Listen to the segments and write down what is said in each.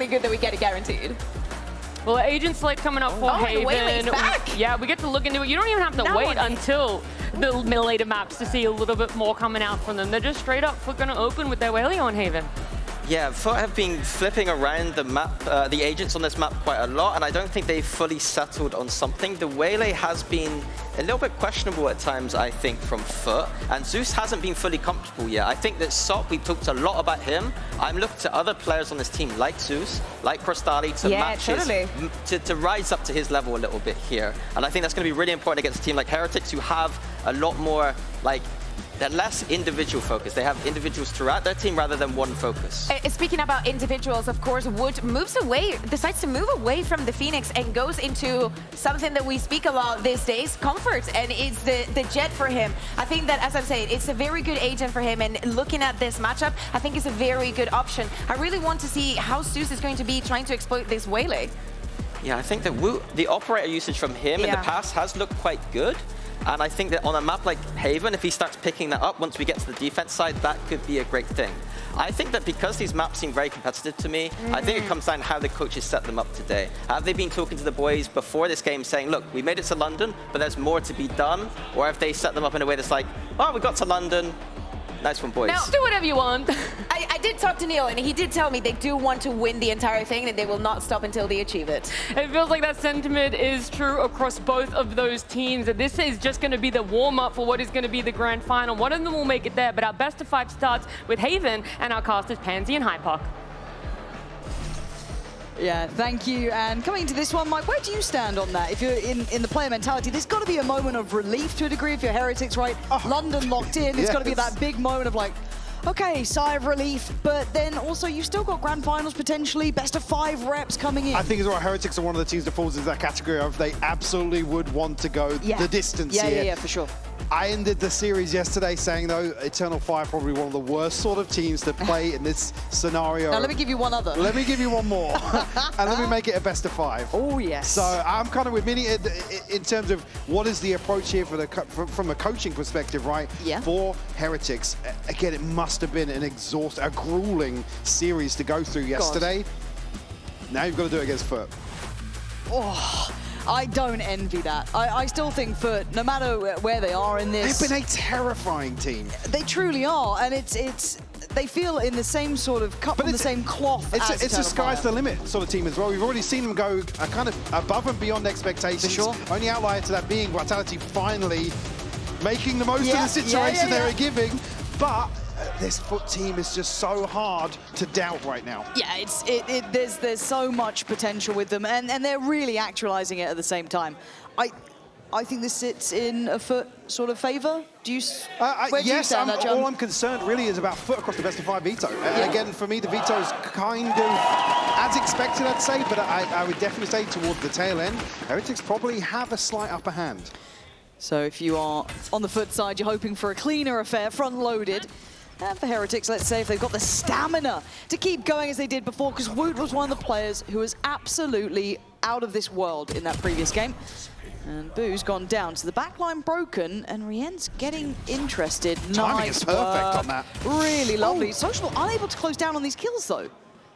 really good that we get it guaranteed. Well, Agent Slate coming up for Haven. Waylay's back. Yeah, we get to look into it. You don't even have to wait until the later maps to see a little bit more coming out from them. They're just straight up going to open with their Waylay on Haven. Yeah, FUT have been flipping around the map, the agents on this map quite a lot, and I don't think they've fully settled on something. The Waylay has been a little bit questionable at times, I think, from FUT, and Zeus hasn't been fully comfortable yet. I think that Sop, we've talked a lot about him. I'm looking to other players on this team, like Zeus, like Crostali, to match to rise up to his level a little bit here. And I think that's going to be really important against a team like Heretics, who have a lot more, like, they're less individual focused. They have individuals throughout their team rather than one focus. Speaking about individuals, of course, Wood decides to move away from the Phoenix and goes into something that we speak a lot these days, comfort, and it's the Jet for him. I think that, as I'm saying, it's a very good agent for him, and looking at this matchup, I think it's a very good option. I really want to see how Zeus is going to be trying to exploit this Waylay. Yeah, I think that the operator usage from him in the past has looked quite good. And I think that on a map like Haven, if he starts picking that up once we get to the defense side, that could be a great thing. I think that because these maps seem very competitive to me, I think it comes down to how the coaches set them up today. Have they been talking to the boys before this game saying, look, we made it to London, but there's more to be done? Or have they set them up in a way that's like, oh, we got to London, nice one, boys. Now, do whatever you want. I did talk to Neil, and he did tell me they do want to win the entire thing, and they will not stop until they achieve it. It feels like that sentiment is true across both of those teams. That this is just going to be the warm-up for what is going to be the grand final. One of them will make it there, but our best of 5 starts with Haven, and our casters Pansy and Hypoc. Yeah, thank you. And coming into this one, Mike, where do you stand on that? If you're in the player mentality, there's got to be a moment of relief to a degree if you're Heretics, right? London locked in, there's got to be that big moment of like, okay, sigh of relief, but then also you've still got grand finals potentially, best of 5 reps coming in. I think as well, Heretics are one of the teams that falls into that category of they absolutely would want to go the distance here. Yeah, for sure. I ended the series yesterday saying, though, Eternal Fire probably one of the worst sort of teams to play in this scenario. Now, let me give you one other. Let me give you one more. And let me make it a best of 5. Oh, yes. So I'm kind of with Minnie in terms of what is the approach here for from a coaching perspective, right? Yeah. For Heretics, again, it must have been a grueling series to go through yesterday. Now you've got to do it against FUT. Oh. I don't envy that. I still think FUT, no matter where they are in this... They've been a terrifying team. They truly are, and they feel in the same sort of cut from the same cloth as It's a sky's the limit sort of team as well. We've already seen them go kind of above and beyond expectations. For sure. Only outlier to that being Vitality finally making the most of the situation they were giving. But this FUT team is just so hard to doubt right now. Yeah, there's so much potential with them, and they're really actualizing it at the same time. I think this sits in a FUT sort of favor. Do you? Where do you stand, John? All I'm concerned really is about FUT across the best of 5 veto. Again, for me, the veto is kind of as expected, I'd say, but I would definitely say towards the tail end, Heretics probably have a slight upper hand. So if you are on the FUT side, you're hoping for a cleaner affair, front-loaded. And for Heretics, let's say if they've got the stamina to keep going as they did before, because Woot was one of the players who was absolutely out of this world in that previous game. And Boo's gone down. So the backline broken, and Rien's getting interested. Timing is perfect on that. Really lovely. Social unable to close down on these kills, though.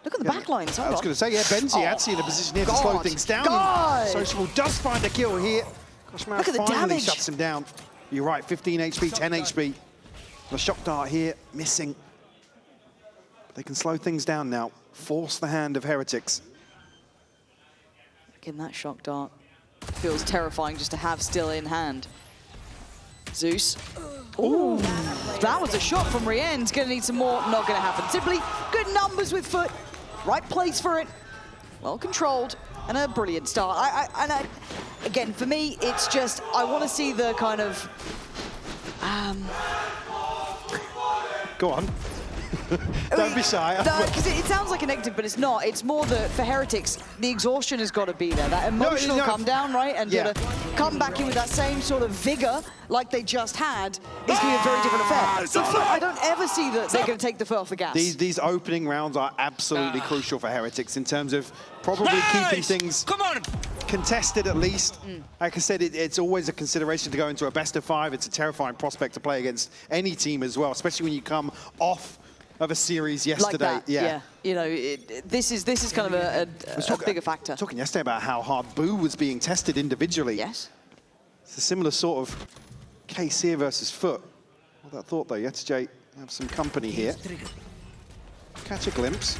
Look at the backlines. I was going to say, Benzi actually in a position here to slow things down. Social does find a kill here. Gosh, man, look at the finally damage. shuts him down. You're right, 15 HP, 10 HP. The shock dart here, missing. They can slow things down now. Force the hand of Heretics. Again, that shock dart feels terrifying just to have still in hand. Zeus. Ooh, that was a shot from Rien. He's going to need some more. Not going to happen. Simply good numbers with FUT. Right place for it. Well controlled. And a brilliant start. Again, for me, it's just, I want to see the kind of... Go on. Don't be shy. Because it sounds like a negative, but it's not. It's more that for Heretics, the exhaustion has got to be there. That emotional come down, right? And to come back in with that same sort of vigor like they just had is going to be a very different affair. So I don't ever see that they're going to take the foot off the gas. These opening rounds are absolutely crucial for Heretics in terms of probably keeping things contested at least. Like I said, it's always a consideration to go into a best of 5. It's a terrifying prospect to play against any team as well, especially when you come off of a series yesterday. Like that, yeah. You know, this is kind of a bigger factor. Talking yesterday about how hard Boo was being tested individually. Yes. It's a similar sort of case here versus FUT. Well, that thought though, Yetijay have some company here. Catch a glimpse.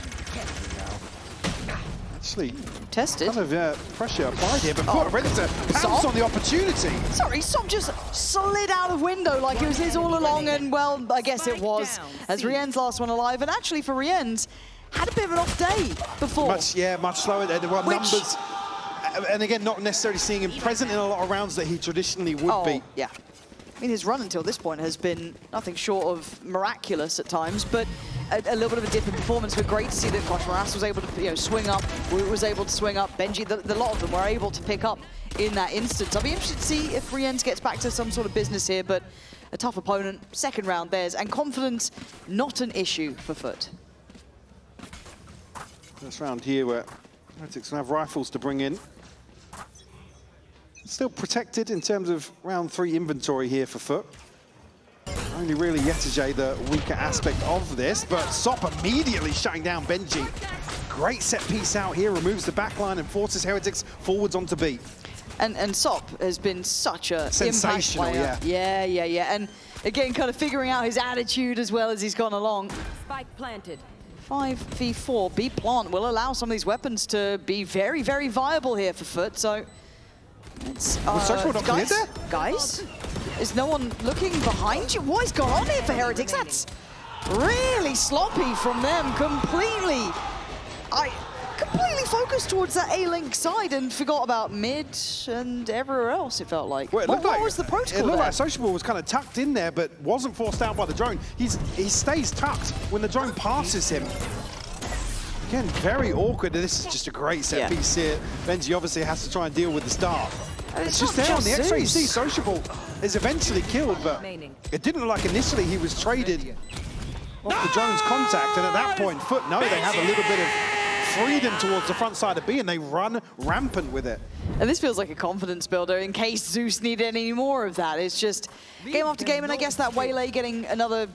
Actually, tested. kind of pressure applied here, but FUT ready to pounce on the opportunity. Sorry, Sop just slid out of window like it was his all along, and well, I guess it was, as Rien's last one alive. And actually for Rien's, had a bit of an off day before. Much slower. There were numbers. And again, not necessarily seeing him present in a lot of rounds that he traditionally would be. Yeah. I mean, his run until this point has been nothing short of miraculous at times, but a little bit of a dip in performance. But great to see that Koshmaras was able to, swing up. Woot was able to swing up. Benji, the lot of them were able to pick up in that instance. I'll be interested to see if Rienz gets back to some sort of business here, but a tough opponent. Second round theirs, and confidence not an issue for FUT. First round here where Heretics will have rifles to bring in. Still protected in terms of round 3 inventory here for FUT. Only really Yetijay the weaker aspect of this, but Sop immediately shutting down Benji. Great set piece out here, removes the backline and forces Heretics forwards onto B. And Sop has been such a sensational, impact player. Yeah. And again, kind of figuring out his attitude as well as he's gone along. Spike planted. 5v4. B plant will allow some of these weapons to be very, very viable here for FUT. So it's guys, is no one looking behind you? What is going on here for Heretics? That's really sloppy from them. Completely focused towards that A-Link side and forgot about mid and everywhere else, it felt like. Well, what was the protocol It looked there? like Sociable was kind of tucked in there, but wasn't forced out by the drone. He stays tucked when the drone passes him. Again, very awkward. This is just a great set piece here. Benji obviously has to try and deal with the start. It's just there on the X-ray. You see Sociable is eventually killed, but it didn't look like initially he was traded off the drone's contact. And at that point, FUT know they have a little bit of freedom towards the front side of B, and they run rampant with it. And this feels like a confidence builder in case Zeus needed any more of that. It's just game after game, and I guess that Waylay getting another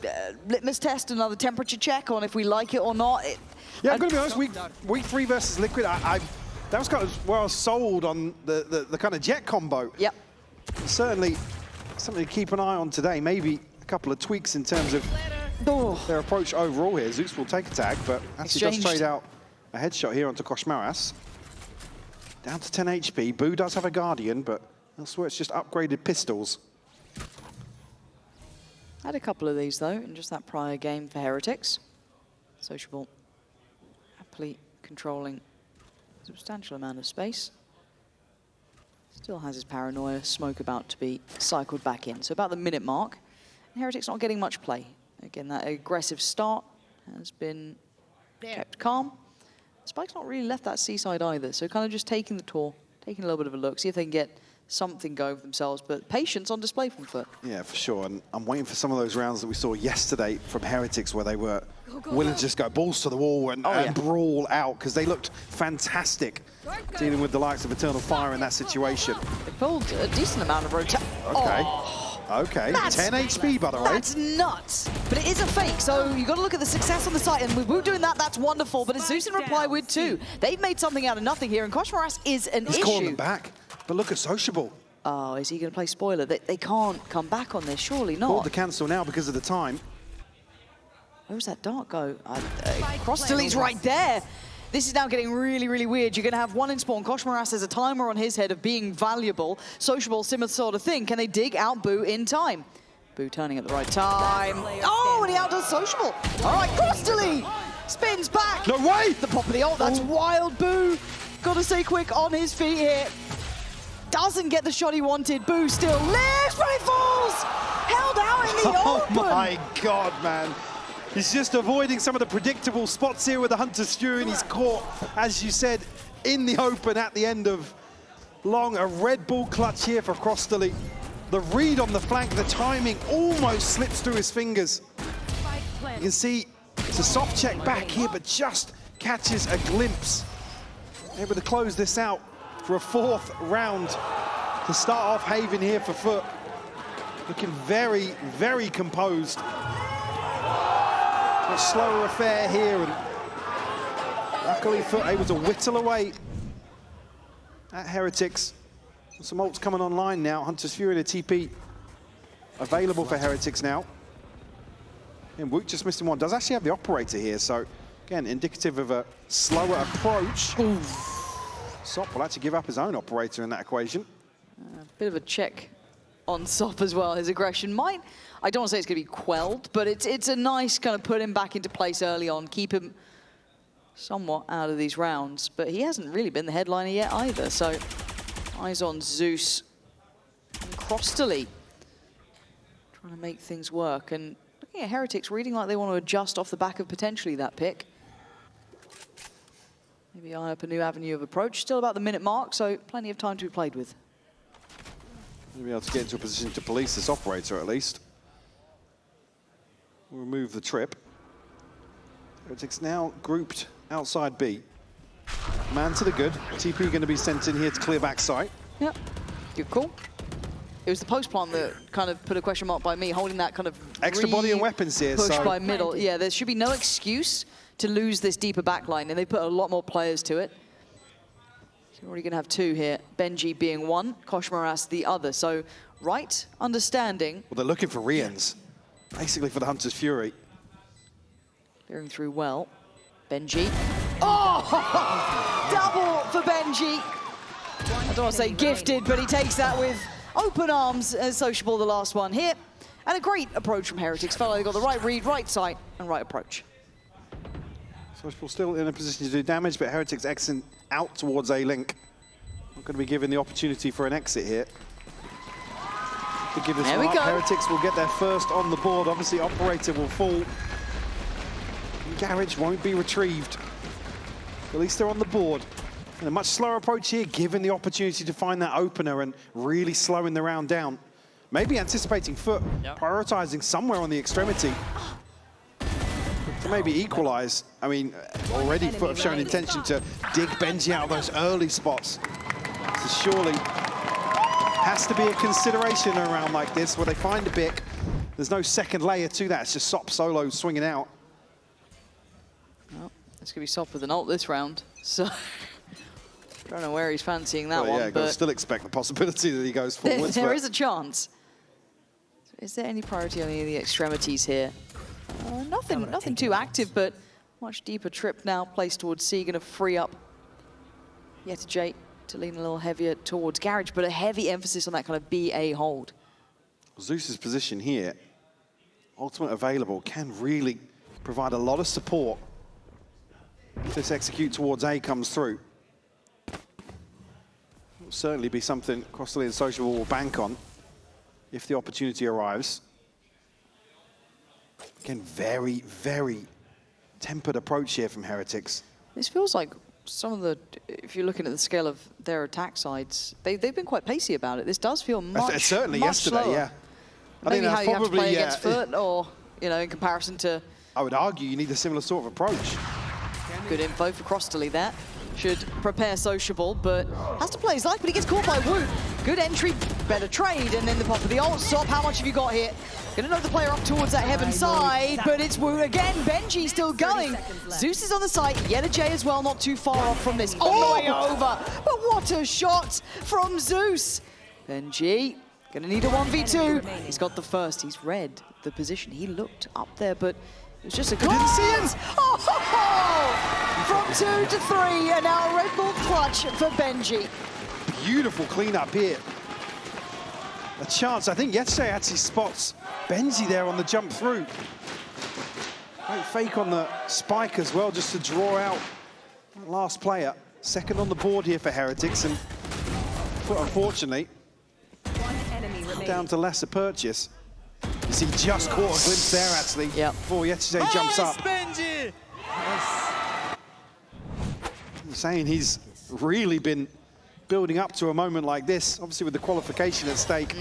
litmus test, another temperature check on if we like it or not. Yeah, I'm going to be honest, week 3 versus Liquid, that was kind of where I was sold on the kind of Jet combo. Yep. Certainly something to keep an eye on today. Maybe a couple of tweaks in terms of their approach overall here. Zeus will take a tag, but actually does trade out a headshot here onto Koshmaras. Down to 10 HP. Boo does have a Guardian, but elsewhere it's just upgraded pistols. Had a couple of these, though, in just that prior game for Heretics. Sociable happily controlling a substantial amount of space. Still has his paranoia. Smoke about to be cycled back in. So about the minute mark. And Heretics not getting much play. Again, that aggressive start has been kept calm. Spike's not really left that seaside either, so kind of just taking the tour, taking a little bit of a look, see if they can get something going for themselves, but patience on display from FUT. Yeah, for sure, and I'm waiting for some of those rounds that we saw yesterday from Heretics where they were willing to just go balls to the wall and brawl out, because they looked fantastic dealing with the likes of Eternal Fire in that situation. They pulled a decent amount of rotation. Okay, 10 HP by the way. That's nuts, but it is a fake, so you've got to look at the success on the site, and with Wu doing that, that's wonderful, but it's Zeus in reply with 2. They've made something out of nothing here, and Koshmaras is an issue. He's calling them back, but look at Sociable. Oh, is he going to play spoiler? They can't come back on this, surely not. Called the cancel now because of the time. Where's that dart go? Cross delete's right there. This is now getting really, really weird. You're going to have one in spawn. Koshmaras has a timer on his head of being valuable. Sociable, similar sort of thing. Can they dig out Boo in time? Boo turning at the right time. Oh, and he outdoes Sociable. All right, cross delete. Spins back. No way. The pop of the ult. That's wild. Boo. Got to stay quick on his feet here. Doesn't get the shot he wanted. Boo still lives, but he falls. Held out in the open. Oh my God, man. He's just avoiding some of the predictable spots here with the Hunter Stew, and he's caught, as you said, in the open at the end of long. A Red Bull clutch here for Crossley. The read on the flank, the timing almost slips through his fingers. You can see it's a soft check back here, but just catches a glimpse. Able to close this out for a 4th round to start off Haven here for FUT. Looking very, very composed. A slower affair here, and luckily FUT able to whittle away at Heretics. Some ults coming online now. Hunter's Fury and a TP available for Heretics now. And Woot just missing one. Does actually have the operator here, so again, indicative of a slower approach. Sop will actually give up his own operator in that equation. Bit of a check on Sop as well. His aggression might, I don't want to say it's going to be quelled, but it's a nice kind of put him back into place early on, keep him somewhat out of these rounds. But he hasn't really been the headliner yet either, so eyes on Zeus and Crostally trying to make things work. And looking at Heretics, reading like they want to adjust off the back of potentially that pick. Maybe eye up a new avenue of approach. Still about the minute mark, so plenty of time to be played with. We'll be able to get into a position to police this operator at least. We'll remove the trip. Heretics now grouped outside B. Man to the good. TP going to be sent in here to clear back site. Yep, good call. It was the post plant that kind of put a question mark by me, holding that kind of extra body and weapons here. Push so by middle. Yeah, there should be no excuse to lose this deeper backline, and they put a lot more players to it. So we're already going to have two here. Benji being one, Koshmaras the other. So right understanding. Well, they're looking for Riens, basically for the Hunter's Fury. Clearing through well. Benji. Oh! Double for Benji. I don't want to say gifted, but he takes that with open arms as Sociable, the last one here. And a great approach from Heretics. Felt like they got the right read, right sight, and right approach. Sociable still in a position to do damage, but Heretics exiting out towards A-Link. Not going to be given the opportunity for an exit here. To give this there we one go. up, Heretics will get their first on the board. Obviously, Operator will fall. Garage won't be retrieved. At least they're on the board. And a much slower approach here, given the opportunity to find that opener and really slowing the round down. Maybe anticipating FUT, prioritizing somewhere on the extremity to maybe equalize. I mean, already FUT have shown intention to dig Benji out of those early spots. So surely has to be a consideration around like this, where they find a pick. There's no second layer to that. It's just Sop solo swinging out. Well, it's going to be Sop with an ult this round. So don't know where he's fancying that Well, one, yeah, but still expect the possibility that he goes forwards. there is a chance. So is there any priority on any of the extremities here? Nothing too active, but much deeper trip now. Placed towards C, going to free up Yeta J to lean a little heavier towards Garage, but a heavy emphasis on that kind of BA hold. Zeus's position here, ultimate available, can really provide a lot of support if this execute towards A comes through. Will certainly be something Crostally and Sociable will bank on if the opportunity arrives. Again, very, very tempered approach here from Heretics. This feels like some of the, if you're looking at the scale of their attack sides, they've been quite pacey about it. This does feel much, certainly much yesterday, slower. yeah. Maybe how you have to play yeah, against FUT, or in comparison to. I would argue you need a similar sort of approach. Good info for Crostally there. Should prepare Sociable, but has to play his life, but he gets caught by Woot. Good entry, better trade, and then the pop of the ult. Stop, how much have you got here? Gonna know the player up towards that heaven side, but it's Woot again. Benji still going. Zeus is on the site, Yeta J as well, not too far off from this. On the way over, but what a shot from Zeus. Benji, gonna need a 1v2. He's got the first, he's read the position. He looked up there, but it was just a didn't see him. From 2 to 3, and now a Red Bull clutch for Benji. Beautiful cleanup here. A chance, I think Yeta J actually spots Benji there on the jump through. Great fake on the spike as well, just to draw out that last player. Second on the board here for Heretics, and unfortunately, down to lesser purchase. You see, just caught a glimpse there actually, before Yeta J jumps up. Benji! I'm saying he's really been building up to a moment like this, obviously with the qualification at stake,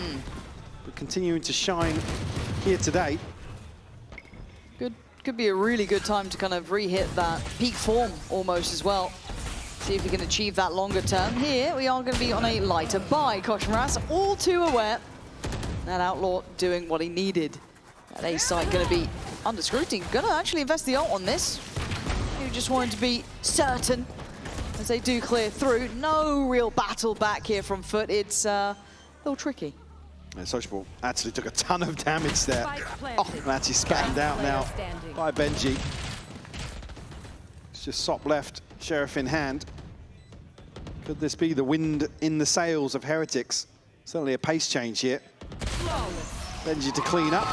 but continuing to shine here today. Could be a really good time to kind of re-hit that peak form almost as well. See if we can achieve that longer term. Here we are going to be on a lighter by Koshmaras, all too aware. That Outlaw doing what he needed. That A site going to be under scrutiny. Gonna actually invest the ult on this. You just wanted to be certain as they do clear through. No real battle back here from FUT. It's a little tricky. Yeah, Sociable actually took a ton of damage there. And actually spammed out now by Benji. It's just Sop left, Sheriff in hand. Could this be the wind in the sails of Heretics? Certainly a pace change here. Benji to clean up.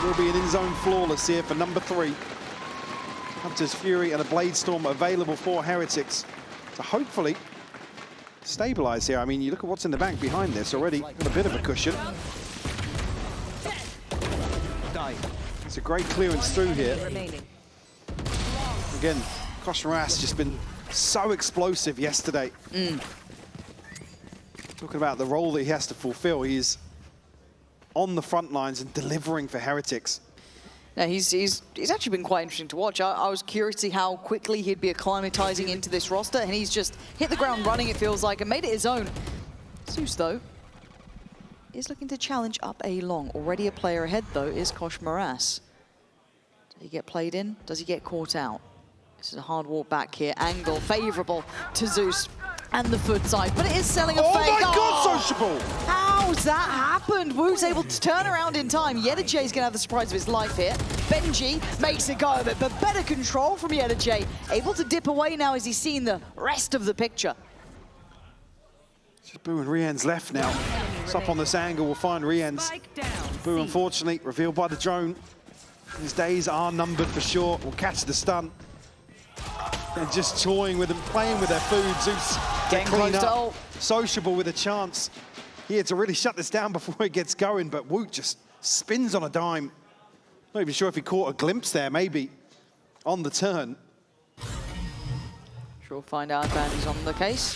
Will be an in-zone flawless here for number 3. Hunter's Fury and a Blade Storm available for Heretics to hopefully stabilize here. I mean, you look at what's in the bank behind this already. Got a bit of a cushion. It's a great clearance through here. Again, Koshmaras just been so explosive yesterday. Talking about the role that he has to fulfill, he's on the front lines and delivering for Heretics. Now, he's actually been quite interesting to watch. I was curious to see how quickly he'd be acclimatizing into this roster, and he's just hit the ground running, it feels like, and made it his own. Zeus, though, is looking to challenge up A long. Already a player ahead, though, is Koshmaras. Does he get played in? Does he get caught out? This is a hard walk back here. Angle favorable to Zeus and the FUT side, but it is selling a fake. Oh my God, Sociable! How's that happened? Wu's able to turn around in time. Yedajay's gonna have the surprise of his life here. Benji makes a go of it, but better control from Yedajay. Able to dip away now as he's seen the rest of the picture. Just Boo and Rien's left now. It's up on this angle, we'll find Rien's. Boo, unfortunately, revealed by the drone. His days are numbered for sure. We'll catch the stun. They're just toying with them, playing with their food. Zeus getting close to ult. Sociable with a chance here to really shut this down before it gets going, but Woot just spins on a dime. Not even sure if he caught a glimpse there, maybe, on the turn. Sure, we'll find out if Andy's on the case.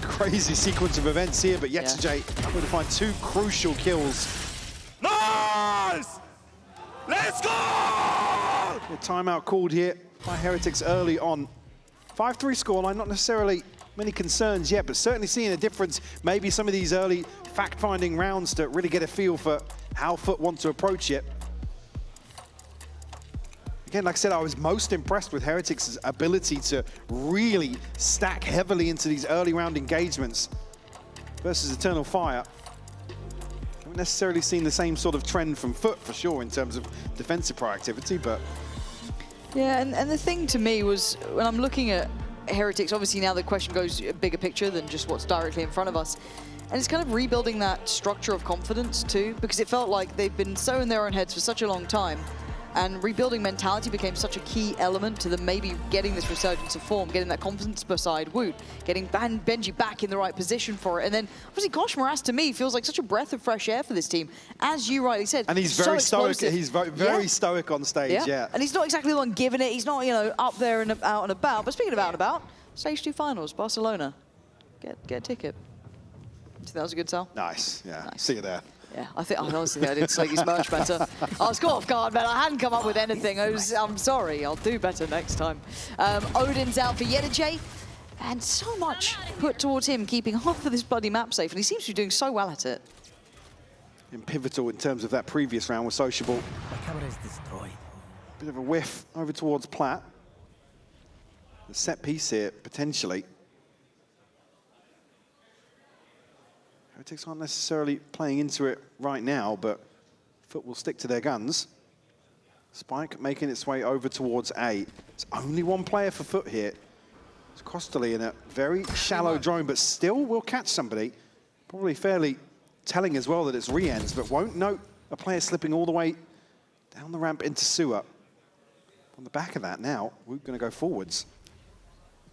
Crazy sequence of events here, but Yedajay able to find 2 crucial kills. Nice! Let's go! A timeout called here by Heretics early on. 5-3 scoreline, not necessarily many concerns yet, but certainly seeing a difference. Maybe some of these early fact-finding rounds to really get a feel for how FUT want to approach it. Again, like I said, I was most impressed with Heretics' ability to really stack heavily into these early round engagements versus Eternal Fire. Haven't necessarily seen the same sort of trend from FUT for sure in terms of defensive proactivity, but yeah, and the thing to me was, when I'm looking at Heretics, obviously now the question goes a bigger picture than just what's directly in front of us. And it's kind of rebuilding that structure of confidence too, because it felt like they've been so in their own heads for such a long time. And rebuilding mentality became such a key element to them maybe getting this resurgence of form, getting that confidence beside Woot, getting Benji back in the right position for it. And then, obviously, Koshmaras, to me, feels like such a breath of fresh air for this team, as you rightly said. And he's very stoic. He's very stoic on stage, yeah. And he's not exactly the one giving it. He's not, you know, up there and out and about. But speaking of out and about, Stage 2 finals, Barcelona. Get a ticket. Do you think that was a good sell? Nice, yeah. Nice. See you there. Yeah, I think honestly I did Slaky's much better. I was caught off guard, man. I hadn't come up with anything. I'm sorry. I'll do better next time. Odin's out for Yedajay, and so much put towards him, keeping half of this bloody map safe, and he seems to be doing so well at it. And pivotal in terms of that previous round with Sociable. My camera is destroyed. Bit of a whiff over towards Platt. The set piece here, potentially. Heretics aren't necessarily playing into it right now, but FUT will stick to their guns. Spike making its way over towards A. It's only one player for FUT here. It's Costly in a very shallow drone, but still will catch somebody. Probably fairly telling as well that it's Rien's, but won't note a player slipping all the way down the ramp into sewer. On the back of that now, we're going to go forwards.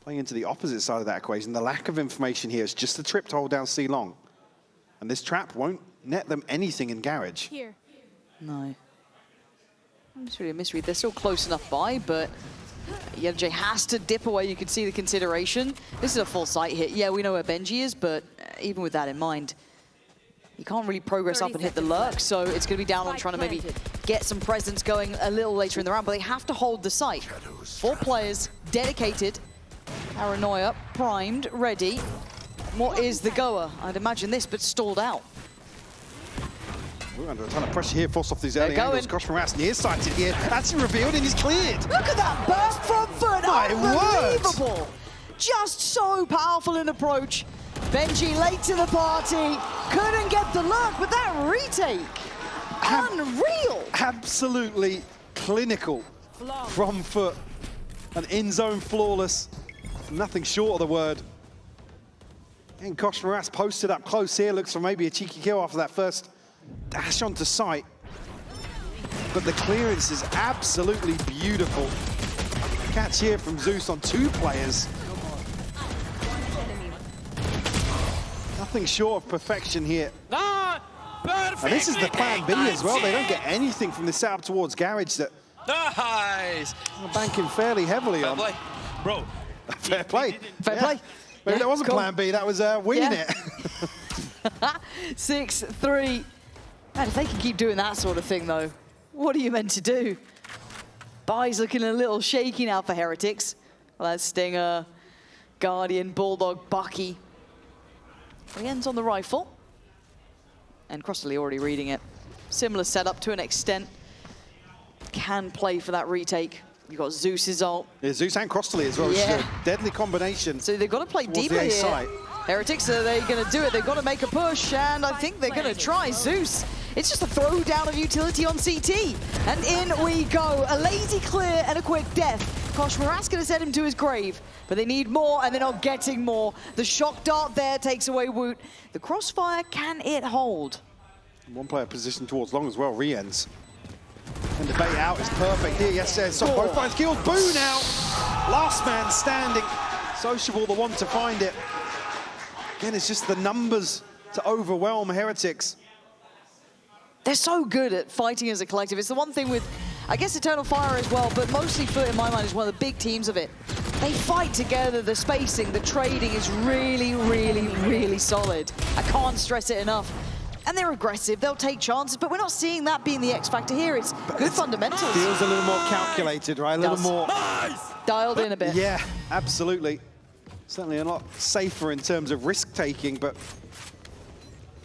Playing into the opposite side of that equation. The lack of information here is just a trip to hold down C long. And this trap won't net them anything in Garage. Here. No. It's really a mystery. They're still close enough by, but Yedajay has to dip away. You can see the consideration. This is a full sight hit. Yeah, we know where Benji is, but even with that in mind, you can't really progress up and hit the lurk, so it's going to be down on trying to maybe get some presence going a little later in the round, but they have to hold the site. 4 players dedicated. Paranoia primed, ready. What is the goer? I'd imagine this, but stalled out. We're under a ton of pressure here, forced off these They're early going. angles. Kosh Maras near-sighted here. Actually revealed and he's cleared. Look at that burst from FUT. My Unbelievable. Just so powerful in approach. Benji late to the party. Couldn't get the look, but that retake. Unreal. Absolutely clinical from FUT. An in-zone flawless. Nothing short of the word. And Kosh Maras posted up close here. Looks for maybe a cheeky kill after that first dash onto sight. But the clearance is absolutely beautiful. Catch here from Zeus on 2 players. Nothing short of perfection here. And this is the plan B as well. They don't get anything from the setup towards Garage that Nice. they're banking fairly heavily on. Play. Bro. Fair play. Fair play. Maybe Yeah, that wasn't cool. plan B, that was winging Yeah. it. 6-3. Man, if they can keep doing that sort of thing, though, what are you meant to do? Bai's looking a little shaky now for Heretics. Well, that's Stinger, Guardian, Bulldog, Bucky. He ends on the rifle. And Crossley already reading it. Similar setup to an extent. Can play for that retake. You've got Zeus's ult. Yeah, Zeus and Crossley as well, which is Yeah. a deadly combination. So they've got to play Towards deeper the A here. site. Heretics, are they going to do it? They've got to make a push, and I think they're going to try Zeus. It's just a throwdown of utility on CT. And in we go. A lazy clear and a quick death. Kosh Maras going to send him to his grave, but they need more, and they're not getting more. The shock dart there takes away Woot. The crossfire, can it hold? One player positioned towards long as well, Riens. And the bait out is perfect here. Yes, there's some both finds killed. Boo now. Last man standing. Sociable, the one to find it. Again, it's just the numbers to overwhelm Heretics. They're so good at fighting as a collective. It's the one thing with, I guess, Eternal Fire as well, but mostly FUT, in my mind, is one of the big teams of it. They fight together, the spacing, the trading is really, really, really solid. I can't stress it enough. And they're aggressive, they'll take chances, but we're not seeing that being the X factor here. It's good fundamentals. Feels a little more calculated, right? A little more Dialed in a bit. Yeah, absolutely. Certainly a lot safer in terms of risk-taking, but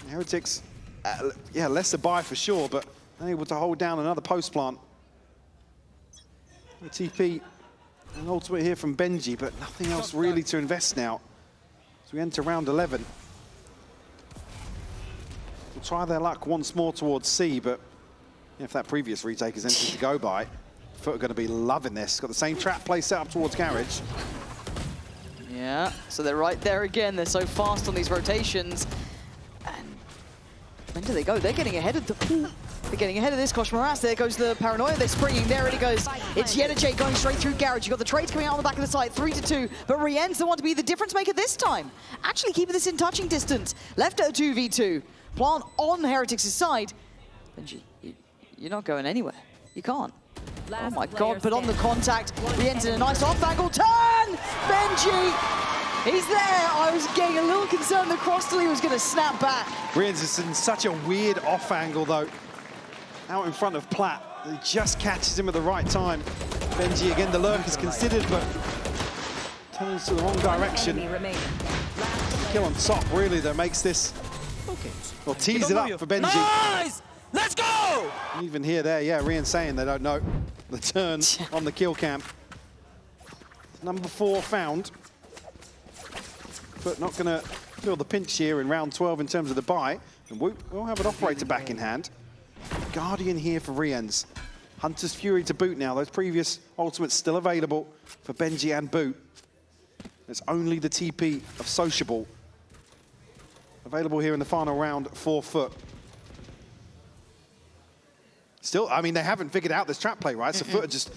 Heretics, yeah, less a buy for sure, but able to hold down another post plant. The TP, an ultimate here from Benji, but nothing else really to invest now. As we enter round 11. We'll try their luck once more towards C, but if that previous retake is anything to go by, FUT are going to be loving this. Got the same trap play set up towards Garage. Yeah, so they're right there again. They're so fast on these rotations. And when do they go? They're getting ahead of the... They're getting ahead of this. Kosh Maras, there goes the paranoia. They're springing. There it goes. It's Yenajay going straight through Garage. You've got the trades coming out on the back of the site, 3-2. But Rien's the one to be the difference maker this time. Actually keeping this in touching distance. Left at a 2v2. Plant on Heretics' side. Benji, you're not going anywhere. You can't. Oh my god, but on the contact, Rien's in a nice off-angle turn! Benji! He's there! I was getting a little concerned that Crossley was going to snap back. Riens is in such a weird off angle though. Out in front of Platt. He just catches him at the right time. Benji again, the lurk is considered, but turns to the wrong direction. Kill on top really that makes this, well, tease it up for Benji. Nice! Let's go! Even here, there, yeah, Rian saying they don't know the turn on the kill cam. Number 4 found. But not going to feel the pinch here in round 12 in terms of the buy. And we'll have an operator back in hand. Guardian here for Riens. Hunter's Fury to boot now. Those previous ultimates still available for Benji and boot. There's only the TP of Sociable available here in the final round for FUT. Still, I mean, they haven't figured out this trap play, right? So FUT are just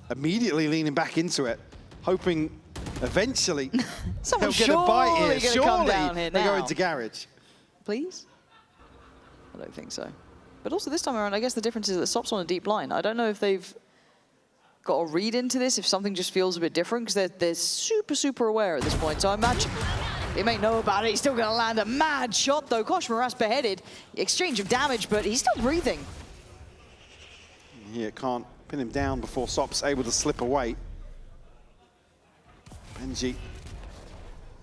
immediately leaning back into it, hoping eventually they'll get a bite here. Surely they go into Garage. Please? I don't think so. But also this time around, I guess the difference is that the stop's on a deep line. I don't know if they've got a read into this, if something just feels a bit different, because they're super, super aware at this point. So I imagine they may know about it. He's still going to land a mad shot, though. Kosh Maras beheaded. Exchange of damage, but he's still breathing. Yeah, can't pin him down before Sop's able to slip away. Benji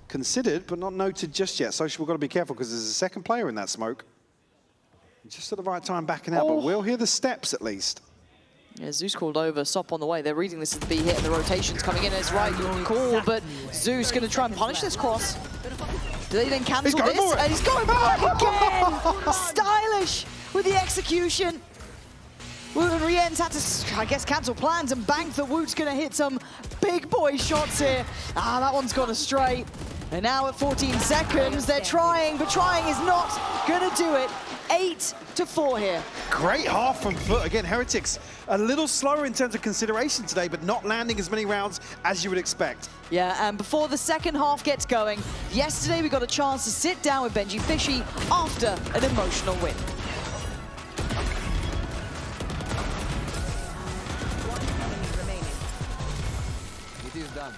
considered, but not noted just yet. Sociable got to be careful because there's a second player in that smoke. Just at the right time backing out, but we'll hear the steps at least. Yeah, Zeus called over, Sop on the way. They're reading this as the B hit and the rotation's coming in as right call, but Zeus going to try and punish this cross. Do they then cancel this? And he's going back again! Stylish with the execution. Woot and Rien's had to, I guess, cancel plans and bank that Woot's going to hit some big boy shots here. Ah, that one's gone astray. And now at 14 seconds, they're trying, but trying is not going to do it. 8-4 here. Great half from FUT. Again, Heretics a little slower in terms of consideration today, but not landing as many rounds as you would expect. Yeah, and before the second half gets going, yesterday we got a chance to sit down with Benji Fishy after an emotional win. It is done.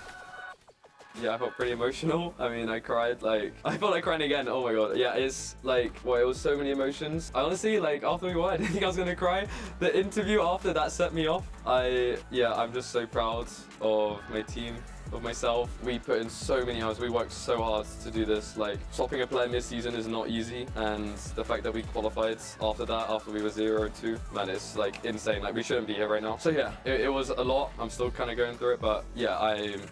Yeah, I felt pretty emotional. I mean, I cried, like, I felt like crying again. Oh my God. Yeah, it's like, well, it was so many emotions. I honestly, like, after we won, I didn't think I was gonna cry. The interview after that set me off. I'm just so proud of my team, of myself. We put in so many hours. We worked so hard to do this. Like, swapping a player mid-season is not easy. And the fact that we qualified after that, after we were 0-2, man, it's like insane. Like, we shouldn't be here right now. So yeah, it was a lot. I'm still kind of going through it, but yeah,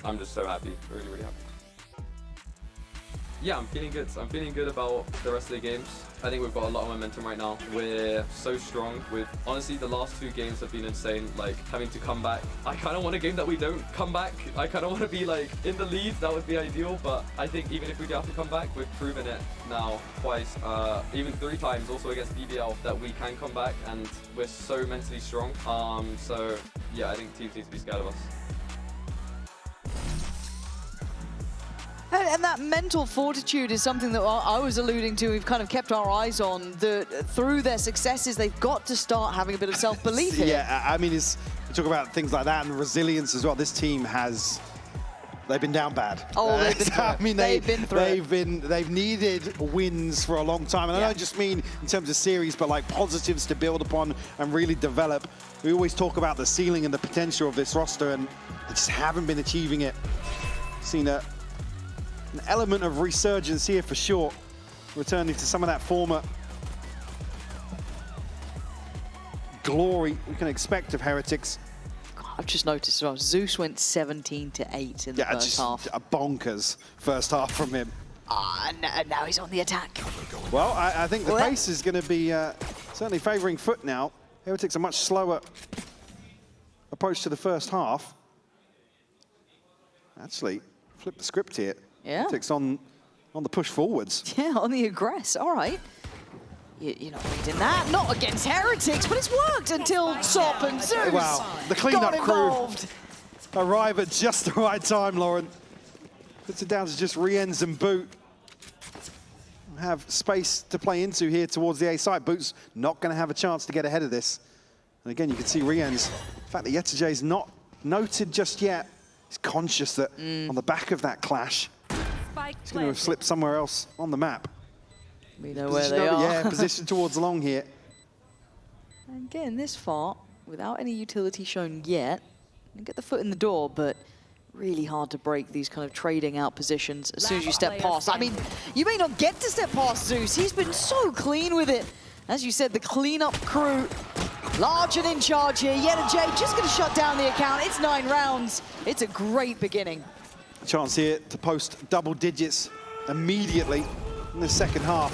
I'm just so happy, really, really happy. Yeah, I'm feeling good. I'm feeling good about the rest of the games. I think we've got a lot of momentum right now. We're so strong with, honestly, the last 2 games have been insane. Like, having to come back. I kind of want a game that we don't come back. I kind of want to be, like, in the lead. That would be ideal. But I think even if we do have to come back, we've proven it now twice, even 3 times, also against BBL, that we can come back. And we're so mentally strong. So, yeah, I think teams need to be scared of us. And that mental fortitude is something that I was alluding to. We've kind of kept our eyes on. Through their successes, they've got to start having a bit of self-belief here. Yeah, I mean, we talk about things like that and resilience as well. This team they've been down bad. Oh, they've been through I mean, they've needed wins for a long time. And I don't just mean in terms of series, but like positives to build upon and really develop. We always talk about the ceiling and the potential of this roster, and they just haven't been achieving it. Seen an element of resurgence here for sure, returning to some of that former glory we can expect of Heretics. I've just noticed as well, Zeus went 17-8 in the first half. A bonkers first half from him. And now he's on the attack. Well, I think the pace is going to be certainly favouring FUT now. Heretics a much slower approach to the first half. Actually, flip the script here. Yeah. Heretics on the push forwards. Yeah, on the aggress. All right. You're not reading that. Not against Heretics, but it's worked until Sop and Zeus. Wow, the cleanup crew arrive at just the right time, Lauren. Puts it down to just Rien's and Boot. Have space to play into here towards the A side. Boot's not going to have a chance to get ahead of this. And again, you can see Rien's. The fact that Yetajay's not noted just yet. He's conscious that on the back of that clash, he's going to have slipped somewhere else on the map. We know where they are. Yeah, position towards long here. And getting this far, without any utility shown yet, and get the foot in the door, but really hard to break these kind of trading out positions as soon as you step past. I mean, you may not get to step past Zeus. He's been so clean with it. As you said, the cleanup crew, large and in charge here. Yetajay just going to shut down the account. It's 9 rounds. It's a great beginning. Chance here to post double digits immediately in the second half.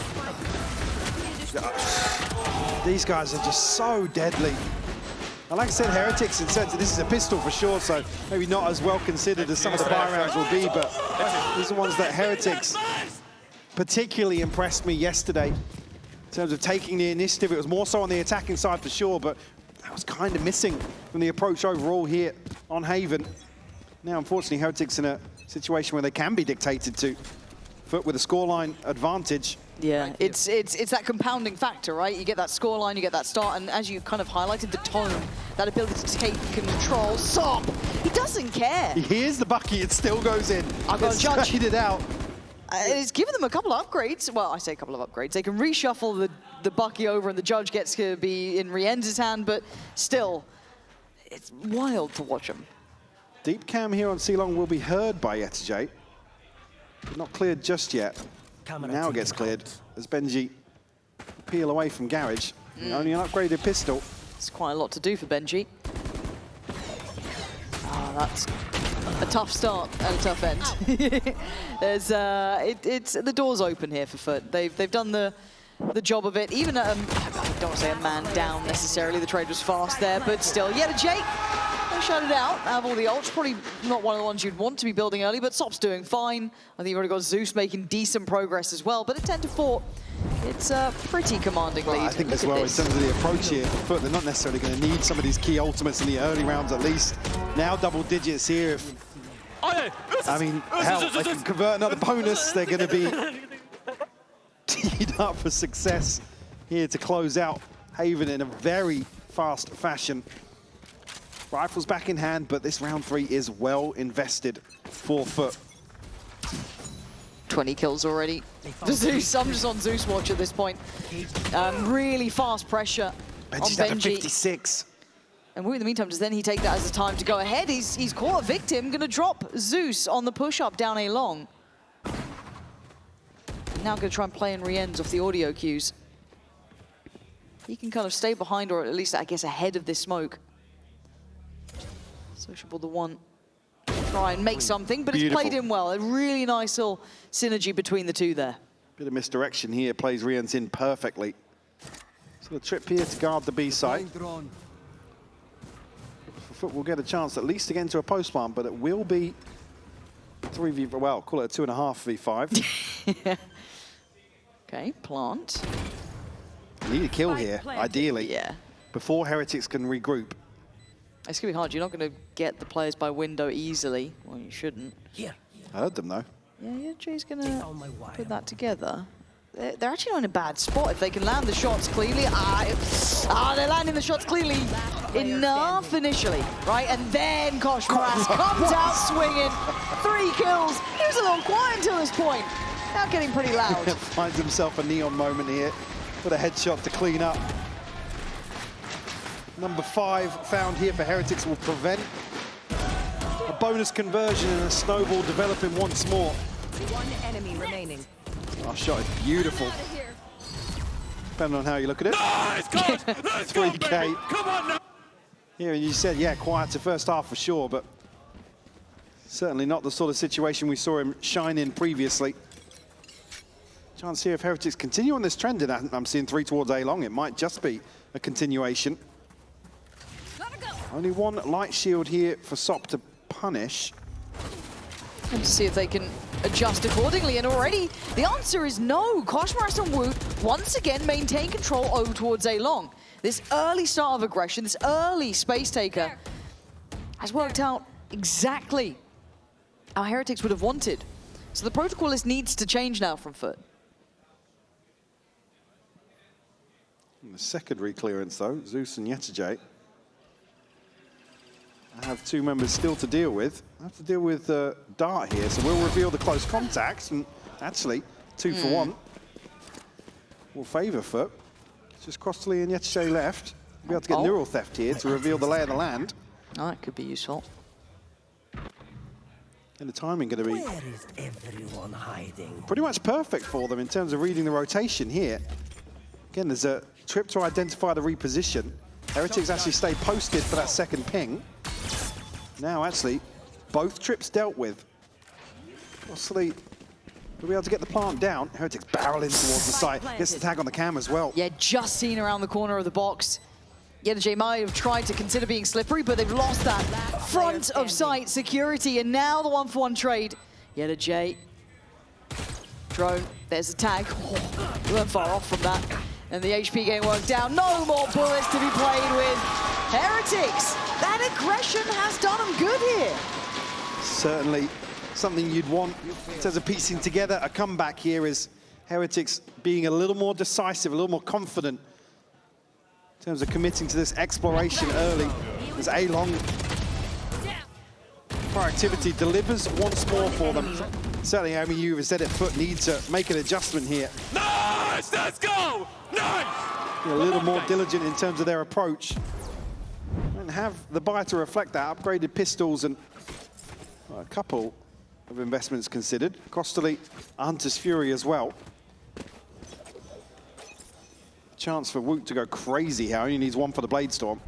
These guys are just so deadly. And like I said, Heretics, in sense that this is a pistol for sure, so maybe not as well considered as some of the buy rounds will be, but these are ones that Heretics particularly impressed me yesterday in terms of taking the initiative. It was more so on the attacking side for sure, but that was kind of missing from the approach overall here on Haven. Now, unfortunately, Heretics in a situation where they can be dictated to. FUT with a scoreline advantage. Yeah, it's that compounding factor, right? You get that scoreline, you get that start, and as you kind of highlighted, the tone, that ability to take control. Sop, he doesn't care. He hears the bucket, it still goes in. I've got to judge it out. It's given them a couple of upgrades. Well, I say a couple of upgrades. They can reshuffle the bucky over, and the judge gets to be in Rien's hand, but still, it's wild to watch him. Deep cam here on Ceylon will be heard by Yetajay. Not cleared just yet. Now it gets cleared as Benji peel away from Garage. Only an upgraded pistol. It's quite a lot to do for Benji. Ah, that's a tough start and a tough end. There's, it's the door's open here for FUT. They've done the job of it. Even I don't want to say a man down necessarily. The trade was fast there, but still, yet a Jake. They shut it out. Have all the ults. Probably not one of the ones you'd want to be building early, but Sop's doing fine. I think you've already got Zeus making decent progress as well. But at 10-4, it's a pretty commanding lead. I think as well, in terms of the approach here for FUT, they're not necessarily going to need some of these key ultimates in the early rounds at least. Now double digits here. I mean, hell, they can convert another bonus. They're going to be teed up for success here to close out Haven in a very fast fashion. Rifles back in hand, but this round 3 is well invested for FUT. 20 kills already. For Zeus, I'm just on Zeus watch at this point. Really fast pressure Benji's on down to Benji. 56. And in the meantime, does then he take that as a time to go ahead? He's caught a victim, gonna drop Zeus on the push-up down A long. Now gonna try and play in Rien's off the audio cues. He can kind of stay behind, or at least, I guess, ahead of this smoke. Sociable the one. Try and make something, but Beautiful. it's played in well. A really nice little synergy between the two there. Bit of misdirection here, plays Rien's in perfectly. So the trip here to guard the B site. FUT will get a chance at least to get into a post plant, but it will be 3v, well, call it a 2.5 v5. Okay, plant. Need a kill here, ideally, Yeah. before Heretics can regroup. It's gonna be hard. You're not gonna get the players by window easily. Well, you shouldn't. Here. I heard them though. Yeah, Jay's gonna put that together. They're actually not in a bad spot if they can land the shots cleanly. They're landing the shots cleanly enough initially, right? And then Kosh Maras comes out swinging. 3 kills. He was a little quiet until this point. Now getting pretty loud. Finds himself a neon moment here with a headshot to clean up. Number 5 found here for Heretics will prevent a bonus conversion and a snowball developing once more. 1 enemy remaining. Our shot is beautiful. Depending on how you look at it. Nice, coach. Let's go, 3K. baby. Come on now. Here, and you said, yeah, quiet to first half for sure, but certainly not the sort of situation we saw him shine in previously. Chance here if Heretics continue on this trend, and I'm seeing 3 towards A long. It might just be a continuation. Only 1 light shield here for Sop to punish. And to see if they can adjust accordingly, and already the answer is no. Kosh Maras and Woot once again maintain control over towards A long. This early start of aggression, this early space taker has worked out exactly how Heretics would have wanted. So the protocol list needs to change now from FUT. And the secondary clearance though, Zeus and Yetajay. I have 2 members still to deal with. I have to deal with Dart here, so we'll reveal the close contacts, and actually, 2 for 1 will favour FUT. It's just Crossley and Yetajay left. We'll be able to get neural theft here to reveal the lay of the land. Oh, that could be useful. And the timing going to be Where is everyone hiding? pretty much perfect for them in terms of reading the rotation here. Again, there's a trip to identify the reposition. Heretics actually stay posted for that second ping. Now, actually, both trips dealt with. Crossley will be able to get the plant down. Heretics barreling towards the site. Gets the tag on the cam as well. Yeah, just seen around the corner of the box. Yetajay might have tried to consider being slippery, but they've lost that front of sight security, and now the 1-for-1 trade. Yetajay. Drone, there's a tag. Oh, we weren't far off from that. And the HP game worked down. No more bullets to be played with. Heretics, that aggression has done them good here. Certainly something you'd want in terms of piecing together a comeback here is Heretics being a little more decisive, a little more confident in terms of committing to this exploration early. As A-Long proactivity delivers once more for them. Certainly, I mean, you've said it, FUT needs to make an adjustment here. Nice, let's go. Nice. Be a little more diligent in terms of their approach. And have the buy to reflect that. Upgraded pistols and a couple of investments considered. Crossley, Hunter's Fury as well. chance for Woot to go crazy here. Only needs one for the Blade Storm.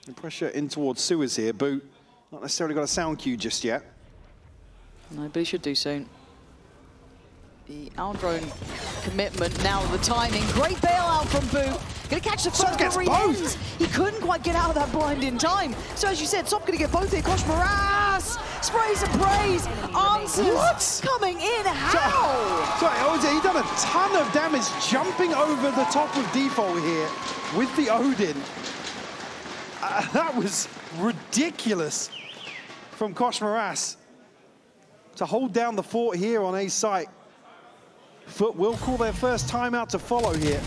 The pressure in towards Suez here. Boot not necessarily got a sound cue just yet. No, but he should do soon. The Aldrone commitment, now the timing. Great bailout from Boot. Gonna catch the first gets both. He couldn't quite get out of that blind in time. So as you said, Sop gonna get both here. Kosh Moras sprays and praise. Answers coming in. How? Sorry, OJ, he done a ton of damage jumping over the top of default here with the Odin. That was ridiculous from Kosh Moras to hold down the fort here on A site. FUT will call their first timeout to follow here.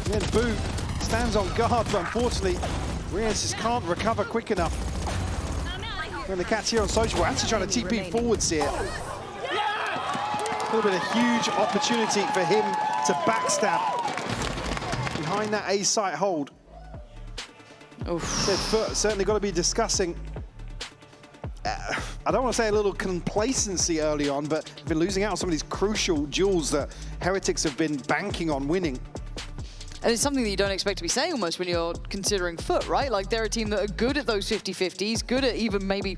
And then Boot stands on guard, but unfortunately, Riens just can't recover quick enough. When the catch here on Social, actually trying to TP forwards here. Could have been a huge opportunity for him to backstab behind that A site hold. Said FUT certainly got to be discussing. I don't want to say a little complacency early on, but they've been losing out on some of these crucial duels that Heretics have been banking on winning. And it's something that you don't expect to be saying almost when you're considering FUT, right? Like they're a team that are good at those 50-50s, good at even maybe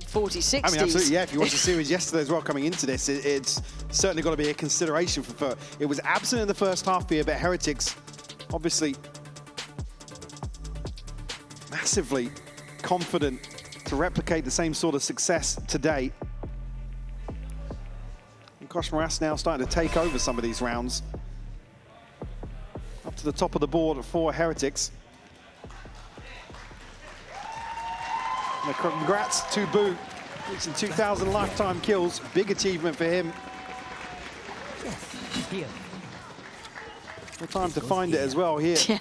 40-60s. I mean, absolutely, yeah. If you watched the series yesterday as well coming into this, it's certainly got to be a consideration for FUT. It was absent in the first half here, but Heretics obviously massively confident to replicate the same sort of success today. And Kosh Moras now starting to take over some of these rounds. Up to the top of the board for Heretics. And congrats to Boo, reaching 2,000 lifetime kills. Big achievement for him. No time to find it as well here. Yeah.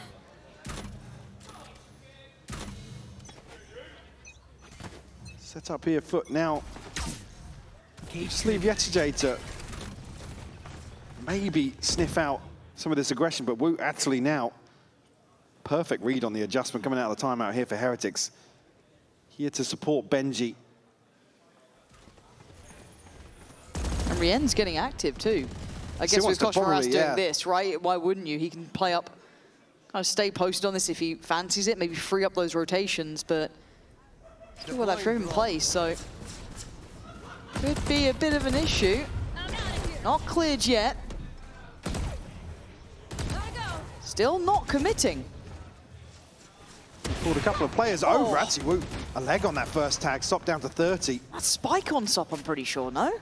Set up here, FUT now. Just leave Yetajay to maybe sniff out some of this aggression, but Woot actually now. Perfect read on the adjustment coming out of the timeout here for Heretics. Here to support Benji. And Rien's getting active too. I guess with Kosh Moras doing this, right? Why wouldn't you? He can play up, kind of stay posted on this if he fancies it, maybe free up those rotations, but well, that's room in place, so could be a bit of an issue. Not cleared yet. Still not committing. Pulled a couple of players over. Actually, Woot, a leg on that first tag, stopped down to 30. That's spike on Sop, I'm pretty sure, no?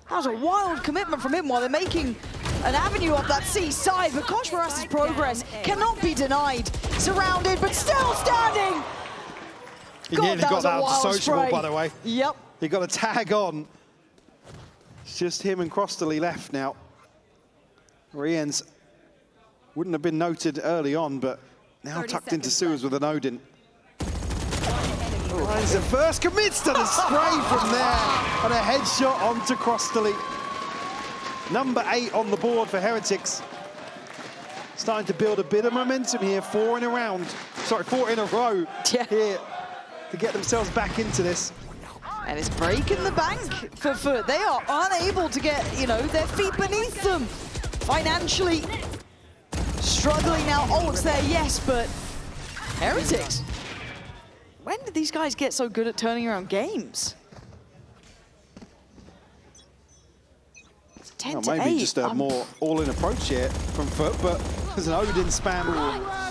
That was a wild commitment from him while they're making an avenue up that C side, but Kosh Moras' progress cannot be denied. Surrounded, but still standing. He nearly got that out to Sociable, by the way. Yep. He got a tag on. It's just him and Crossley left now. Riens wouldn't have been noted early on, but now tucked into Suez with an Odin. Finds it first, commits to the spray from there, and a headshot onto Crossley. Number 8 on the board for Heretics. Starting to build a bit of momentum here, 4 in a row here to get themselves back into this. And it's breaking the bank for FUT. They are unable to get, their feet beneath them. Financially struggling now. Ult's there, yes, but Heretics. When did these guys get so good at turning around games? It's 10 to 8. Maybe just a more all-in approach here from FUT, but there's an Odin spam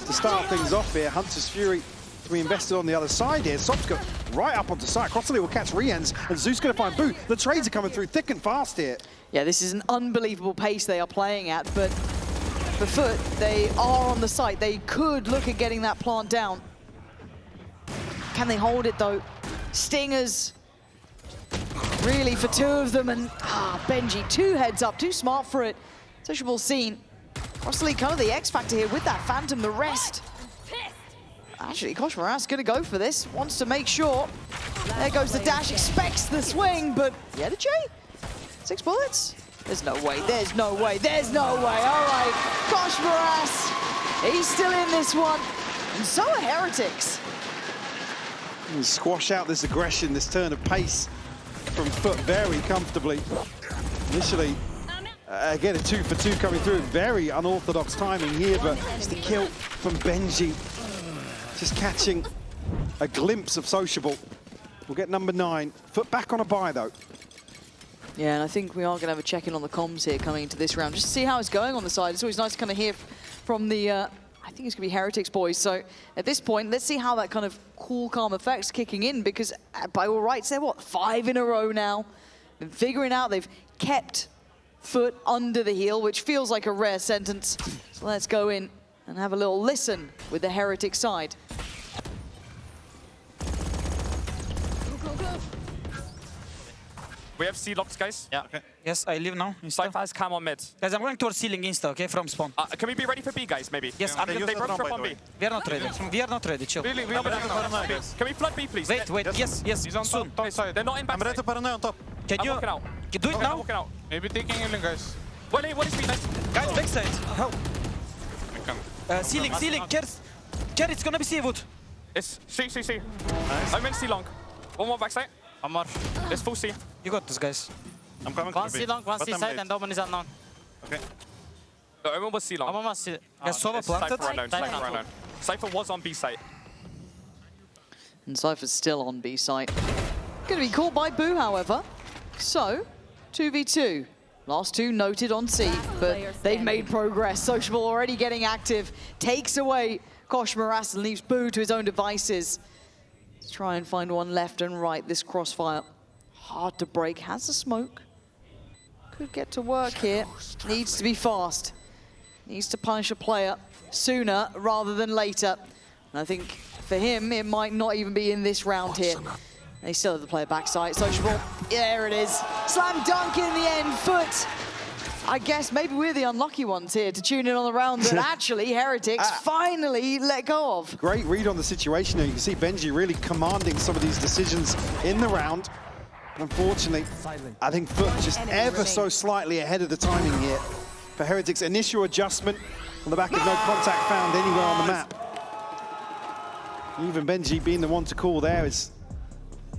to start things off here. Hunter's Fury to be invested on the other side here. Sop's got right up onto site. Crossley will catch Riens, and Zeus going to find Boot. The trades are coming through thick and fast here. Yeah, this is an unbelievable pace they are playing at, but for FUT, they are on the site. They could look at getting that plant down. Can they hold it though? Stingers, really for 2 of them, and Benji, 2 heads up, too smart for it. Sociable scene. Crossley kind of the X factor here with that Phantom, the rest. Actually, Kosh Moras gonna go for this, wants to make sure. There goes the dash, expects the swing, but Yetajay, 6 bullets. There's no way, there's no way, there's no way. All right, Kosh Moras, he's still in this one. And so are Heretics. And squash out this aggression, this turn of pace from FUT very comfortably. Initially, again, a 2-for-2 coming through. Very unorthodox timing here, but it's the kill from Benji. Just catching a glimpse of Sociable. We'll get number 9. FUT back on a bye, though. Yeah, and I think we are going to have a check-in on the comms here coming into this round, just to see how it's going on the side. It's always nice to kind of hear from the, I think it's going to be Heretics boys. So at this point, let's see how that kind of cool, calm effect's kicking in, because by all rights, they're, what, 5 in a row now? Been figuring out they've kept FUT under the heel, which feels like a rare sentence. So let's go in and have a little listen with the Heretic side. We have C locks, guys. Yeah. Okay. Yes, I leave now. Cypher has cam on mid. Guys, I'm going towards ceiling insta, okay, from spawn. Can we be ready for B, guys, maybe? Yes, they broke trip on B. We are not ready. We are not ready, chill. Really, can we flood B, please? Wait, yes, He's on soon. top side. They're not in back. I'm ready to paranoia on top. Can you walking out. do it now? Walking out. Maybe taking healing, guys. What is B, nice? Guys, backside. Help. I can. Ceiling. Ker, it's gonna be C-wood. It's C. Nice. I'm in C long. One more backside. One more. It's full C. You got this, guys. I'm coming One to B. C long, one But C I'm side, late. and Omen is unknown. Okay. No, Omen was C long. Omen was C. Guys, Sova planted. Cypher unknown. Cypher was on B site. And Cypher's still on B site. Going to be caught by Boo, however. So, 2v2. Last two noted on C, but they've made progress. Sociable already getting active. Takes away Kosh Moras and leaves Boo to his own devices. Let's try and find one left and right. This crossfire, hard to break. Has the smoke. Could get to work here. Needs to be fast. Needs to punish a player sooner rather than later. And I think for him, it might not even be in this round here. They still have the player backside. Sociable, there it is. Slam dunk in the end, FUT. I guess maybe we're the unlucky ones here to tune in on the round that actually Heretics finally let go of. Great read on the situation here. You can see Benji really commanding some of these decisions in the round. Unfortunately, I think FUT just ever so slightly ahead of the timing here. For Heretics' initial adjustment on the back of no contact found anywhere on the map. Even Benji being the one to call there is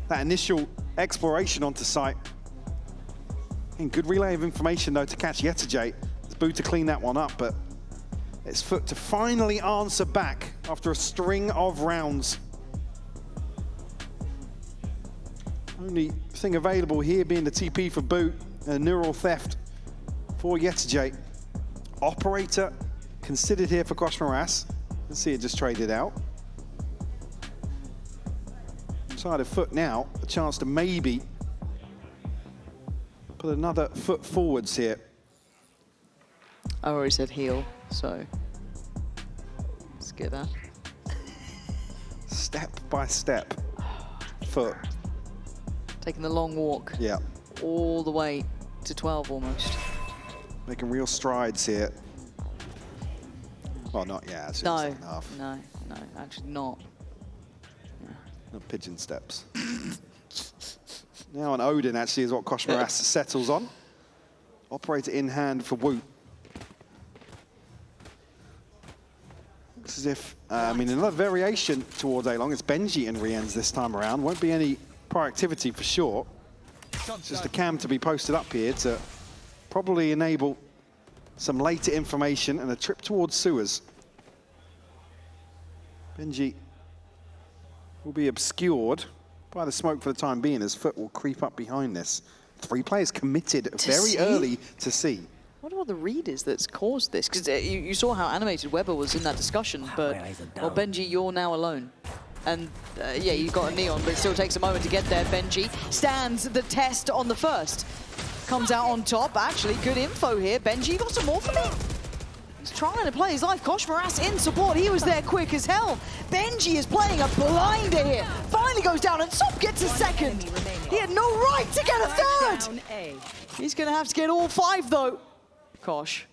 that initial exploration onto site. And good relay of information though to catch Yetajay. It's Boo to clean that one up, but it's FUT to finally answer back after a string of rounds. Only thing available here being the TP for Boo and a neural theft for Yetajay. Operator considered here for Kosh Moras. Let's see it just traded out. Side of FUT now, a chance to maybe put another foot forwards here. I already said heel, so let's get that. Step by step, FUT. Taking the long walk. Yeah. All the way to 12 almost. Making real strides here. Well, not yet. It's in the second half. No, actually not. No pigeon steps. Now an Odin actually is what Kosh Moras settles on. Operator in hand for Woot. Looks as if, I mean, another variation towards A-Long. It's Benji and Rienz this time around. Won't be any prior activity for sure. It's just a cam to be posted up here to probably enable some later information and a trip towards sewers. Benji will be obscured by the smoke for the time being as FUT will creep up behind this. 3 players committed very early to C. I wonder what the read is that's caused this, because you saw how animated Weber was in that discussion, but, well, Benji, you're now alone. And, yeah, you got a Neon, but it still takes a moment to get there. Benji stands the test on the first. Comes out on top. Actually, good info here. Benji, you got some more for me? He's trying to play his life. Kosh Moras in support. He was there quick as hell. Benji is playing a blinder here. Finally goes down, and Sop gets a second. He had no right to get a third. He's going to have to get all 5, though. Kosh.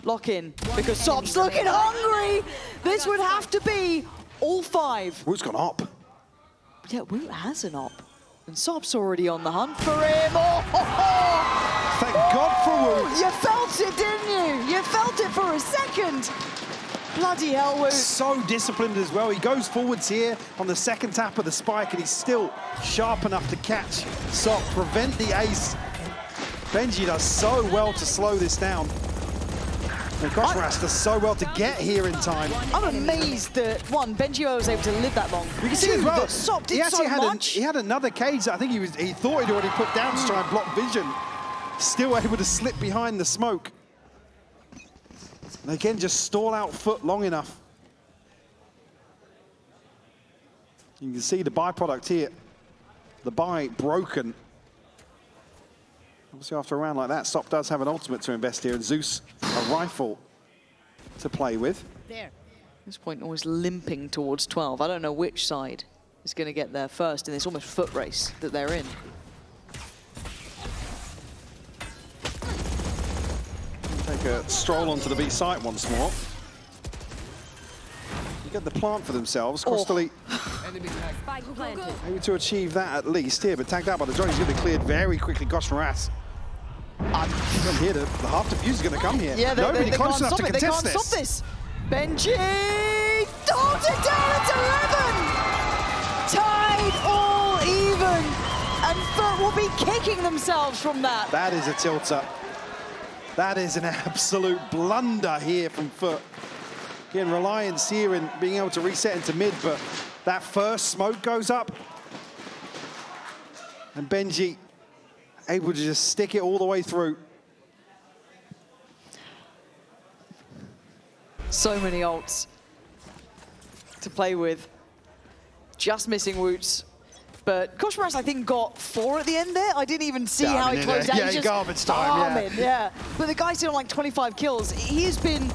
Lock in, because Sop's looking hungry. This would have to be all 5. Woot's gone up. Yeah, Woot has an op. And Sop's already on the hunt for him. Oh, ho, ho. Thank God for Woot. You felt it, didn't you? You felt it for a second. Bloody hell, Woot. So disciplined as well. He goes forwards here on the second tap of the spike, and he's still sharp enough to catch Sok, prevent the ace. Benji does so well to slow this down. And Koshmaras does so well to get here in time. I'm amazed that, one, Benji was able to live that long. You can see as well, that Sok did he actually so much. he had another cage that I think he thought he'd already put down to try and block vision. Still able to slip behind the smoke. And again, just stall out FUT long enough. You can see the byproduct here. The buy broken. Obviously, after a round like that, Sok does have an ultimate to invest here, and Zeus a rifle to play with. At this point, always limping towards 12. I don't know which side is going to get there first in this almost foot race that they're in. Take a stroll onto the B site once more. You get the plant for themselves. Crostally able to achieve that at least here, but tagged out by the drone. He's going to be cleared very quickly. Koshmaras. From here, the half defuse is going to come here. Yeah, Nobody close enough to contest They can't stop this. Benji holds it down at 11. Tied all even. And FUT will be kicking themselves from that. That is a tilter. That is an absolute blunder here from FUT. Again, reliance here in being able to reset into mid, but that first smoke goes up. And Benji able to just stick it all the way through. So many ults to play with. Just missing Woots. But Koshmaras, I think, got 4 at the end there. I didn't even see how he closed out. Yeah, He just garbage time, yeah. But the guy's still on like 25 kills. He's been...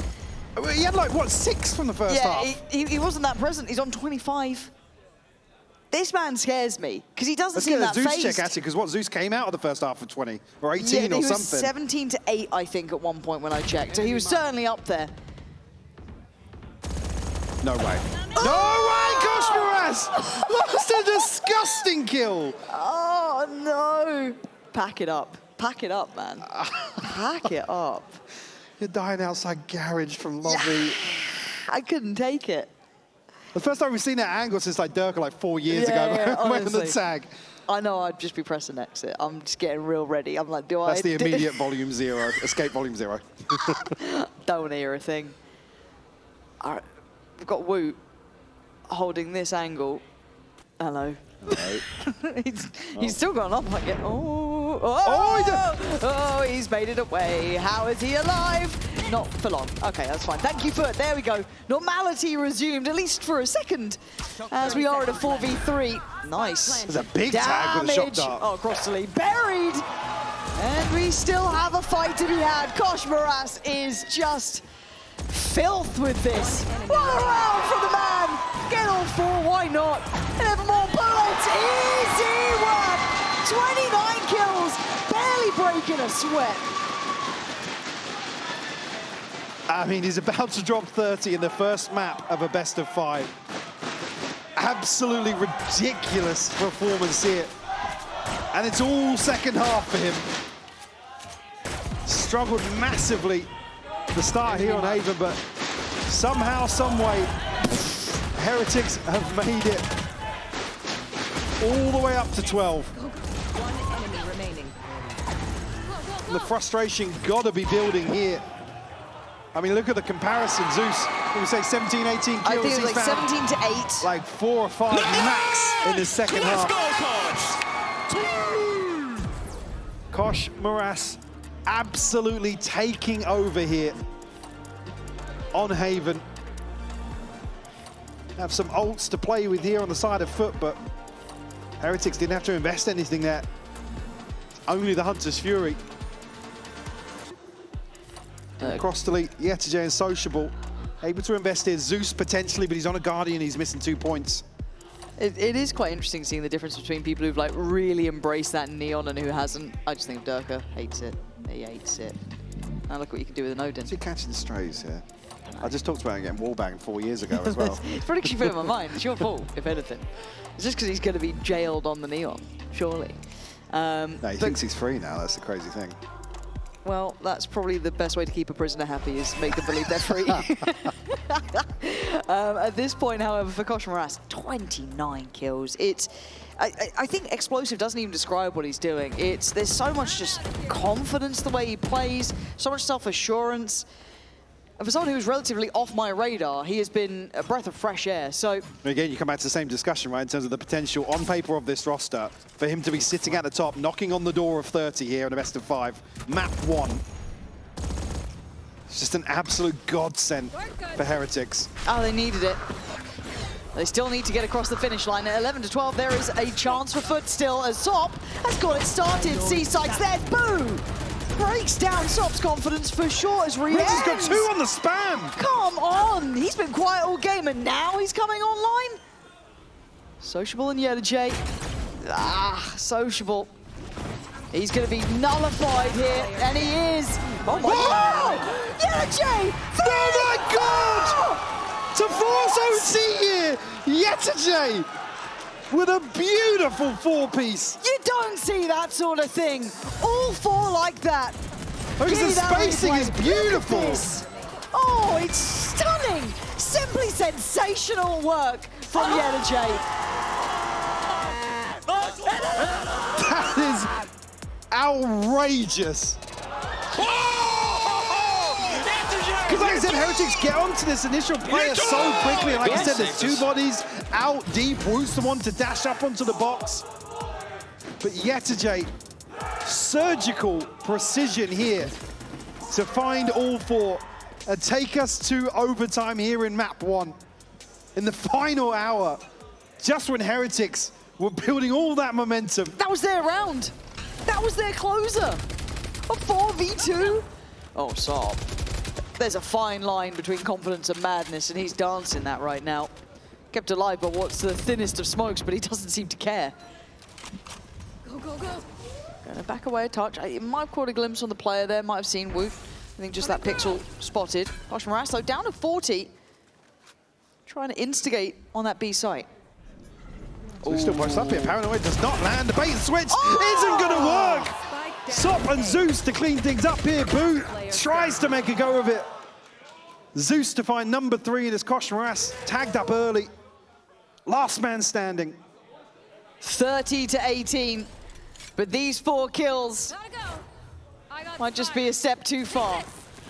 He had like, what, 6 from the first half? He wasn't that present. He's on 25. This man scares me, because he doesn't seem that phased. Let's get a Zeus check, actually, because Zeus came out of the first half of 20, or 18 or something. He was 17 to 8, I think, at one point when I checked. So he was certainly up there. No way. No way, Koshmaras! That's a disgusting kill. Oh, no. Pack it up. Pack it up, man. Pack it up. You're dying outside garage from lobby. I couldn't take it. The first time we've seen that angle since like Durka like 4 years ago. When the tag. I know I'd just be pressing exit. I'm just getting real ready. I'm like, That's the immediate volume 0, escape volume 0. Don't hear a thing. All right, we've got Woot holding this angle. Hello. Hello. He's still gone up like it. He's made it away. How is he alive? Not for long. Okay, that's fine. Thank you, FUT. There we go. Normality resumed, at least for a second, as we are at a 4v3. Nice. There's a big tag with a shock dart. Oh, Crostally buried. And we still have a fight to be had. Koshmaras is just filth with this. What a round from the man. Get all 4, why not? And have more bullets. Easy work. 29 kills. Barely breaking a sweat. I mean, he's about to drop 30 in the first map of a best of 5. Absolutely ridiculous performance here. And it's all second half for him. Struggled massively the start here on Haven, but somehow, some way, Heretics have made it all the way up to 12. One enemy remaining. The frustration gotta be building here. I mean, look at the comparison. Zeus, what we say, 17, 18 kills. I think it was He's like found 17 to 8. like 4 or 5 max in the second half. Koshmaras absolutely taking over here on Haven. Have some ults to play with here on the side of FUT, but Heretics didn't have to invest anything there. Only the Hunter's Fury. Crostally, Yetija and Sociable. Able to invest here. Zeus potentially, but he's on a Guardian. He's missing 2 points. It is quite interesting seeing the difference between people who've like really embraced that Neon and who hasn't. I just think Durka hates it. He hates it. Now look what you can do with an Odin. Is he catching strays here? I just talked about him getting wallbanged 4 years ago as well. It's probably because you put it in my mind. It's your fault, if anything. It's just because he's going to be jailed on the Neon, surely. No, he thinks he's free now. That's the crazy thing. Well, that's probably the best way to keep a prisoner happy, is make them believe they're free. At this point, however, for Kosh Moras, 29 kills. I think Explosive doesn't even describe what he's doing. There's so much just confidence the way he plays, so much self-assurance. And for someone who's relatively off my radar, he has been a breath of fresh air. So again, you come back to the same discussion, right, in terms of the potential on paper of this roster for him to be sitting at the top, knocking on the door of 30 here in a best of 5. Map 1. It's just an absolute godsend for Heretics. Oh, they needed it. They still need to get across the finish line. At 11 to 12, there is a chance for FUT still, as Sop has got it started. Seaside's there, boom! Breaks down Sop's confidence for sure as Rien's. He's got 2 on the spam! Come on! He's been quiet all game and now he's coming online? Sociable and Yedajay. Sociable. He's going to be nullified here, and he is. Oh my God! Yedajay! Oh my God! To force OT here, Yedajay with a beautiful 4-piece. You don't see that sort of thing. All 4 like that. The spacing is beautiful. Oh, it's stunning. Simply sensational work from Yedajay. That is outrageous. Because like I said, Heretics get onto this initial player so quickly. Like I said, there's 2 bodies out deep. Woos the one to dash up onto the box. But Yedajay, surgical precision here to find all 4 and take us to overtime here in map 1. In the final hour, just when Heretics were building all that momentum. That was their round. That was their closer. A 4v2. Oh, Saab. There's a fine line between confidence and madness, and he's dancing that right now. Kept alive by what's the thinnest of smokes, but he doesn't seem to care. Go, go, go. Gonna back away a touch. I might have caught a glimpse on the player there, might have seen Wu. I think just that pixel spotted. Kosh Moras, though, down to 40. Trying to instigate on that B site. So he's still pushed up here. Paranoid does not land. The bait and switch isn't going to work. Sop and Zeus to clean things up here. Boo tries to make a go of it. Zeus to find number 3 as Kosh Moras tagged up early. Last man standing. 30 to 18. But these 4 kills might just be a step too far.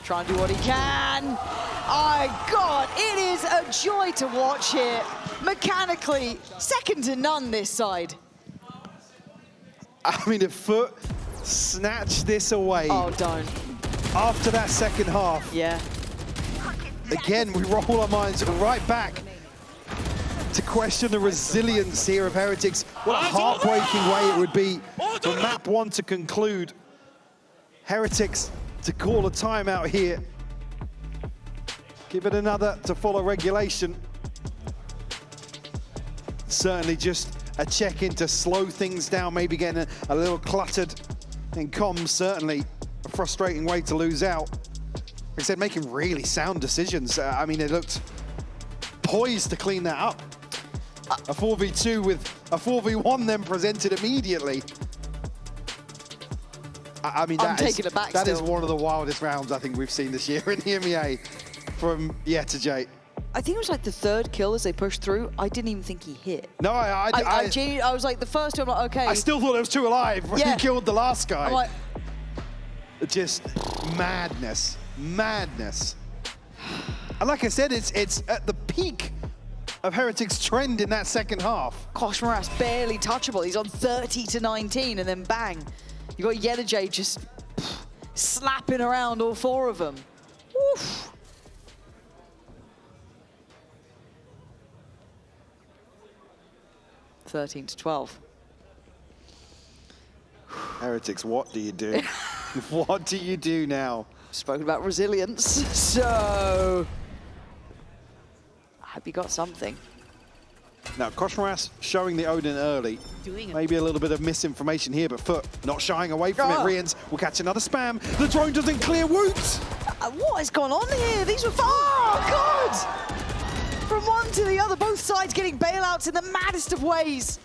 Try and do what he can. My God, it is a joy to watch here. Mechanically, second to none this side. I mean, if FUT snatched this away. Oh, don't. After that second half. Yeah. Again, we roll our minds right back to question the resilience here of Heretics. What a heartbreaking way it would be for map 1 to conclude. Heretics to call a timeout here. Give it another to follow regulation. Certainly just a check-in to slow things down, maybe getting a little cluttered in comms. Certainly a frustrating way to lose out. Like I said, making really sound decisions. I mean, it looked poised to clean that up. A 4v2 with a 4v1 then presented immediately. I mean, that is one of the wildest rounds I think we've seen this year in the EMEA from Yedajay. I think it was like the 3rd kill as they pushed through. I didn't even think he hit. No, I was like, the first two, I'm like, okay. I still thought there was 2 alive when he killed the last guy. I'm like, just madness, madness. And like I said, it's at the peak of Heretics' trend in that second half. Kosh Moras barely touchable. He's on 30 to 19, and then bang. You got Yedajay just slapping around all 4 of them. Oof. (13 to 12). Heretics, what do you do? What do you do now? Spoken about resilience, so I hope you got something. Now, Kosh Moras showing the Odin early. Maybe a little bit of misinformation here, but FUT not shying away from it. Riens will catch another spam. The drone doesn't clear Woots. What has gone on here? These were... Oh, God! From one to the other, both sides getting bailouts in the maddest of ways.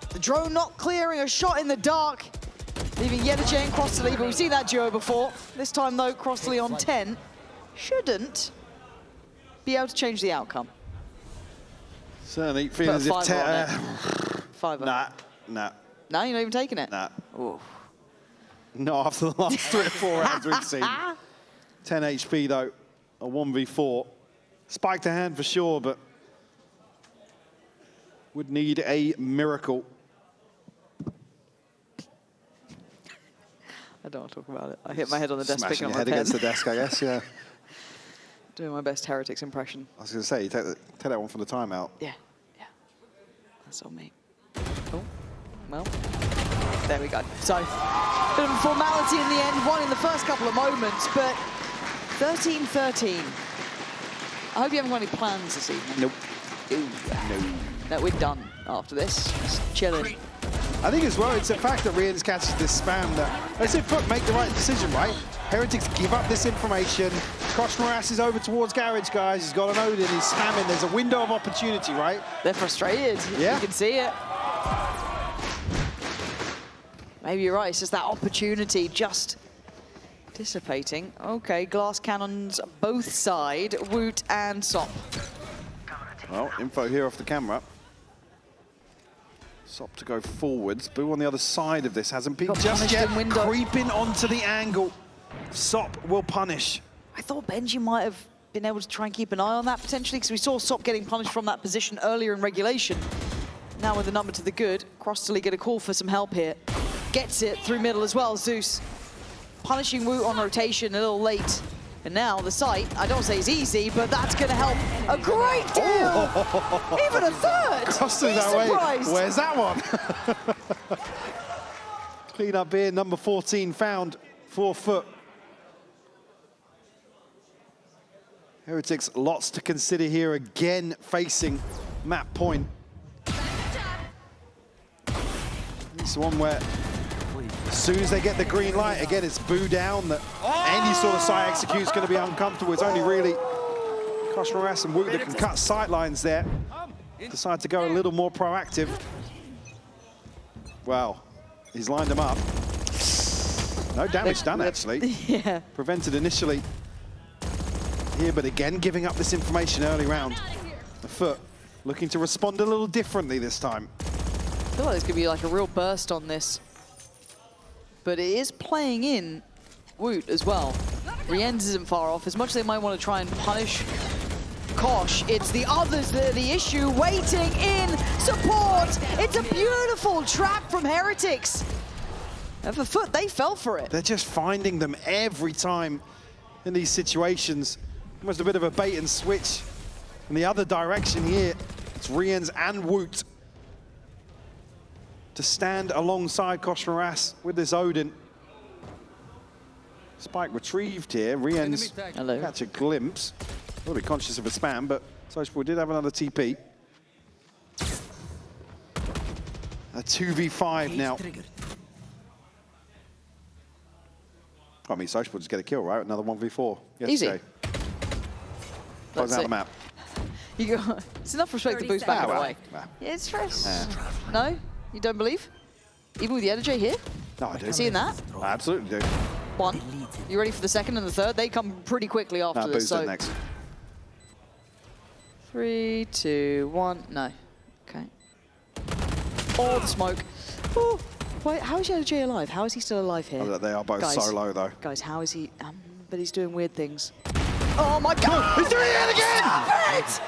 The drone not clearing, a shot in the dark. Leaving Yedache and Crossley, but we've seen that duo before. This time, though, Crossley on 10 shouldn't be able to change the outcome. Certainly feeling as if... Fiver. Nah. No, you're not even taking it? Nah. Ooh. Not after the last 3 or 4 rounds we've seen. 10 HP, though. A 1v4. Spike to hand for sure, but would need a miracle. I don't want to talk about it. I hit my head on the desk Smashing picking up your my head pen. against the desk, I guess, yeah. Doing my best Heretics impression. I was going to say, you take that one from the timeout. Yeah. That's on me. Oh, well, there we go. So, bit of a formality in the end, won in the first couple of moments, but 13-13. I hope you haven't got any plans this evening. Nope. Ooh. No, we're done after this. Just chilling. I think as well, it's the fact that Rians catches this spam that, let's say, FUT make the right decision, right? Heretics give up this information. Kosh Moras is over towards Garage, guys. He's got an Odin, he's spamming. There's a window of opportunity, right? They're frustrated. Yeah. You can see it. Maybe you're right, it's just that opportunity just dissipating. Okay, glass cannons both side, Woot and Sop. Well, info here off the camera. Sop to go forwards. Boo on the other side of this hasn't peeked just yet. Creeping onto the angle. Sop will punish. I thought Benji might have been able to try and keep an eye on that potentially, because we saw Sop getting punished from that position earlier in regulation. Now with the number to the good, Crossley get a call for some help here. Gets it through middle as well, Zeus. Punishing Woot on rotation a little late. And now the site, I don't say it's easy, but that's going to help a great deal. Even a third. Crossley that way. Where's that one? Clean up here, number 14 found for FUT. Heretics, lots to consider here, again facing map point. It's one where as soon as they get the green light, again, it's Boo down that any sort of side execute is going to be uncomfortable. It's only really Kosh Moras and Woot that can cut sight lines there. Decide to go a little more proactive. Wow, he's lined them up. No damage done, actually. Yeah. Prevented initially here, but again, giving up this information early round. The FUT looking to respond a little differently this time. I feel like there's going to be like a real burst on this. But it is playing in Woot as well. Rienz isn't far off. As much as they might want to try and punish Kosh, it's the others that are the issue, waiting in support. It's a beautiful trap from Heretics. And for FUT, they fell for it. They're just finding them every time in these situations. Almost a bit of a bait and switch in the other direction here. It's Rienz and Woot to stand alongside Kosh Moras with this Odin. Spike retrieved here. Rienz catch a glimpse. A little bit conscious of a spam, but Sociable did have another TP. A 2v5 now. I mean, Sociable just get a kill, right? Another 1v4. Easy. Close out the map. You go, it's enough respect to boost back, by the way. Yeah, it's fresh. No? You don't believe? Even with the energy here? No, I do. Seeing that? I absolutely do. One. You ready for the second and the third? They come pretty quickly after this. Boo's next. 3, 2, 1. No. Okay. Oh, the smoke. Oh, wait, how is Yedache alive? How is he still alive here? Oh, they are both so low, though. Guys, how is he? But he's doing weird things. Oh my God! He's doing it again! Stop it!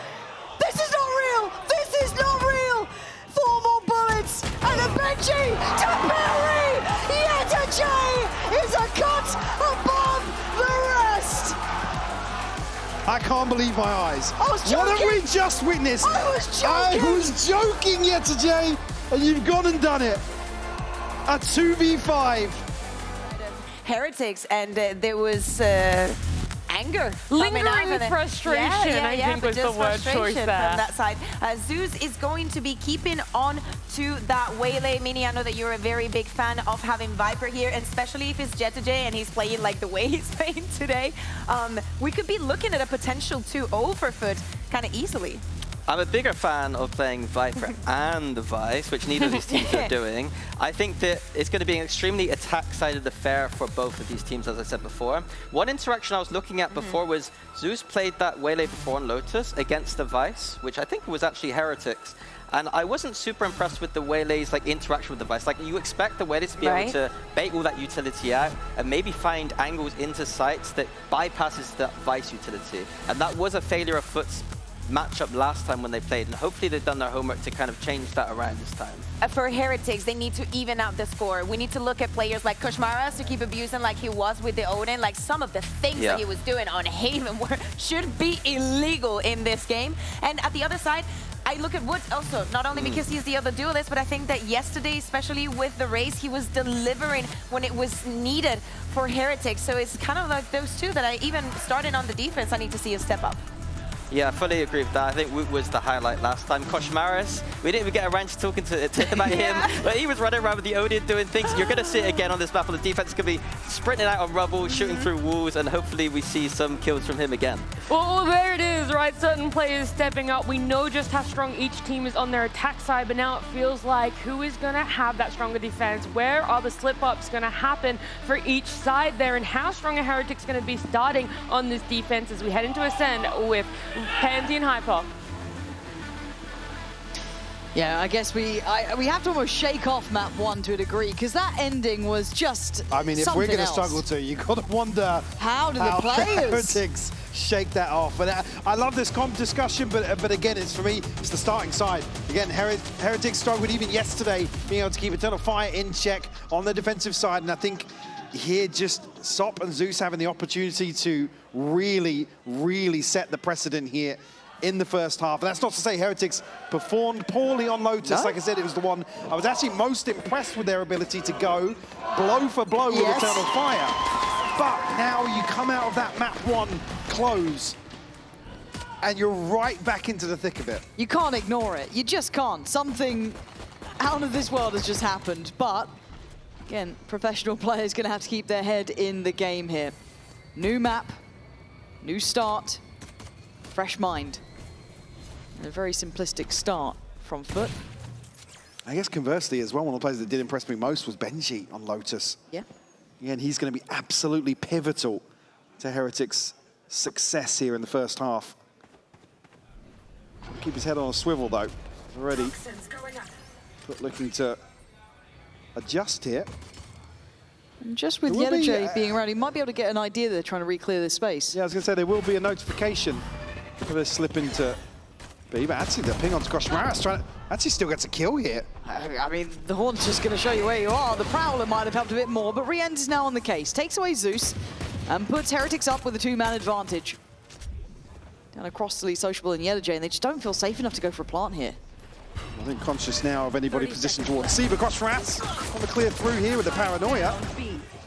This is not real! This is not real! 4 more bullets and a Benji to bury! Yedache is a cut above the rest! I can't believe my eyes. I was joking! What have we just witnessed? I was joking! I was joking, Yedache, and you've gone and done it. A 2v5. Heretics, and there was anger. Lingering frustration, I think was the word choice there. From that side. Zeus is going to be keeping on to that Waylay. Mini, I know that you're a very big fan of having Viper here, and especially if it's Yedache and he's playing like the way he's playing today. We could be looking at a potential 2-0 for FUT kind of easily. I'm a bigger fan of playing Viper and Vice, which neither of these teams are doing. I think that it's going to be an extremely attack-sided affair for both of these teams, as I said before. One interaction I was looking at before was Zeus played that Waylay before on Lotus against the Vice, which I think was actually Heretics. And I wasn't super impressed with the Waylay's interaction with the Vice. You expect the Waylays to be able to bait all that utility out and maybe find angles into sites that bypasses that Vice utility. And that was a failure of FUT's matchup last time when they played, and hopefully they've done their homework to kind of change that around this time. For Heretics, they need to even out the score. We need to look at players like Koshmaras to keep abusing like he was with the Odin. Some of the things that he was doing on Haven should be illegal in this game. And at the other side, I look at Wood also, not only because he's the other duelist, but I think that yesterday, especially with the race, he was delivering when it was needed for Heretics. So it's kind of like those two that I even started on the defense. I need to see a step up. Yeah, I fully agree with that. I think Woot was the highlight last time. Koshmaras, we didn't even get around to talking about him, but he was running around with the Odin doing things. You're going to see it again on this map, and the defense is going to be sprinting out on rubble, shooting through walls, and hopefully we see some kills from him again. Well, there it is, right? Certain players stepping up. We know just how strong each team is on their attack side, but now it feels like who is going to have that stronger defense? Where are the slip-ups going to happen for each side there, and how strong are Heretics going to be starting on this defense as we head into Ascend with Pansy and Hyper? Yeah, I guess we have to almost shake off map 1 to a degree, because that ending was just I mean, if we're going to struggle to, you've got to wonder how do the players Heretics shake that off. But I love this comp discussion, but again, it's for me, it's the starting side. Again, Heretics struggled even yesterday, being able to keep Eternal Fire in check on the defensive side, and I think here just Sop and Zeus having the opportunity to really, really set the precedent here in the first half. And that's not to say Heretics performed poorly on Lotus. No. Like I said, it was the one I was actually most impressed with, their ability to go blow for blow with Eternal Fire. But now you come out of that map 1 close and you're right back into the thick of it. You can't ignore it. You just can't. Something out of this world has just happened. But again, professional players going to have to keep their head in the game here. New map, new start, fresh mind. And a very simplistic start from FUT. I guess conversely as well, one of the players that did impress me most was Benji on Lotus. Yeah. And he's going to be absolutely pivotal to Heretics' success here in the first half. Keep his head on a swivel though. Already looking to adjust here. And just with Yenaja being around, he might be able to get an idea they're trying to re-clear this space. Yeah, I was going to say there will be a notification for this slip into B, but actually the ping on Koshmaras trying to actually still gets a kill here. I mean, the Horn's just going to show you where you are. The Prowler might have helped a bit more, but Riend is now on the case. Takes away Zeus and puts Heretics up with a 2-man advantage. Down across the Sociable and Yenaja, and they just don't feel safe enough to go for a plant here. I think conscious now of anybody positioned towards C, but Koshmaras on the clear through here with the paranoia.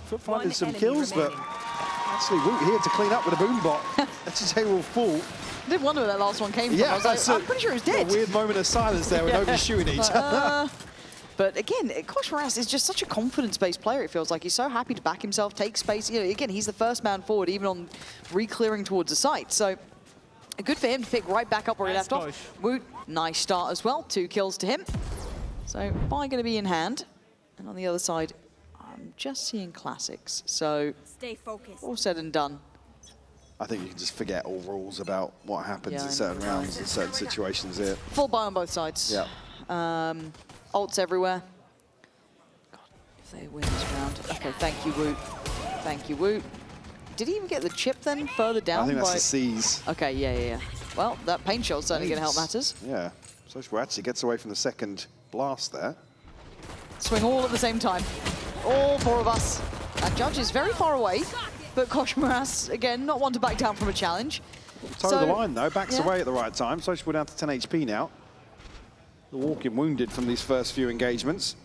FUT finding some kills, but actually Woot here to clean up with a boom bot. SJ will fall. I did wonder where that last one came from. I was like, I'm pretty sure it was dead. A weird moment of silence there with nobody shooting each other. But again, Koshmaras is just such a confidence-based player, it feels like. He's so happy to back himself, take space. You know, again, he's the first man forward, even on re-clearing towards the site. So good for him to pick right back up where he left off. Woot, nice start as well. 2 kills to him. So Buy going to be in hand. And on the other side, I'm just seeing classics. So stay focused. All said and done. I think you can just forget all rules about what happens in certain rounds and certain situations here. Full buy on both sides. Yeah. Ults everywhere. God, if they win this round. Okay, thank you, Woot. Thank you, Woot. Did he even get the chip then further down? I think that's the C's. Okay, yeah. Well, that paint shot's certainly going to help matters. Yeah. Sociable actually gets away from the second blast there. Swing all at the same time. All 4 of us. That judge is very far away. But Koshmaras, again, not one to back down from a challenge. Toe the line, though. Backs away at the right time. Sociable down to 10 HP now. The walking wounded from these first few engagements.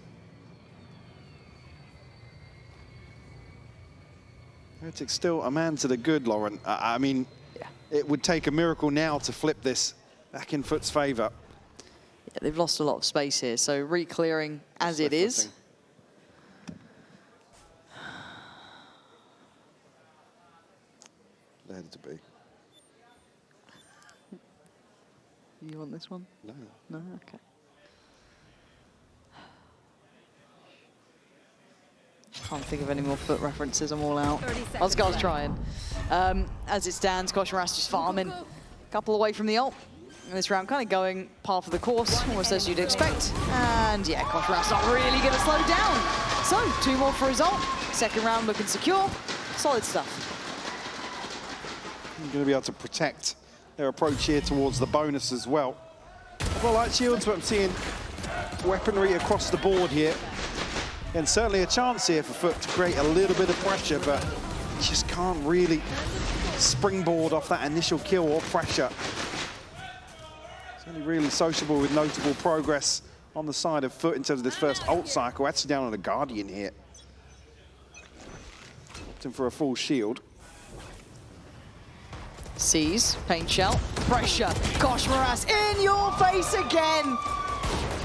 Heretics still a man to the good, Lauren. I mean, it would take a miracle now to flip this back in FUT's favour. Yeah, they've lost a lot of space here, so re-clearing as it is. They had to be. You want this one? No. No? Okay. Can't think of any more FUT references, I'm all out. I was trying. As it stands, Koshmaras just farming. A couple away from the ult. And this round kind of going par for the course, almost as you'd expect. And yeah, Koshmaras not really going to slow down. So, 2 more for his ult. Second round looking secure. Solid stuff. Going to be able to protect their approach here towards the bonus as well. I've got light shields, but I'm seeing weaponry across the board here. And certainly a chance here for FUT to create a little bit of pressure, but just can't really springboard off that initial kill or pressure. It's only really sociable with notable progress on the side of FUT in terms of this first ult cycle. Actually down on the Guardian here. Opting for a full shield. Sees, paint shell, pressure, Koshmaras in your face again!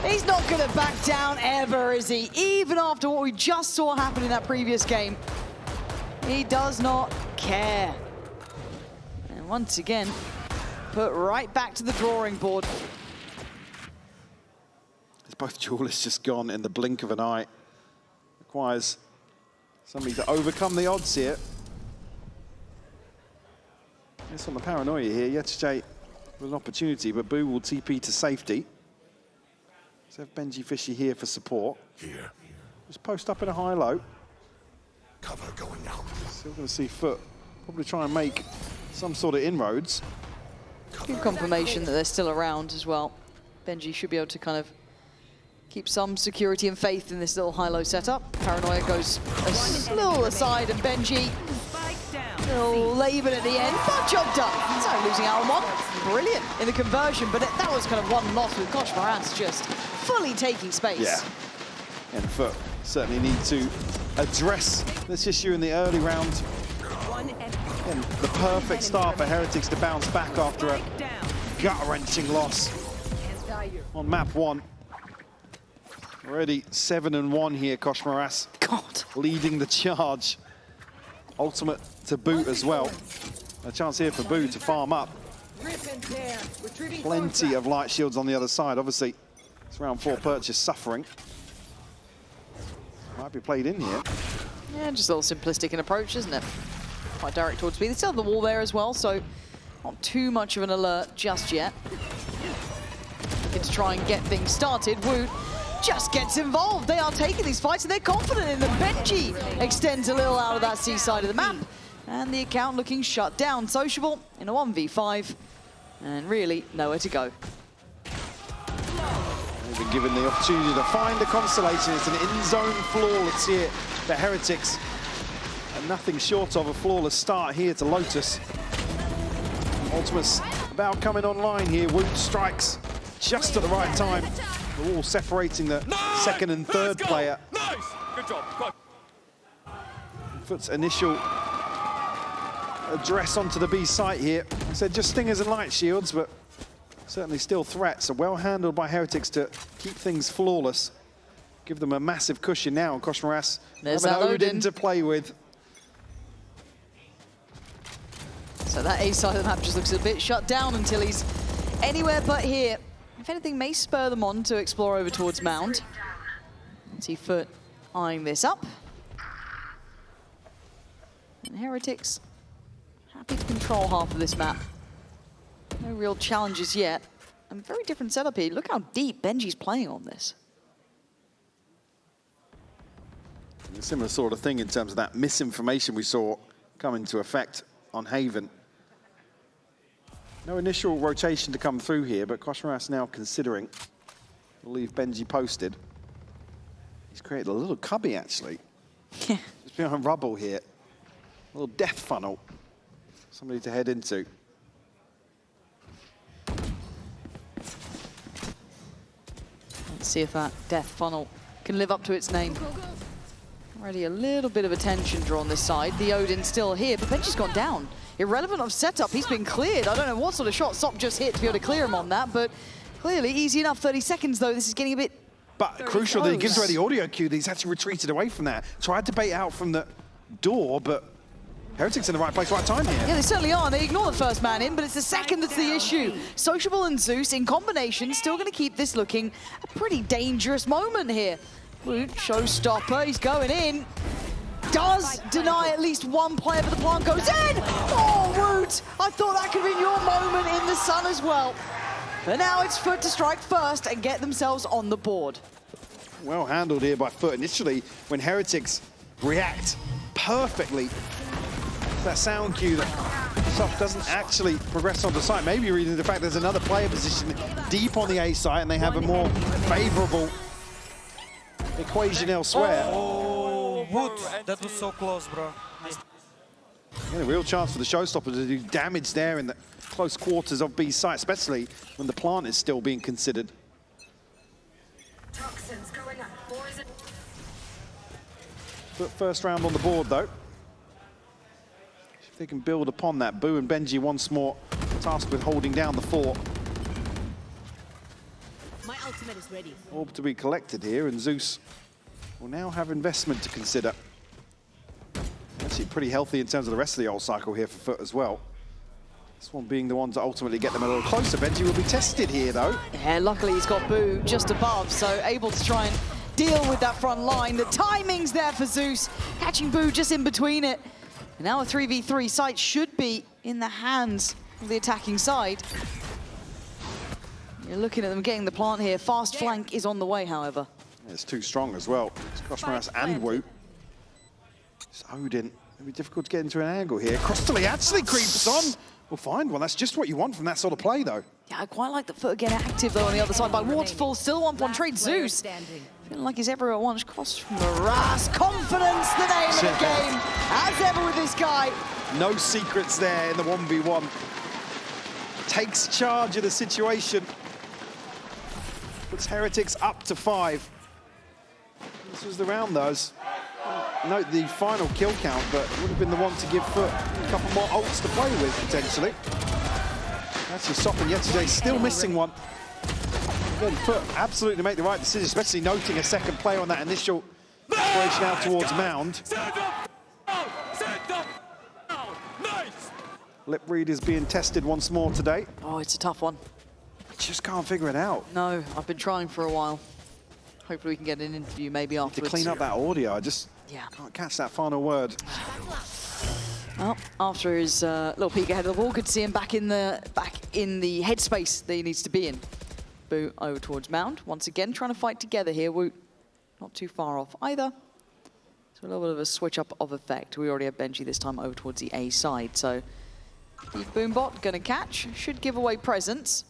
He's not going to back down ever, is he? Even after what we just saw happen in that previous game. He does not care. And once again, put right back to the drawing board. It's both duelists just gone in the blink of an eye. Requires somebody to overcome the odds here. It's on the paranoia here. Yesterday was an opportunity, but Boo will TP to safety. So have Benji Fishy here for support. Here. Just post up in a high-low. Cover going out. Still going to see FUT probably try and make some sort of inroads. Good confirmation that they're still around as well. Benji should be able to kind of keep some security and faith in this little high-low setup. Paranoia goes a little aside, and Benji will Laban at the end, but job done. So losing out on one, brilliant in the conversion, but that was kind of one loss with Koshmaras just fully taking space. Yeah, and FUT certainly need to address this issue in the early round. And the perfect start for Heretics to bounce back after a gut-wrenching loss on map 1. Already 7-1 here, Koshmaras. God. Leading the charge. Ultimate to boot as well. A chance here for Boo to farm up. Plenty of light shields on the other side. Obviously, it's round 4 purchase suffering. Might be played in here. Yeah, just a little simplistic an approach, isn't it? Quite direct towards me. They still have the wall there as well, so not too much of an alert just yet. Looking to try and get things started. Woot just gets involved. They are taking these fights and they're confident in them. Benji extends a little out of that C side of the map. And the account looking shut down. Sociable in a 1v5. And really nowhere to go. They've been given the opportunity to find a consolation. It's an in-zone flawless here for Heretics. And nothing short of a flawless start here to Lotus. Ultimate's about coming online here. Woot strikes just at the right time. The wall separating the second and third player. Nice! Good job. Good. FUT's initial address onto the B site here. I said just stingers and light shields, but certainly still threats. So well handled by Heretics to keep things flawless. Give them a massive cushion now. And Koshmaras have an Odin to play with. So that A side of the map just looks a bit shut down until he's anywhere but here. If anything, may spur them on to explore over towards Mound. See FUT eyeing this up. And Heretics happy to control half of this map. No real challenges yet. And very different setup here. Look how deep Benji's playing on this. A similar sort of thing in terms of that misinformation we saw come into effect on Haven. No initial rotation to come through here, but Koshmaras now considering. We'll leave Benji posted. He's created a little cubby, actually. Yeah. Just behind rubble here. A little death funnel. Somebody to head into. Let's see if that death funnel can live up to its name. Already a little bit of attention drawn this side. The Odin's still here, but Benji's gone down. Irrelevant of setup, he's been cleared. I don't know what sort of shot Sop just hit to be able to clear him on that, but clearly easy enough. 30 seconds though, this is getting a bit crucial close. that he gives away the audio cue that he's actually retreated away from that. Tried to bait out from the door, but Heretics in the right place, right time here. Yeah, they certainly are. They ignore the first man in, but it's the second that's the issue. Sociable and Zeus in combination still going to keep this looking a pretty dangerous moment here. Woot, showstopper, he's going in. Does deny at least one player, but the plant goes in! Oh, Woot! I thought that could have been your moment in the sun as well. But now it's FUT to strike first and get themselves on the board. Well handled here by FUT initially when Heretics react perfectly. That sound cue that Soft doesn't actually progress on the site. Maybe reading the fact there's another player position deep on the A site and they have a more favorable equation elsewhere. Oh, Wood, that was so close, bro. Yeah, a real chance for the showstopper to do damage there in the close quarters of B site, especially when the plant is still being considered. Toxins going up. FUT first round on the board though. If they can build upon that, Boo and Benji once more tasked with holding down the fort. My ultimate is ready. Orb to be collected here, and Zeus will now have investment to consider. Actually pretty healthy in terms of the rest of the old cycle here for FUT as well. This one being the one to ultimately get them a little closer. Benji will be tested here though. Yeah, luckily he's got Boo just above, so able to try and deal with that front line. The timing's there for Zeus, catching Boo just in between it. And now a 3v3 site should be in the hands of the attacking side. You're looking at them getting the plant here. Fast flank is on the way, however. Yeah, it's too strong as well. It's Crossmaras and Woot. It's Odin. It'll be difficult to get into an angle here. Crostally actually creeps on. We'll find one. That's just what you want from that sort of play, though. Yeah, I quite like the FUT getting active, though, on the other side by Waterfall. Still 1-1 trade. Zeus feeling like he's everywhere at once. Crossmaras, confidence, the name of the game. As ever with this guy. No secrets there in the 1v1. Takes charge of the situation. Puts Heretics up to 5. This was the round, though. Note the final kill count, but would have been the one to give FUT a couple more ults to play with, potentially. Actually, Soft yesterday still missing one. Again, FUT absolutely make the right decision, especially noting a second player on that initial exploration out towards Mound. Lip read is being tested once more today. Oh, it's a tough one. Just can't figure it out. No, I've been trying for a while. Hopefully we can get an interview maybe afterwards. To clean up that audio, I just can't catch that final word. Well, after his little peek ahead of the ball, good to see him back in the headspace that he needs to be in. Boo over towards Mound. Once again, trying to fight together here. Woot not too far off either. So a little bit of a switch up of effect. We already have Benji this time over towards the A side. So the Boombot going to catch. Should give away presence.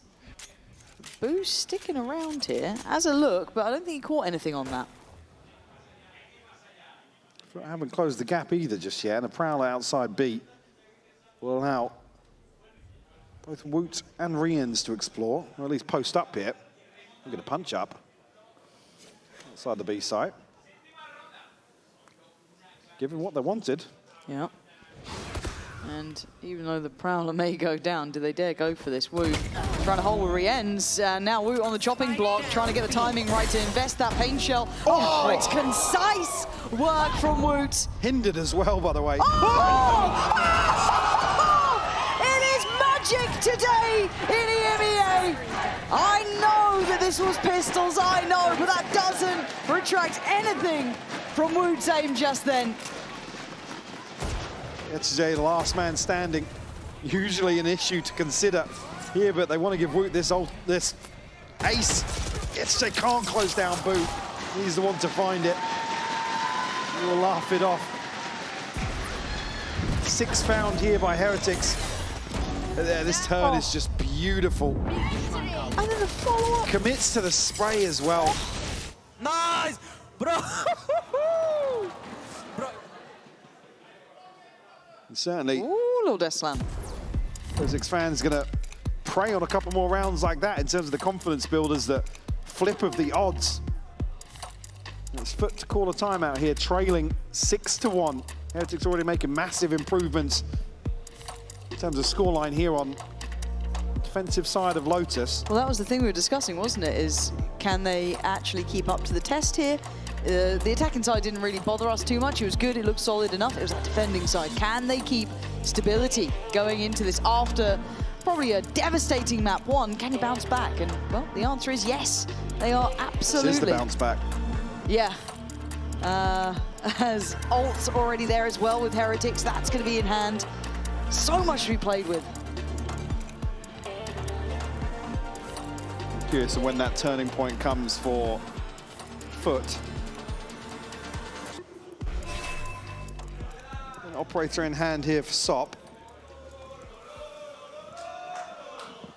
Boo's sticking around here. Has a look, but I don't think he caught anything on that. I haven't closed the gap either just yet, and a Prowler outside B will allow both Woot and Rians to explore, or at least post up here. We're going to punch up outside the B site. Given what they wanted. Yeah. And even though the Prowler may go down, do they dare go for this? Woot trying to hold with Riens. Now Woot on the chopping block, trying to get the timing right to invest that pain shell. Oh, it's concise work from Woot. Hindered as well, by the way. Oh! It is magic today in EMEA. I know that this was pistols, I know, but that doesn't retract anything from Woot's aim just then. Yesterday, the last man standing, usually an issue to consider here, but they want to give Woot this ace. Yesterday can't close down Boo. He's the one to find it. He will laugh it off. 6 found here by Heretics. This turn is just beautiful. And then the follow-up. Commits to the spray as well. Nice, bro. And certainly, little death slam. Heretics fans gonna prey on a couple more rounds like that in terms of the confidence builders, the flip of the odds. It's FUT to call a timeout here, trailing 6-1. Heretics already making massive improvements in terms of scoreline here on the defensive side of Lotus. Well, that was the thing we were discussing, wasn't it? Is can they actually keep up to the test here? The attacking side didn't really bother us too much. It was good, it looked solid enough. It was that defending side. Can they keep stability going into this after probably a devastating map one? Can you bounce back? And, well, the answer is yes. They are absolutely. This is the bounce back. Yeah. As ult's already there as well with Heretics, that's going to be in hand. So much to be played with. Curious when that turning point comes for FUT. An operator in hand here for SOP.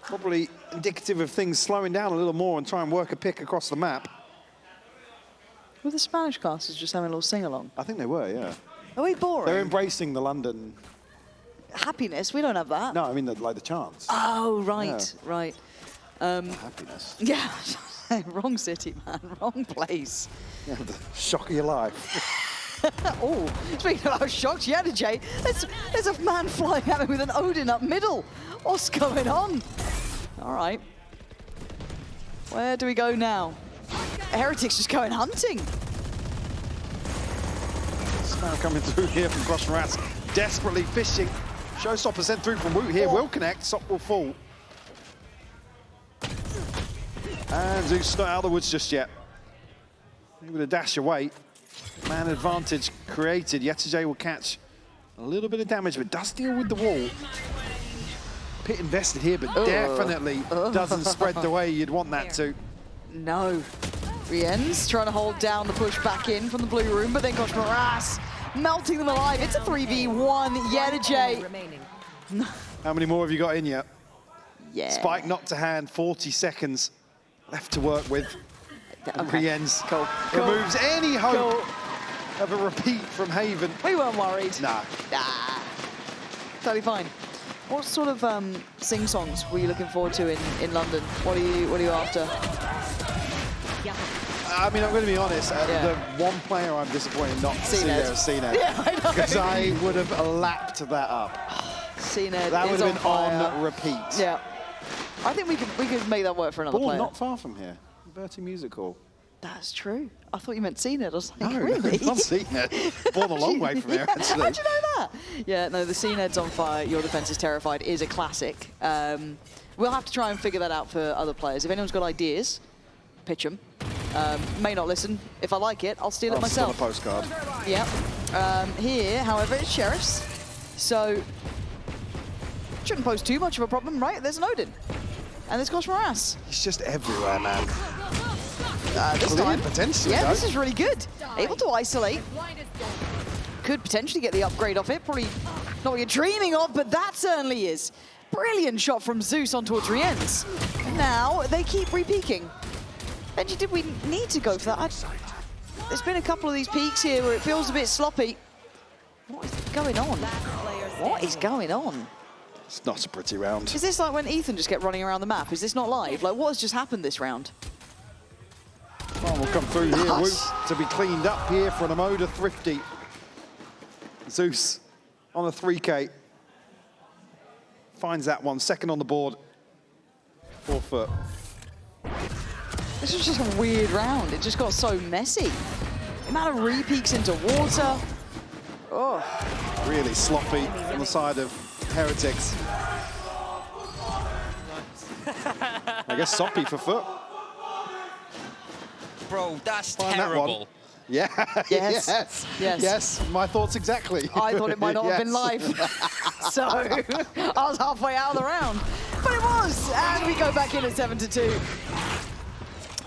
Probably indicative of things slowing down a little more and try and work a pick across the map. Were the Spanish casters just having a little sing-along? I think they were, yeah. Are we boring? They're embracing the London... Happiness? We don't have that. No, I mean, like the chants. Oh, right, Yeah. right. Happiness. Yeah, wrong city, man, wrong place. Yeah, the shock of your life. Oh, speaking about shocked, yeah, Jay, there's a man flying at me with an Odin up middle. What's going on? All right. Where do we go now? Heretics just going hunting. Now coming through here from Crossmaras, desperately fishing. Showstopper sent through from Woot here, will connect, SOP will fall. And Zeus not out of the woods just yet. Able to dash away. Man advantage created. Yetijay will catch a little bit of damage, but does deal with the wall. Pit invested here, but definitely doesn't spread the way you'd want that to. No. Rien's trying to hold down the push back in from the blue room, but then Crossmaras melting them alive. It's a 3v1. Yetijay. How many more have you got in yet? Yeah. Spike knocked to hand, 40 seconds left to work with. And Rien's removes any hope of a repeat from Haven. We weren't worried. Nah. Nah. Totally fine. What sort of sing-songs were you looking forward to in London? What are you after? I mean, I'm going to be honest. The one player I'm disappointed not to see there is CNED. Yeah, I know. Because I would have lapped that up. CNED That would have been fire. on repeat. Yeah. I think we could make that work for another player. Not far from here. Bertie Music Hall. That's true. I thought you meant CNED. I was like, No, really? not CNED. Born a long way from here, actually. How'd you know that? Yeah, no, the CNED's on fire. Your Defense is Terrified is a classic. We'll have to try and figure that out for other players. If anyone's got ideas, pitch them. May not listen. If I like it, I'll steal it myself. On a postcard. Yep. Here, however, it's Sheriffs. So, shouldn't pose too much of a problem, right? There's an Odin. And there's Crossmaras. He's just everywhere, man. This time, potentially, yeah, though. this is really good. Able to isolate. Could potentially get the upgrade off it. Probably not what you're dreaming of, but that certainly is. Brilliant shot from Zeus on towards Rien's. Now, they keep re-peeking. Benji, did we need to go for that? There's been a couple of these peaks here where it feels a bit sloppy. What is going on? What is going on? It's not a pretty round. Is this like when Ethan just kept running around the map? Is this not live? Like, what has just happened this round? One will come through here. Woot to be cleaned up here for an Amoda Thrifty. Zeus on a 3K. Finds that one. Second on the board. 4 FUT. This was just a weird round. It just got so messy. The amount of re-peeks into water. Oh. Really sloppy on the side of Heretics. I guess soppy for FUT. Bro, that's Find that terrible. one. Yeah. Yes. Yes. My thoughts exactly. I thought it might not have been live. So I was halfway out of the round. But it was. And we go back in at 7-2.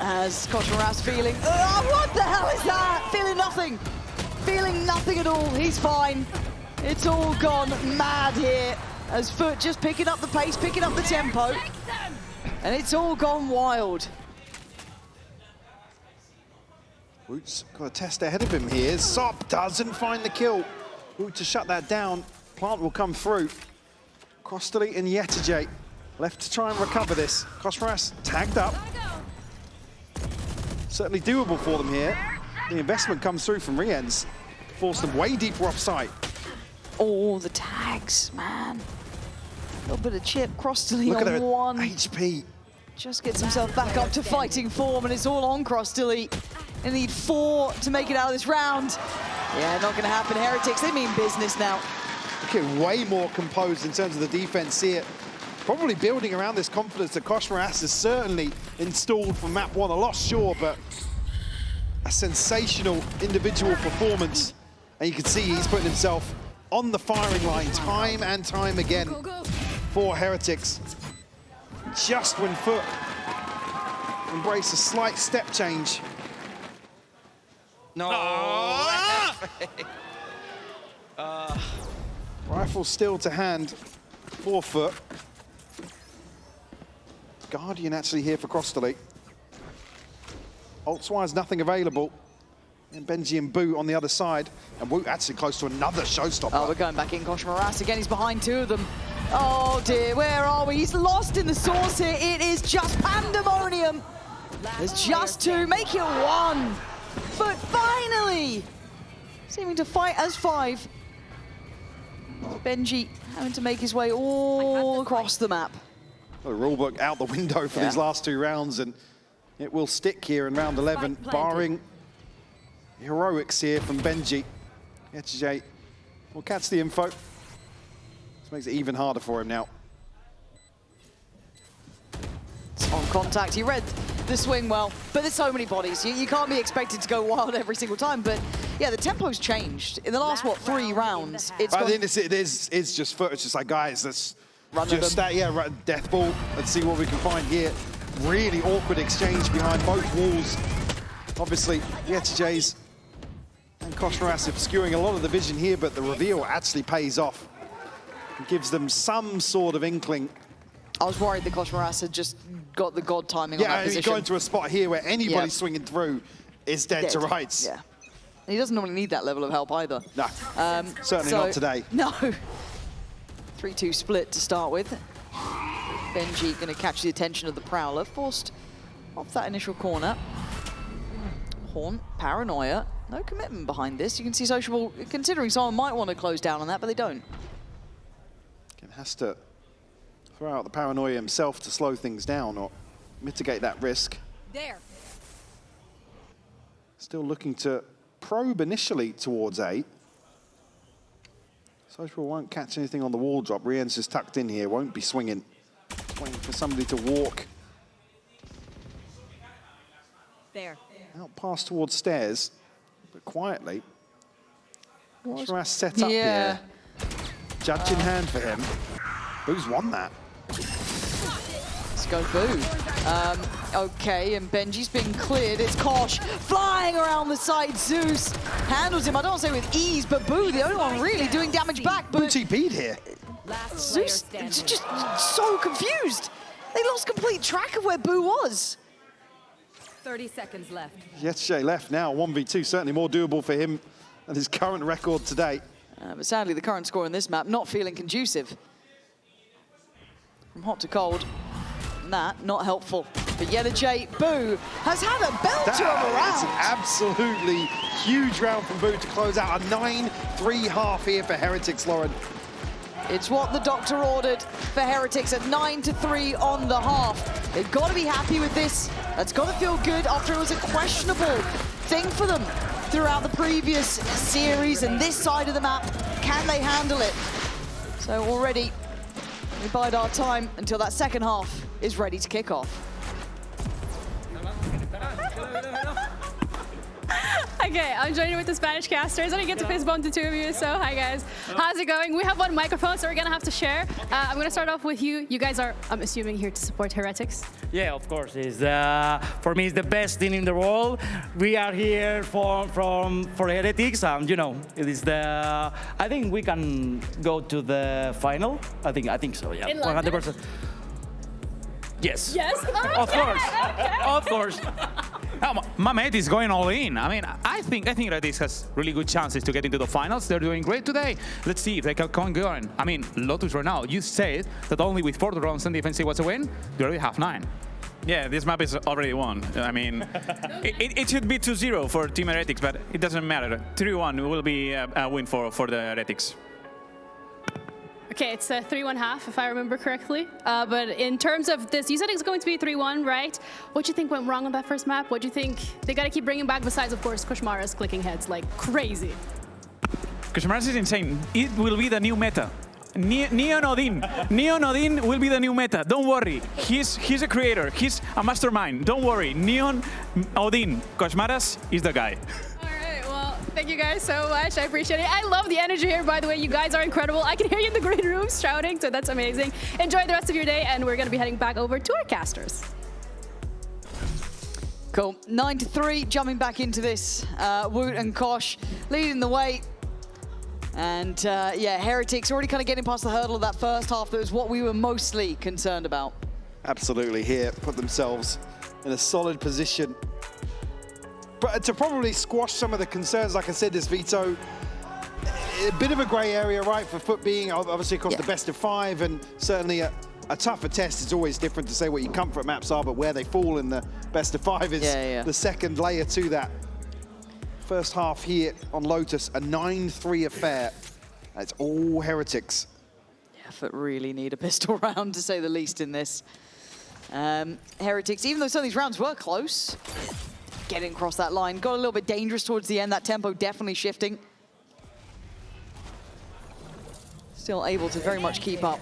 As Crossmaras feeling, what the hell is that? Feeling nothing. Feeling nothing at all. He's fine. It's all gone mad here. As FUT just picking up the pace, picking up the tempo. And it's all gone wild. Woot's got a test ahead of him here. SOP doesn't find the kill. Woot to shut that down. Plant will come through. Cross-delete and Yetijay left to try and recover this. Crossmaras tagged up. Certainly doable for them here. The investment comes through from Rien's. Forced them way deeper offside. Oh, the tags, man. A little bit of chip, cross-delete Look at on that one. HP. Just gets himself back up to fighting form, and it's all on cross-delete. They need 4 to make it out of this round. Yeah, not gonna happen. Heretics, they mean business now. Looking way more composed in terms of the defense here. Probably building around this confidence that Koshmaras has certainly installed for map 1. A loss, sure, but a sensational individual performance. And you can see he's putting himself on the firing line time and time again for Heretics. Just when FUT embrace a slight step change. No. Rifle still to hand for FUT. Guardian actually here for Crossley. Ults-wise, nothing available. And Benji and Boo on the other side. And Woot actually close to another showstopper. Oh, we're going back in. Koshmaras again, he's behind 2 of them. Oh dear, where are we? He's lost in the source here. It is just pandemonium. There's just 2, make it 1. But finally, seeming to fight as 5. Benji having to make his way all across the map. The rulebook out the window for these last 2 rounds, and it will stick here in round 11, barring heroics here from Benji. HJ will catch the info. This makes it even harder for him now. It's on contact. He read the swing well, but there's so many bodies. You can't be expected to go wild every single time, but yeah, the tempo's changed. In the last, what, 3 rounds? I think it's just FUT. It's just like, guys, let's just run death ball. Let's see what we can find here. Really awkward exchange behind both walls. Obviously, the HJs and Koshmaras obscuring a lot of the vision here, but the reveal actually pays off. It gives them some sort of inkling. I was worried that Koshmaras had just got the god timing on that position. Yeah, going to a spot here where anybody swinging through is dead to rights. Yeah. And he doesn't normally need that level of help either. No, certainly not today. No. 3-2 split to start with. Benji going to catch the attention of the Prowler, forced off that initial corner. Horn, Paranoia, no commitment behind this. You can see Sociable considering someone might want to close down on that, but they don't. Again, has to throw out the Paranoia himself to slow things down or mitigate that risk. There. Still looking to probe initially towards A. Sociable won't catch anything on the wall drop. Rien's just tucked in here, won't be swinging. Waiting for somebody to walk. There. Out past towards stairs, but quietly. Koshmaras set up here. Judge in hand for him. Who's won that? Let's go Boo. Okay, and Benji's been cleared. It's Kosh flying around the side. Zeus handles him, I don't say with ease, but Boo, the only one really doing damage back. But Boo TP'd here. Zeus just so confused. They lost complete track of where Boo was. 30 seconds left. Yetche left now, 1v2, certainly more doable for him than his current record today. But sadly, the current score in this map not feeling conducive. From hot to cold, and that not helpful. But Yetche, Boo has had a belter of a round. It's an absolutely huge round from Boo to close out a 9-3 half here for Heretics, Lauren. It's what the doctor ordered for Heretics at 9-3 on the half. They've got to be happy with this. That's got to feel good after it was a questionable thing for them throughout the previous series and this side of the map. Can they handle it? So already, we bide our time until that second half is ready to kick off. Okay, I'm joining with the Spanish casters. I didn't get to fist bump the 2 of you, so hi guys. How's it going? We have 1 microphone, so we're gonna have to share. I'm gonna start off with you. You guys are, I'm assuming, here to support Heretics. Yeah, of course. It's, for me, it's the best team in the world. We are here for Heretics, and you know, it is the. I think we can go to the final. I think so. Yeah, 100%. Yes. Yes. Okay. Of course. Okay. Of course. My mate is going all in. I mean, I think Heretics has really good chances to get into the finals. They're doing great today. Let's see if they can come going. I mean, Lotus right now, you said that only with 4 rounds and defensive was a win. You already have 9. Yeah, this map is already won. I mean, it should be 2-0 for Team Heretics, but it doesn't matter. 3-1 will be a win for the Heretics. Okay, it's a 3-1-half, if I remember correctly. But in terms of this, you said it's going to be 3-1, right? What do you think went wrong on that first map? What do you think they got to keep bringing back, besides, of course, Koshmara's clicking heads like crazy? Koshmara's is insane. It will be the new meta. Neon Odin. Neon Odin will be the new meta. Don't worry. He's a creator. He's a mastermind. Don't worry. Neon Odin. Koshmara's is the guy. Thank you guys so much. I appreciate it. I love the energy here, by the way. You guys are incredible. I can hear you in the green room shouting, so that's amazing. Enjoy the rest of your day, and we're going to be heading back over to our casters. Cool. 9-3, jumping back into this. Woot and Kosh leading the way. And yeah, Heretics already kind of getting past the hurdle of that first half. That was what we were mostly concerned about. Absolutely here, put themselves in a solid position. But to probably squash some of the concerns, like I said, this veto, a bit of a grey area, right, for FUT being obviously across the best of 5, and certainly a tougher test. It's always different to say what your comfort maps are, but where they fall in the best of 5 is the second layer to that. First half here on Lotus, a 9-3 affair. It's all Heretics. Yeah, FUT really need a pistol round, to say the least, in this. Heretics, even though some of these rounds were close, getting across that line, got a little bit dangerous towards the end. That tempo definitely shifting. Still able to very much keep up.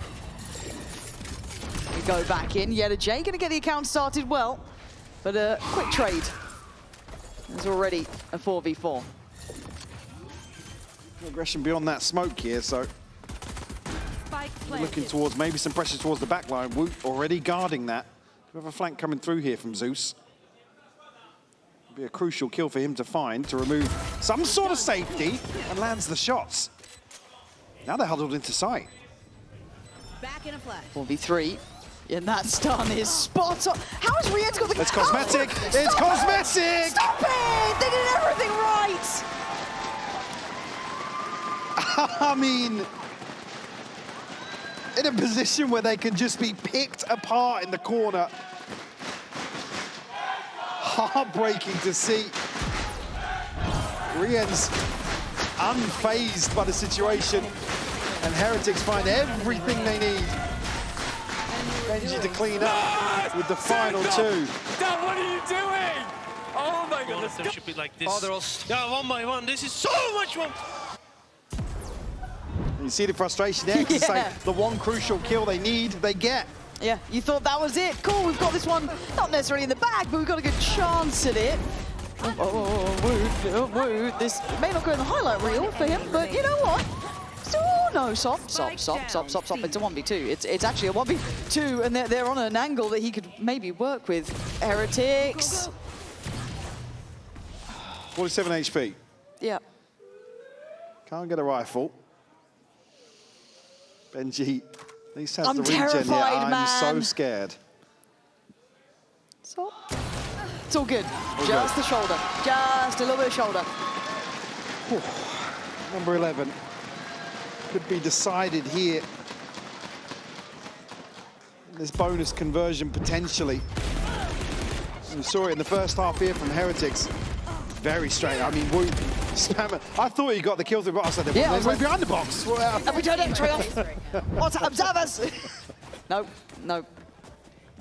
We go back in. Yeta J gonna get the account started well, but a quick trade. There's already a 4v4. Aggression beyond that smoke here, so looking towards maybe some pressure towards the back line. Woot already guarding that. We have a flank coming through here from Zeus. Be a crucial kill for him to find, to remove some sort of safety, and lands the shots. Now they're huddled into sight. Back in a flash. 4v3, and that stun is spot on. How has Rien's got the... It's cosmetic! It's cosmetic! Stop it! They did everything right! I mean, in a position where they can just be picked apart in the corner. Heartbreaking to see. Rien's unfazed by the situation, and Heretics find everything they need. Benji to clean up with the final 2. Dad, what are you doing? Oh my goodness. They should be like this. Oh, they're all... Yeah, 1 by 1. This is so much fun. You see the frustration there. It's like the one crucial kill they need, they get. Yeah, you thought that was it. Cool, we've got this one, not necessarily in the bag, but we've got a good chance at it. Woot. This may not go in the highlight reel for him, but you know what? Oh, no, stop. It's a 1v2. It's actually a 1v2, and they're on an angle that he could maybe work with. Heretics. 47 HP. Yeah. Can't get a rifle. Benji at least has I'm the regen here. terrified, I'm so man. scared. So, it's all good. Just the shoulder. Just a little bit of shoulder. Whew. Number 11 could be decided here. This bonus conversion potentially. We saw it in the first half here from Heretics. Very straight. I mean, Woot spamming. I thought he got the kill through the box. Yeah, I was right behind the box. And we don't entry off. What's up, Zavas? No.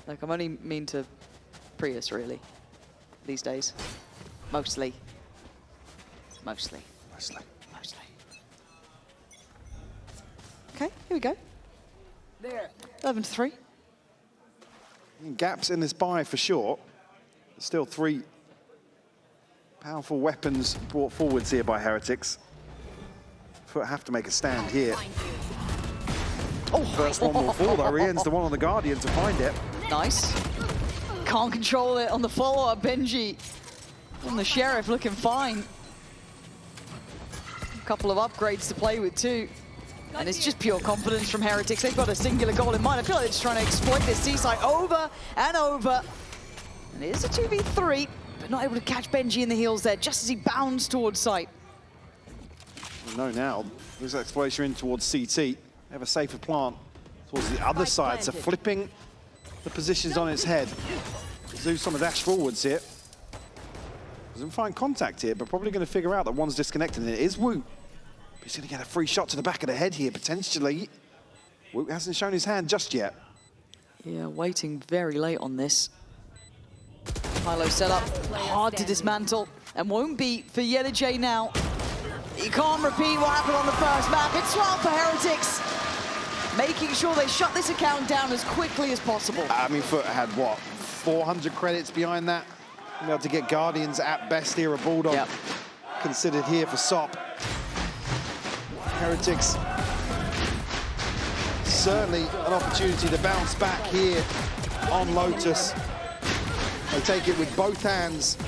Look, I'm only mean to Prius, really, these days. Mostly. Okay, here we go. There. 11-3. Gaps in this buy for sure. Still 3 powerful weapons brought forwards here by Heretics. FUT have to make a stand here. Oh, first one will fall though. Rien's the one on the Guardian to find it. Nice. Can't control it on the follow-up. Benji on the Sheriff looking fine. A couple of upgrades to play with too. And it's just pure confidence from Heretics. They've got a singular goal in mind. I feel like they're just trying to exploit this C-site over and over. And it is a 2v3, but not able to catch Benji in the heels there, just as he bounds towards site. We know now, there's exploration in towards CT. They have a safer plant towards the other side, so flipping the positions on its head. Zeus on the dash forwards here. Doesn't find contact here, but probably going to figure out that one's disconnected, and it is Woot. He's going to get a free shot to the back of the head here, potentially. Woot hasn't shown his hand just yet. Yeah, waiting very late on this. High-low setup, hard to dismantle, and won't be for YellaJ now. You can't repeat what happened on the first map. It's 12 for Heretics, making sure they shut this account down as quickly as possible. I mean, FUT had, what, 400 credits behind that? Be able to get Guardians at best here, a Bulldog considered here for SOP. Heretics, certainly an opportunity to bounce back here on Lotus. They take it with both hands.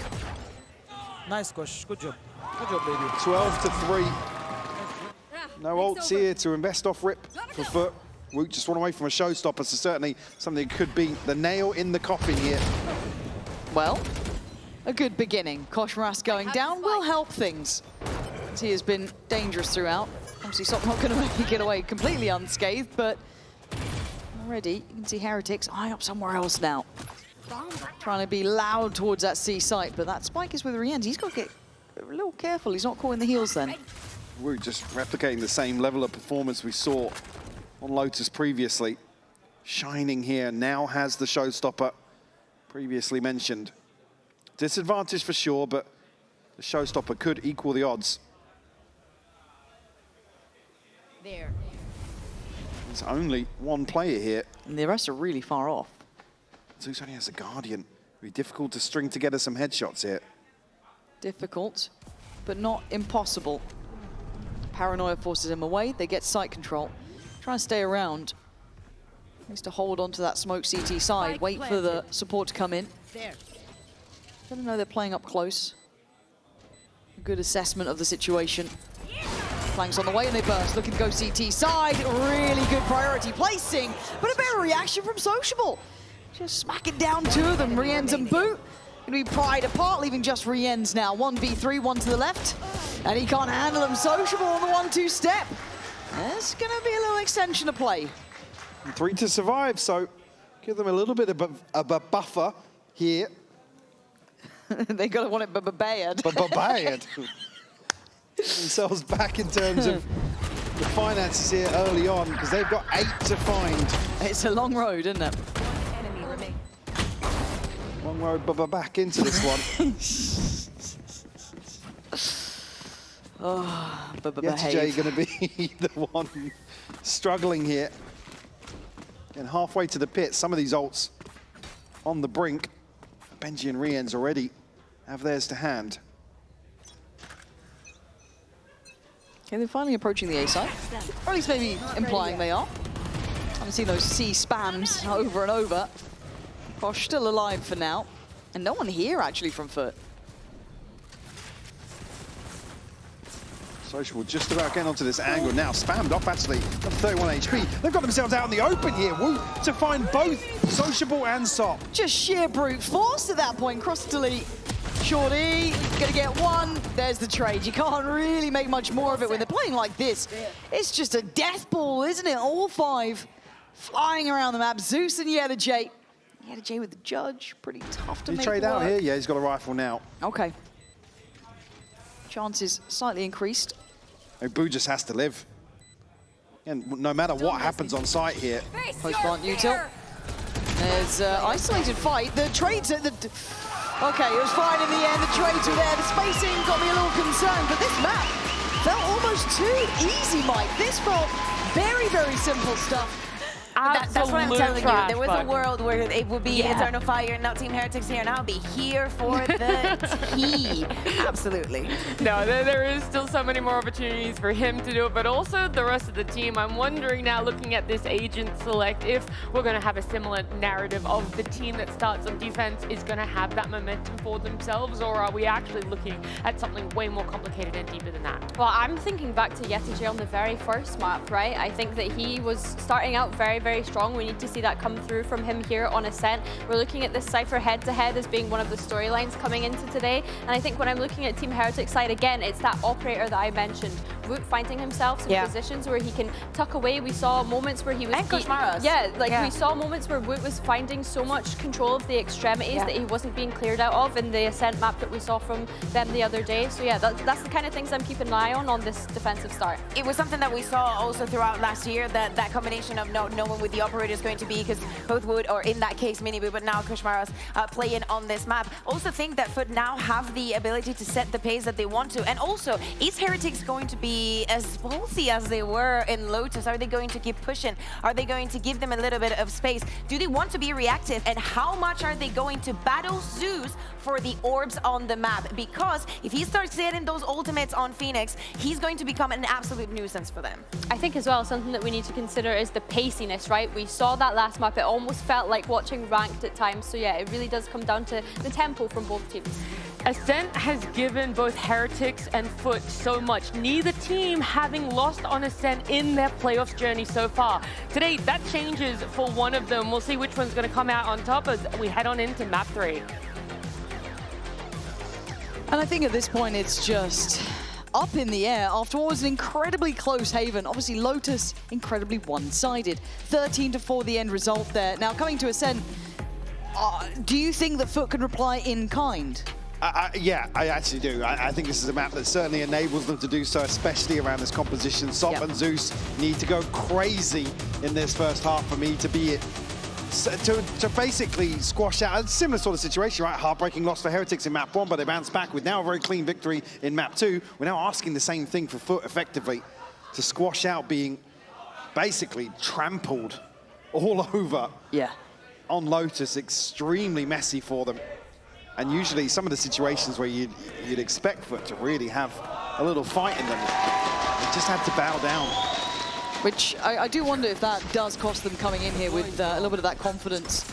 Nice, Kosh. Good job. Good job, baby. 12 to 3. No ults here to invest off rip for FUT. Woot just one away from a showstopper, so certainly something that could be the nail in the coffin here. Well, a good beginning. Koshmaras going down will help things, as he has been dangerous throughout. Obviously, SOP not going to make it get away completely unscathed, but already you can see Heretics eyeing up somewhere else now. Trying to be loud towards that C site, but that spike is with Rienz. He's got to get a little careful. He's not caught in the heels then. Woot just replicating the same level of performance we saw on Lotus previously. Shining here, now has the showstopper previously mentioned. Disadvantage for sure, but the showstopper could equal the odds. There. There's only one player here. And the rest are really far off. Zeus only has a Guardian. It'll be difficult to string together some headshots here. Difficult, but not impossible. Paranoia forces him away. They get site control. Try and stay around. Needs to hold on to that smoke CT side. Wait for the support to come in. There. Let them know they're playing up close. A good assessment of the situation. Flanks on the way and they burst. Looking to go CT side. Really good priority placing, but a better reaction from Sociable. Just smacking down two of them, Rienz and Boot. Gonna be pried apart, leaving just Rienz now. 1v3, one to the left. And he can't handle them. Sociable on the 1-2 step. There's gonna be a little extension to play. 3 to survive, so give them a little bit of a buffer here. They gotta want it bad. Bad. Themselves back in terms of the finances here early on, because they've got 8 to find. It's a long road, isn't it? Enemy remain. Long road back into this one. Oh, YellaJ going to be the one struggling here. And halfway to the pit, some of these ults on the brink. Benji and Rienz already have theirs to hand. Okay, they're finally approaching the A side. Or at least maybe implying they are. I haven't seen those C spams over and over. Kosh still alive for now. And no one here actually from FUT. Sociable just about getting onto this angle now. Spammed off actually. Got 31 HP. They've got themselves out in the open here. Woo, to find both Sociable and SOP. Just sheer brute force at that point. Cross delete. Shorty, gonna get one. There's the trade. You can't really make much more of it when they're playing like this. It's just a death ball, isn't it? All 5 flying around the map. Zeus and YellaJ. YellaJ with the judge. Pretty tough to Did make he trade work. out here? Yeah, he's got a rifle now. Okay. Chances slightly increased. Boo just has to live. And no matter what happens on site here. Post-plant util. There's isolated fight. The trades at the... Okay, it was fine in the end. The trades were there. The spacing got me a little concerned, but this map felt almost too easy, Mike. This felt very, very simple stuff. That's what I'm telling you. There was a world where it would be Eternal Fire and now Team Heretics here, and I'll be here for the tea. Absolutely. No, there is still so many more opportunities for him to do it, but also the rest of the team. I'm wondering now, looking at this agent select, if we're going to have a similar narrative of the team that starts on defense is going to have that momentum for themselves, or are we actually looking at something way more complicated and deeper than that? Well, I'm thinking back to YellaJ on the very first map, right? I think that he was starting out very, very strong. We need to see that come through from him here on Ascent. We're looking at this Cypher head-to-head as being one of the storylines coming into today. And I think when I'm looking at Team Heretics side again, it's that operator that I mentioned. Woot finding himself in positions where he can tuck away. We saw moments where he was... And Koshmaros. We saw moments where Woot was finding so much control of the extremities that he wasn't being cleared out of in the Ascent map that we saw from them the other day. So yeah, that's the kind of things I'm keeping an eye on this defensive start. It was something that we saw also throughout last year, that combination of not knowing where the operator is going to be, because both Woot, or in that case Minibu, but now Koshmaros playing on this map. Also think that FUT now have the ability to set the pace that they want to. And also, is Heretics going to be as ballsy as they were in Lotus? Are they going to keep pushing? Are they going to give them a little bit of space? Do they want to be reactive? And how much are they going to battle Zeus for the orbs on the map? Because if he starts getting those ultimates on Phoenix, he's going to become an absolute nuisance for them. I think as well, something that we need to consider is the paciness, right? We saw that last map. It almost felt like watching ranked at times. So yeah, it really does come down to the tempo from both teams. Ascent has given both Heretics and FUT so much, neither team having lost on Ascent in their playoffs journey so far. Today, that changes for one of them. We'll see which one's going to come out on top as we head on into map 3. And I think at this point, it's just up in the air after what was an incredibly close Haven. Obviously, Lotus, incredibly one-sided. 13-4 the end result there. Now, coming to Ascent, do you think that FUT can reply in kind? Yeah, I actually do. I think this is a map that certainly enables them to do so, especially around this composition. Sop and Zeus need to go crazy in this first half for me to be it. To basically squash out a similar sort of situation, right? Heartbreaking loss for Heretics in map 1, but they bounce back with now a very clean victory in map 2. We're now asking the same thing for FUT effectively, to squash out being basically trampled all over on Lotus. Extremely messy for them. And usually some of the situations where you'd expect FUT to really have a little fight in them, they just had to bow down. Which I do wonder if that does cost them coming in here with a little bit of that confidence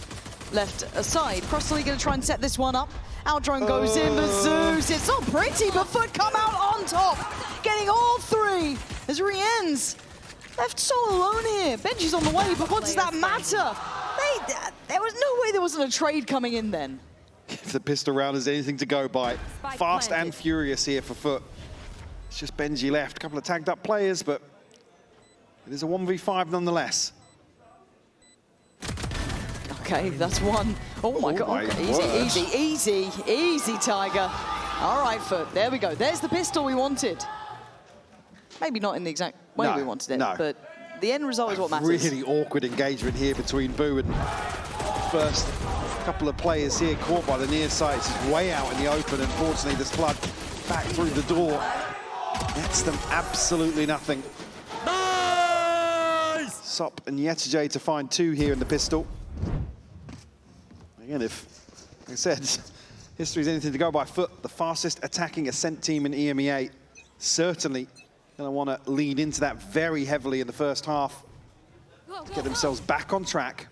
left aside. Crossley going to try and set this one up. Outdrone goes in, but Zeus, it's not pretty, but FUT come out on top, getting all three as Rien's left so alone here. Benji's on the way, but what does that matter? There was no way there wasn't a trade coming in then. If the pistol round is anything to go by, fast and furious here for FUT. It's just Benji left, a couple of tagged up players, but it is a 1v5 nonetheless. Okay, that's one. Oh my God, okay. Easy, Tiger. All right, FUT, there we go. There's the pistol we wanted. Maybe not in the exact way we wanted it, but the end result is what matters. Really awkward engagement here between Boo and first couple of players here caught by the near sights. Is way out in the open. Unfortunately, this flood back through the door nets them absolutely nothing. Nice! Sop and Yetijay to find 2 here in the pistol. Again, if, like I said, history is anything to go by, FUT, the fastest attacking Ascent team in EMEA, certainly going to want to lean into that very heavily in the first half to get themselves back on track.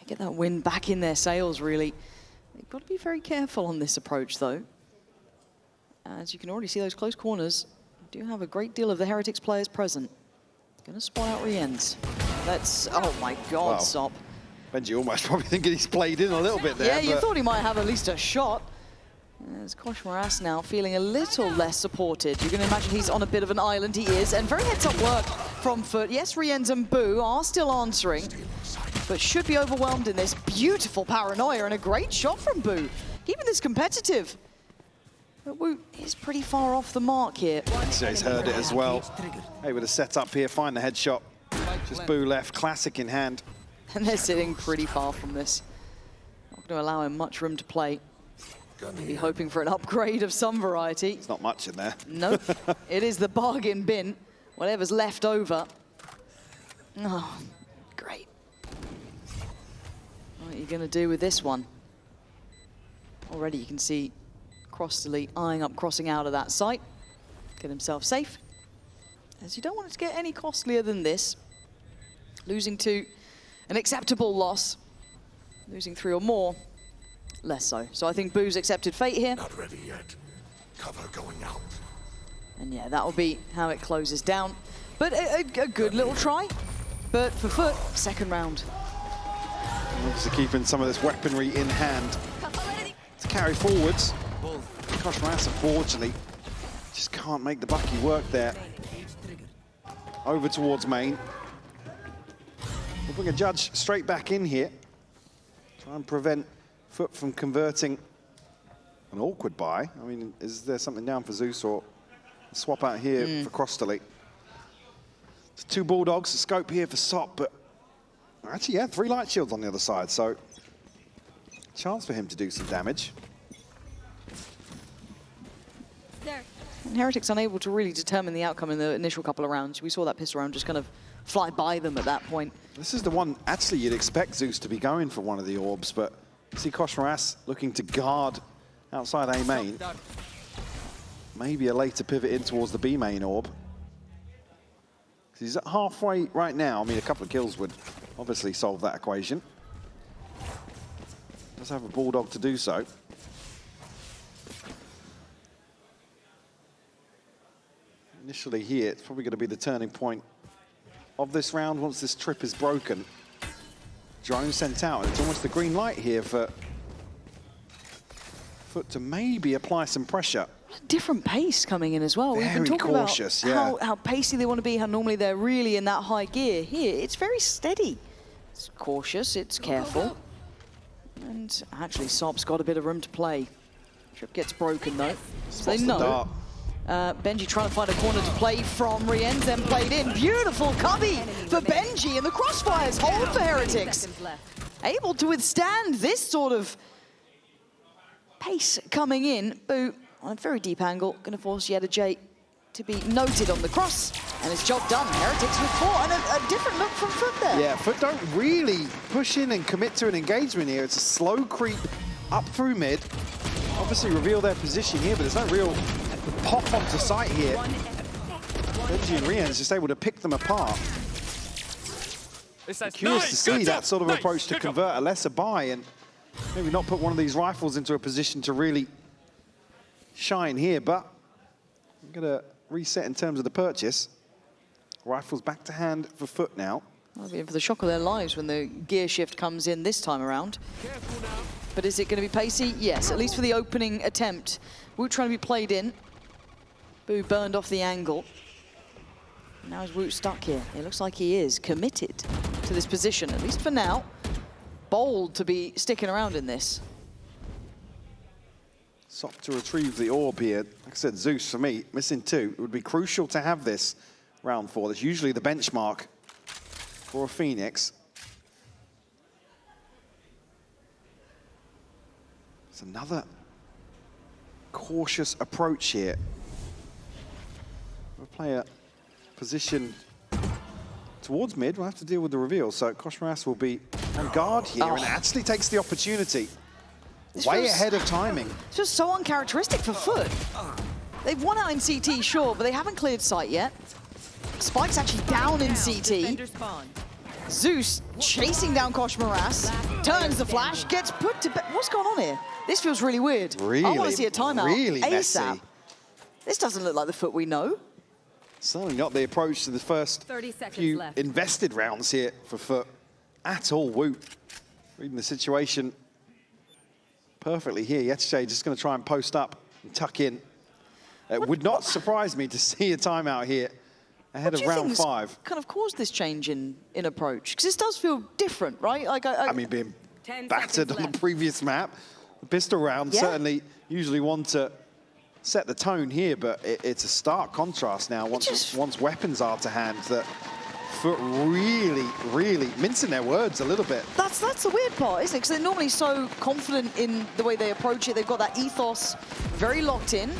Get that wind back in their sails, really. They've got to be very careful on this approach, though. As you can already see, those close corners do have a great deal of the Heretics players present. Going to spot out Rien's. That's, oh my God, Sop. Benji almost probably thinking he's played in a little bit there. Yeah, you thought he might have at least a shot. As Koshmaros now feeling a little less supported. You're going to imagine he's on a bit of an island. He is, and very heads-up work from FUT. Yes, Rien's and Boo are still answering, but should be overwhelmed in this. Beautiful paranoia and a great shot from Boo. Keeping this competitive. But Woot is pretty far off the mark here. Jay's heard it as well. Able to set up here, find the headshot. Just Boo left, classic in hand. And they're sitting pretty far from this. Not going to allow him much room to play. Maybe hoping for an upgrade of some variety. There's not much in there. Nope. It is the bargain bin. Whatever's left over. Oh, great. What are you going to do with this one? Already you can see Crossley eyeing up crossing out of that site. Get himself safe. As you don't want it to get any costlier than this. Losing 2, an acceptable loss. Losing 3 or more, less so. So I think Boo's accepted fate here. Not ready yet. Cover going out. And yeah, that'll be how it closes down. But a good little try. But for FUT, second round. Obviously keeping some of this weaponry in hand to carry forwards. Koshmaros, unfortunately, Just can't make the Bucky work there. Over towards main. We'll bring a judge straight back in here. Try and prevent FUT from converting an awkward buy. I mean, is there something down for Zeus or a swap out here for Crossterly? It's 2 Bulldogs, a scope here for Sop, but actually, yeah, 3 light shields on the other side, so chance for him to do some damage. And Heretics unable to really determine the outcome in the initial couple of rounds. We saw that pistol round just kind of fly by them at that point. This is the one, actually, you'd expect Zeus to be going for one of the orbs, but you see Koshmaras looking to guard outside A main. Maybe a later pivot in towards the B main orb. He's at halfway right now. I mean, a couple of kills would obviously solve that equation. Does have a Bulldog to do so. Initially here, it's probably going to be the turning point of this round once this trip is broken. Drone sent out, and it's almost the green light here for FUT to maybe apply some pressure. Different pace coming in as well. Very We've been talking cautious, about how pacey they want to be, how normally they're really in that high gear. Here, it's very steady. It's cautious, it's careful. And actually, Sop's got a bit of room to play. Trip gets broken though. So they know. Benji trying to find a corner to play from. Rien's then played in. Beautiful cubby for Benji, and the crossfires hold for Heretics. Able to withstand this sort of pace coming in. Boo, on a very deep angle, going to force Yetta J to be noted on the cross, and it's job done. Heretics with 4, and a different look from FUT there. Yeah, FUT don't really push in and commit to an engagement here. It's a slow creep up through mid. Obviously reveal their position here, but there's no real pop onto sight here. Benji and Rien's just able to pick them apart. Curious to see that sort of approach to convert a lesser buy and maybe not put one of these rifles into a position to really shine here, but I'm gonna reset in terms of the purchase. Rifles back to hand for FUT now. I'll be in for the shock of their lives when the gear shift comes in this time around. But is it going to be pacey? Yes, at least for the opening attempt. Woot trying to be played in. Boo burned off the angle. Now is Woot stuck here? It looks like he is committed to this position, at least for now. Bold to be sticking around in this. Sop to retrieve the orb here. Like I said, Zeus for me, missing 2. It would be crucial to have this round 4. That's usually the benchmark for a Phoenix. It's another cautious approach here. We'll play a position towards mid. We'll have to deal with the reveal. So Koshmaras will be on guard here and actually takes the opportunity. Way ahead of timing. It's just so uncharacteristic for FUT. They've won out in CT, sure, but they haven't cleared sight yet. Spike's actually down in CT. Zeus chasing down Koshmaras, turns the flash, gets put to bed. What's going on here? This feels really weird. Really, I want to see a timeout really ASAP. messy. This doesn't look like the FUT we know. Certainly not the approach to the first few invested rounds here for FUT at all. Woot reading the situation perfectly here. Yetche just going to try and post up and tuck in. It would not surprise me to see a timeout here ahead of round 5. Kind of caused this change in approach? Because this does feel different, right? Like I mean, being battered on the previous map, the pistol round certainly usually want to set the tone here, but it's a stark contrast now once weapons are to hand that FUT really mincing their words a little bit. That's the weird part, isn't it? Because they're normally so confident in the way they approach it. They've got that ethos very locked in.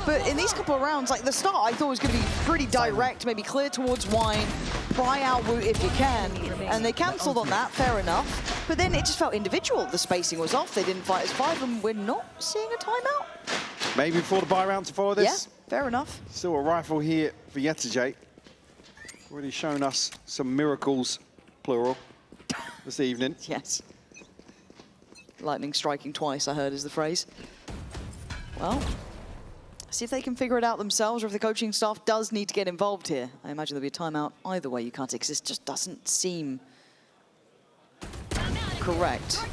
But in these couple of rounds, like the start, I thought was going to be pretty direct, maybe clear towards Wine, pry out Woot if you can, and they cancelled on that, fair enough. But then it just felt individual. The spacing was off, they didn't fight as 5, and we're not seeing a timeout. Maybe before the buy round to follow this. Yeah, fair enough. Still a rifle here for Yetche. Already shown us some miracles, plural, this evening. Yes. Lightning striking twice, I heard is the phrase. Well, see if they can figure it out themselves, or if the coaching staff does need to get involved here. I imagine there'll be a timeout either way. You can't exist. Just doesn't seem correct.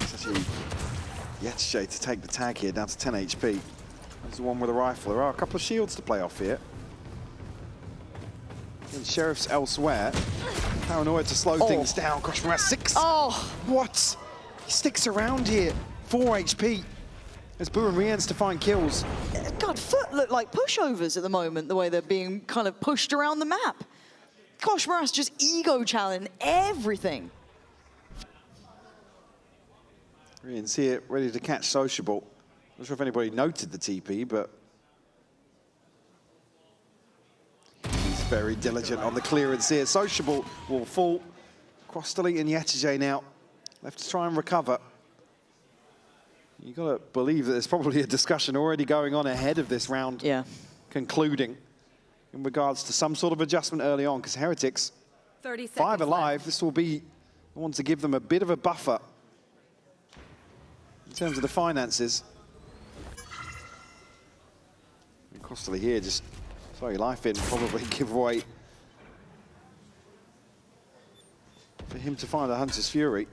It's actually Yetche to take the tag here, down to 10 HP. There's the one with a rifle. There are a couple of shields to play off here. And Sheriff's elsewhere. Paranoid to slow things down. Gosh, we're at 6. Oh! What? He sticks around here. 4 HP. As Boo and Rien's to find kills. God, FUT look like pushovers at the moment, the way they're being kind of pushed around the map. Gosh, Moras just ego challenge everything. Rien's here, ready to catch Sociable. Not sure if anybody noted the TP, but he's very diligent on the clearance here. Sociable will fall. Crossley and Yetije now left to try and recover. You got to believe that there's probably a discussion already going on ahead of this round concluding in regards to some sort of adjustment early on, because Heretics, 5 alive, this will be the one to give them a bit of a buffer in terms of the finances. And Crossley here just throw your life in, probably give away for him to find a Hunter's Fury.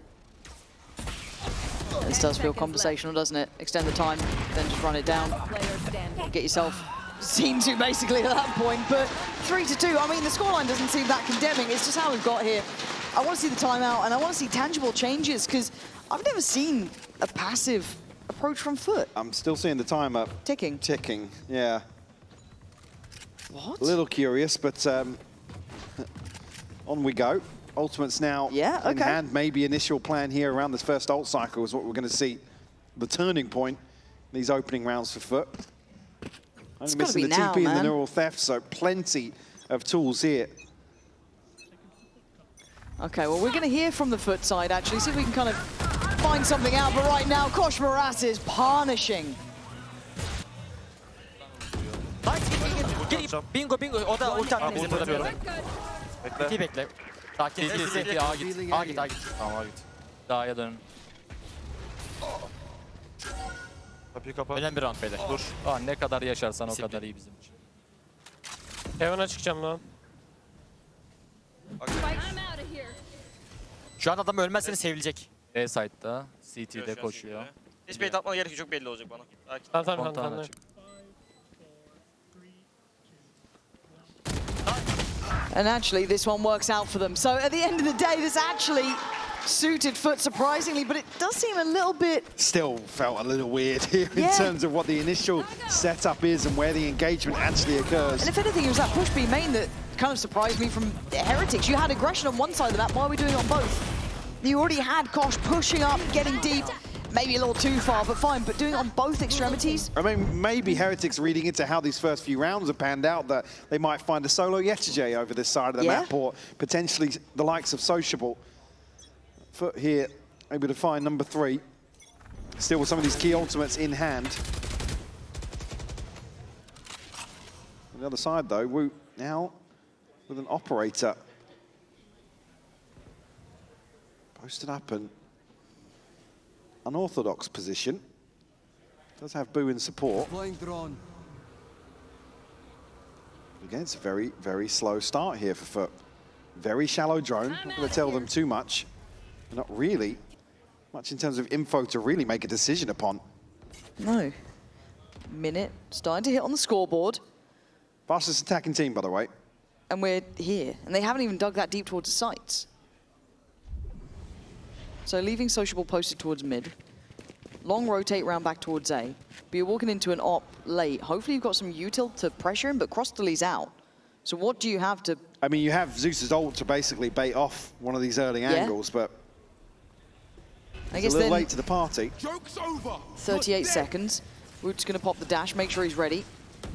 This does feel conversational, doesn't it? Extend the time, then just run it down. Get yourself seen to, basically, at that point. But 3-2, I mean, the scoreline doesn't seem that condemning. It's just how we've got here. I want to see the timeout, and I want to see tangible changes, because I've never seen a passive approach from FUT. I'm still seeing the timer. Ticking. Ticking, yeah. What? A little curious, but on we go. Ultimates now in hand. Maybe initial plan here around this first ult cycle is what we're going to see. The turning point in these opening rounds for FUT. Only missing the TP and the neural theft, so plenty of tools here. Okay, well, we're going to hear from the FUT side, actually, see if we can kind of find something out. But right now, Kosh Moras is punishing. Bingo bingo. O da ulti atmayı izlemiyorum. Bekle. Bekle. Sakin. CT A git. A git. Tamam A git. A'ya dönün. Kapıyı kapat. Önemli bir round beyler. Dur. Aa, ne kadar yaşarsan o kadar iyi bizim için. Heaven'a çıkacağım lan. Şu an adam ölmezseniz sevilecek. B side'da. CT'de koşuyor. Hiç bait atmana gerek yok, çok belli olacak bana. Tamam. And actually, this one works out for them. So at the end of the day, this actually suited FUT surprisingly, but it does seem a little bit... Still felt a little weird here in terms of what the initial setup is and where the engagement actually occurs. And if anything, it was that push B main that kind of surprised me from Heretics. You had aggression on one side of the map. Why are we doing it on both? You already had Kosh pushing up, getting deep. Maybe a little too far, but fine. But doing it on both extremities? I mean, maybe Heretics reading into how these first few rounds have panned out, that they might find a solo Yetije over this side of the map, or potentially the likes of Sociable. FUT here, able to find number 3. Still with some of these key ultimates in hand. On the other side, though, Wu now with an operator. Posted up and unorthodox position. Does have Boo in support. Again, it's a very, very slow start here for FUT. Very shallow drone. Not going to tell them too much. Not really much in terms of info to really make a decision upon. No. Minute starting to hit on the scoreboard. Fastest attacking team, by the way. And we're here. And they haven't even dug that deep towards the sites. So leaving Sociable posted towards mid. Long rotate round back towards A. But you're walking into an op late. Hopefully you've got some util to pressure him, but Crossley's out. So what do you have to... I mean, you have Zeus's ult to basically bait off one of these early angles, but I it's guess a little then, late to the party. Joke's over. 38 seconds. Woot's going to pop the dash, make sure he's ready.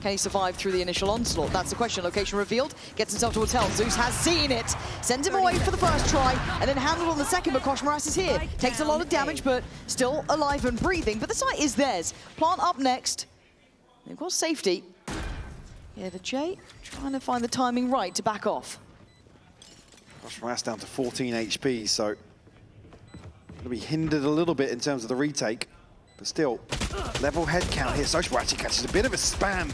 Can he survive through the initial onslaught? That's the question. Location revealed. Gets himself towards hell. Zeus has seen it. Sends him away for the first try, and then handled on the second, but Kosh Moras is here. Takes a lot of damage, but still alive and breathing. But the site is theirs. Plant up next. They've got safety. Yeah, the J trying to find the timing right to back off. Kosh Moras down to 14 HP, so going to be hindered a little bit in terms of the retake. But still, level head count here. Sociable actually catches a bit of a spam.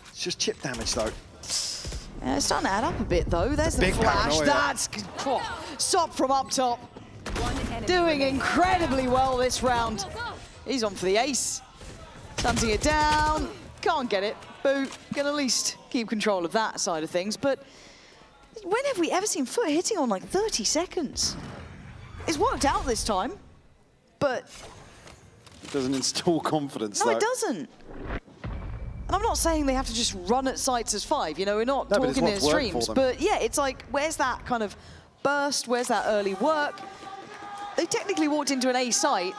It's just chip damage, though. Yeah, it's starting to add up a bit, though. There's the flash. That's Sop from up top. Doing incredibly well this round. He's on for the ace. Hunting it down. Can't get it. Boo. Can at least keep control of that side of things. But when have we ever seen FUT hitting on like 30 seconds? It's worked out this time, but... It doesn't install confidence, No, though. it doesn't. And I'm not saying they have to just run at sites as 5. You know, we're not talking in streams. But yeah, it's like, where's that kind of burst? Where's that early work? They technically walked into an A site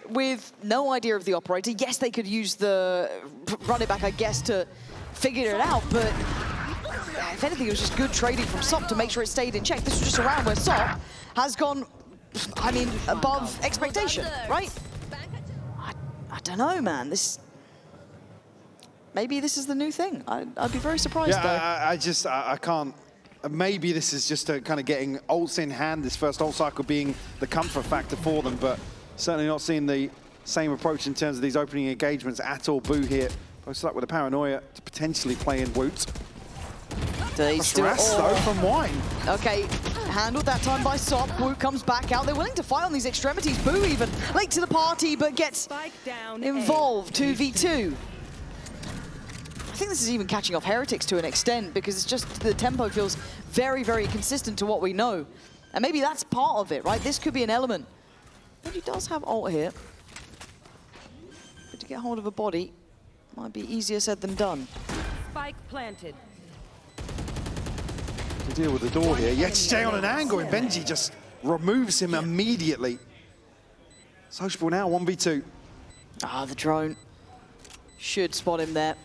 with no idea of the operator. Yes, they could use the run it back, I guess, to figure it out. But if anything, it was just good trading from SOP to make sure it stayed in check. This was just a round where SOP has gone, I mean, above expectation, right? I don't know, man. Maybe this is the new thing. I'd be very surprised, though. I can't. Maybe this is just kind of getting ults in hand, this first ult cycle being the comfort factor for them, but certainly not seeing the same approach in terms of these opening engagements at all. Boo here, posted up with a paranoia to potentially play in Woot. They still though from Wine. Okay, handled that time by SOP. Woot comes back out. They're willing to fight on these extremities. Boo even late to the party, but gets involved. 2v2. I think this is even catching off Heretics to an extent because it's just the tempo feels very, very consistent to what we know. And maybe that's part of it, right? This could be an element. But he does have ult here. But to get hold of a body might be easier said than done. Spike planted. To deal with the door here. Yesterday on an angle, and Benji just removes him immediately. Sociable now, 1v2. Ah, the drone should spot him there.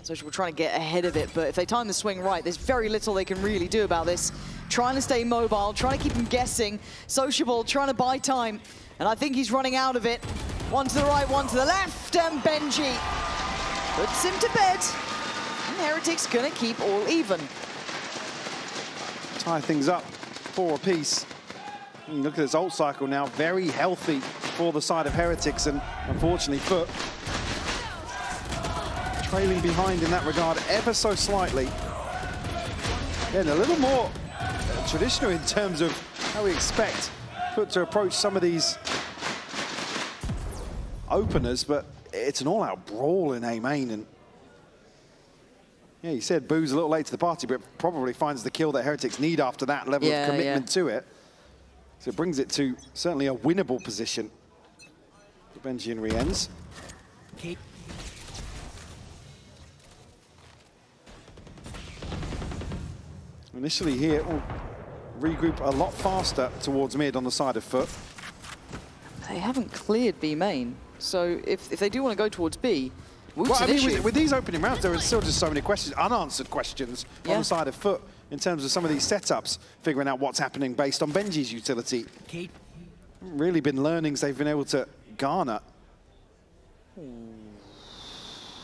Sociable trying to get ahead of it, but if they time the swing right, there's very little they can really do about this. Trying to stay mobile, trying to keep him guessing. Sociable trying to buy time, and I think he's running out of it. One to the right, one to the left, and Benji puts him to bed. And Heretics gonna keep all even. Tie things up, 4 apiece. And look at this ult cycle now, very healthy for the side of Heretics, and unfortunately FUT trailing behind in that regard ever so slightly. And a little more traditional in terms of how we expect FUT to approach some of these openers, but it's an all-out brawl in A main. And yeah, you said Boo's a little late to the party, but probably finds the kill that Heretics need after that level of commitment to it. So it brings it to certainly a winnable position for Benji and Rienz. Initially here, we'll regroup a lot faster towards mid on the side of FUT. They haven't cleared B main, so if they do want to go towards B, well, I mean, with these opening rounds, there are still just so many questions, unanswered questions on the side of FUT in terms of some of these setups, figuring out what's happening based on Benji's utility. Really been learnings they've been able to garner.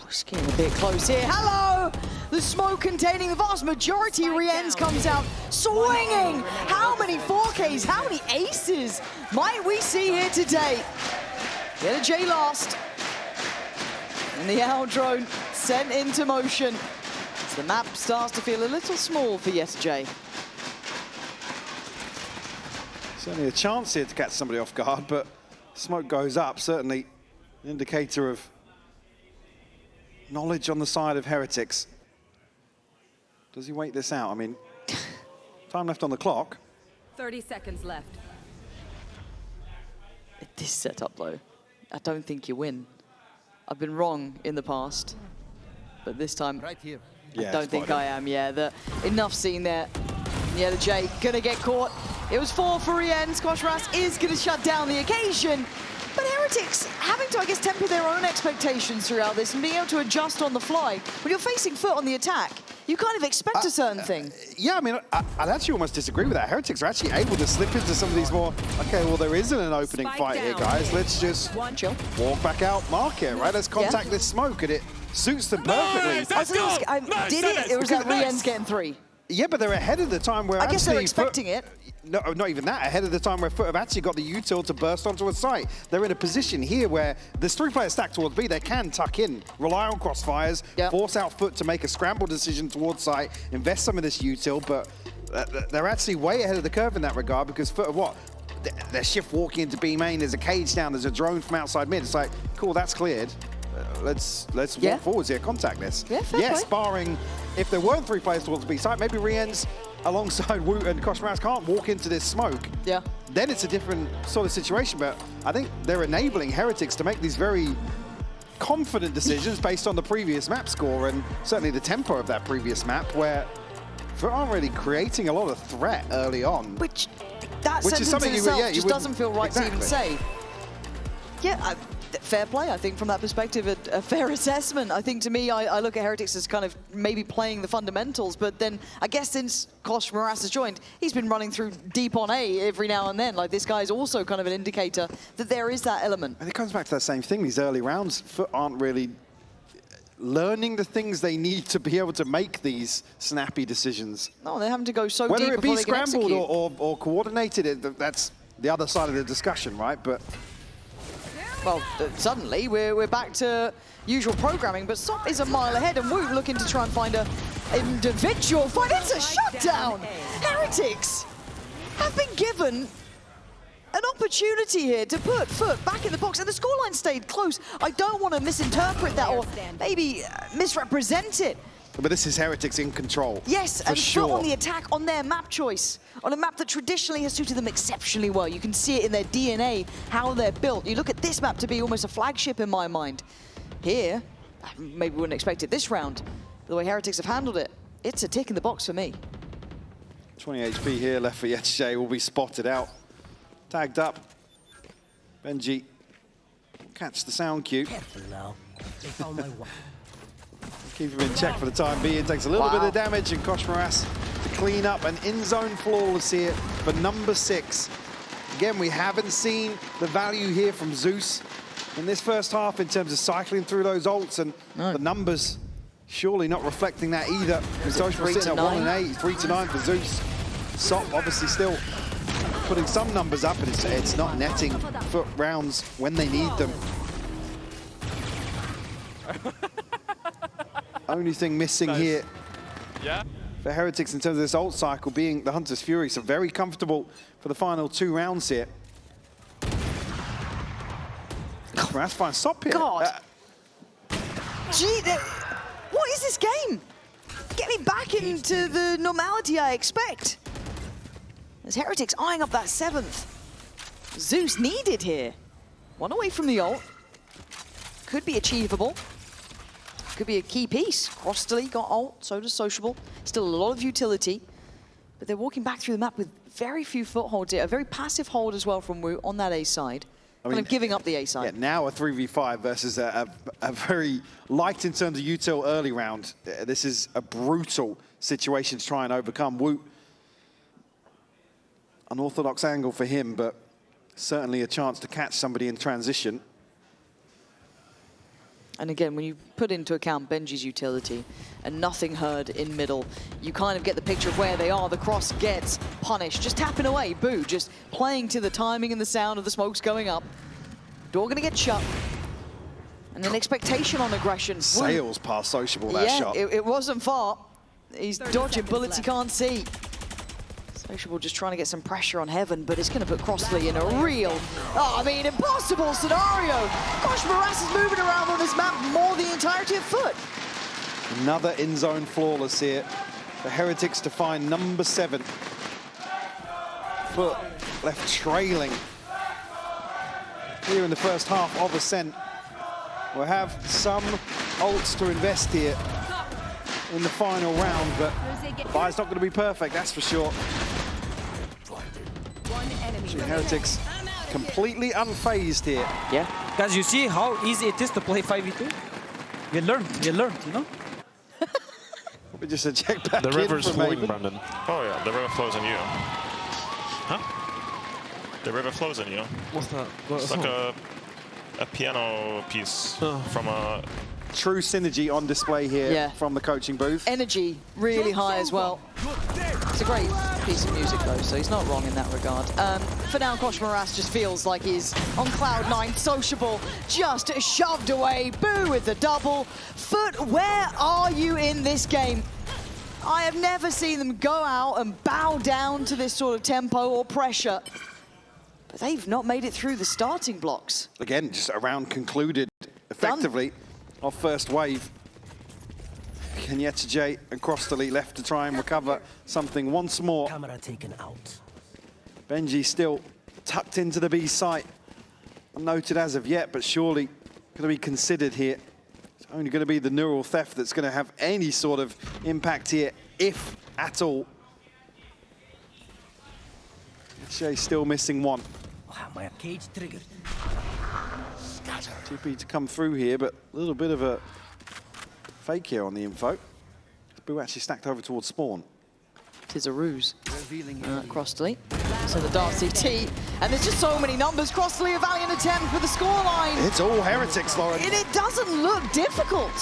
It's getting a bit close here. Hello! The smoke containing the vast majority of Rienz comes out swinging. How many 4Ks, how many aces might we see here today? Get a J last. And the owl drone sent into motion. As the map starts to feel a little small for YesJ. Certainly a chance here to catch somebody off guard, but smoke goes up, certainly an indicator of knowledge on the side of Heretics. Does he wait this out? I mean, time left on the clock. 30 seconds left. This setup, though, I don't think you win. I've been wrong in the past, but this time, right here. I don't think I am. Yeah, enough seen there. Yeah, the J gonna get caught. It was 4 for Rienz. Koshras is gonna shut down the occasion. But Heretics having to, I guess, temper their own expectations throughout this and being able to adjust on the fly. When you're facing FUT on the attack, you kind of expect a certain thing. Yeah, I mean, I'd actually almost disagree with that. Heretics are actually able to slip into some of these more, okay, well, there isn't an opening fight here, guys. Let's just walk back out, mark it, right? Let's contact this smoke, and it suits them perfectly. Did it? Or was that Rienz getting 3? Yeah, but they're ahead of the time where I guess they're expecting it. No, not even that. Ahead of the time where FUT have actually got the util to burst onto a site. They're in a position here where there's 3 players stacked towards B. They can tuck in, rely on crossfires, force out FUT to make a scramble decision towards site, invest some of this util, but they're actually way ahead of the curve in that regard because FUT have they're shift walking into B main. There's a cage down. There's a drone from outside mid. It's like, cool, that's cleared. Let's walk forwards here, contact this. Yeah, yes, barring if there weren't 3 players towards the B side, maybe Rien's alongside Woot and Koshmaras can't walk into this smoke. Yeah. Then it's a different sort of situation, but I think they're enabling Heretics to make these very confident decisions based on the previous map score and certainly the tempo of that previous map, where FUT aren't really creating a lot of threat early on. Which sentence is something in itself you just doesn't feel right to even exactly. say. Yeah, fair play, I think, from that perspective, a fair assessment. I think, to me, I look at Heretics as kind of maybe playing the fundamentals, but then I guess since Koshmaras has joined, he's been running through deep on A every now and then. Like, this guy's also kind of an indicator that there is that element. And it comes back to that same thing, these early rounds, FUT aren't really learning the things they need to be able to make these snappy decisions. No, they're having to go so Whether deep it be before they can scrambled execute. or coordinated, that's the other side of the discussion, right? But well, suddenly we're back to usual programming, but Sop is a mile ahead, and Woot looking to try and find a individual fight. It's a shutdown. Heretics have been given an opportunity here to put FUT back in the box, and the scoreline stayed close. I don't want to misinterpret that or maybe misrepresent it. But this is Heretics in control. Yes, for and sure. FUT on the attack on their map choice, on a map that traditionally has suited them exceptionally well. You can see it in their DNA, how they're built. You look at this map to be almost a flagship in my mind. Here, maybe we wouldn't expect it this round, but the way Heretics have handled it, it's a tick in the box for me. 20 HP here left for Yetzsche, will be spotted out. Tagged up. Benji, catch the sound cue. Careful now. They found my wife. Keep him in check for the time being. Takes a little bit of damage, and Koshmaras to clean up an in-zone flawless here for number 6. Again, we haven't seen the value here from Zeus in this first half in terms of cycling through those ults, and the numbers surely not reflecting that either. Koshmaras sitting at 1 and 8, 3 to 9 for Zeus. Sop obviously still putting some numbers up, but it's not netting FUT rounds when they need them. Only thing missing here for Heretics in terms of this ult cycle being the Hunter's Fury, so very comfortable for the final 2 rounds here. That's fine. Stop here. God. Gee, what is this game? Get me back into the normality I expect. As Heretics eyeing up that 7th. Zeus needed here. 1 away from the ult. Could be achievable. Could be a key piece. Crossley got ult, so does Sociable. Still a lot of utility. But they're walking back through the map with very few footholds here. A very passive hold as well from Woot on that A side. I mean, giving up the A side. Yeah, now a 3v5 versus a very light in terms of util early round. This is a brutal situation to try and overcome. Woot, unorthodox angle for him, but certainly a chance to catch somebody in transition. And again, when you put into account Benji's utility and nothing heard in middle, you kind of get the picture of where they are. The cross gets punished. Just tapping away, Boo, just playing to the timing and the sound of the smokes going up. Door gonna get shut. And an expectation on aggression. Sails past Sociable, that shot. Yeah, it wasn't far. He's dodging bullets he can't see. Sociable just trying to get some pressure on Heaven, but it's going to put Crossley in a real, impossible scenario. Koshmaras is moving around on this map more the entirety of FUT. Another in-zone flawless here for Heretics to find number 7. FUT left trailing here in the first half of Ascent. We'll have some ults to invest here in the final round, but the buy's not going to be perfect, that's for sure. Heretics completely unfazed here. Yeah. Guys, you see how easy it is to play 5v2? You learn, you know? We just a check back the river's in flowing, Maven. Brandon. Oh yeah, the river flows in you. Huh? The river flows in you. What's that? It's like a piano piece from a... True synergy on display here from the coaching booth. Energy really high as well. It's a great piece of music though, so he's not wrong in that regard. For now, Koshmaras just feels like he's on cloud 9. Sociable just shoved away. Boo with the double. FUT, where are you in this game? I have never seen them go out and bow down to this sort of tempo or pressure. but they've not made it through the starting blocks. Again, just a round concluded effectively off first wave. Kenyatta J and Crossley left to try and recover something once more. Camera taken out. Benji still tucked into the B site. Unnoted as of yet, but surely going to be considered here. It's only going to be the neural theft that's going to have any sort of impact here, if at all. Jay's still missing one. Wow, my cage triggered. TP to come through here, but a little bit of a fake here on the info. Boo actually stacked over towards spawn. Tis a ruse. Crossley. So the Dart CT. And there's just so many numbers. Crossley, a valiant attempt for the scoreline. It's all Heretics, Lauren. And it doesn't look difficult.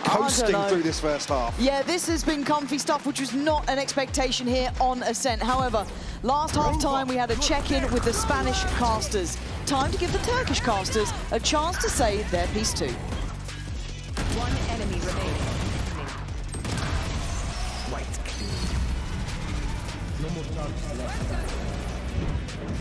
Coasting through this first half. Yeah, this has been comfy stuff, which was not an expectation here on Ascent. However, last half time we had a check-in with the Spanish casters. Time to give the Turkish casters a chance to say their piece too. One enemy remaining.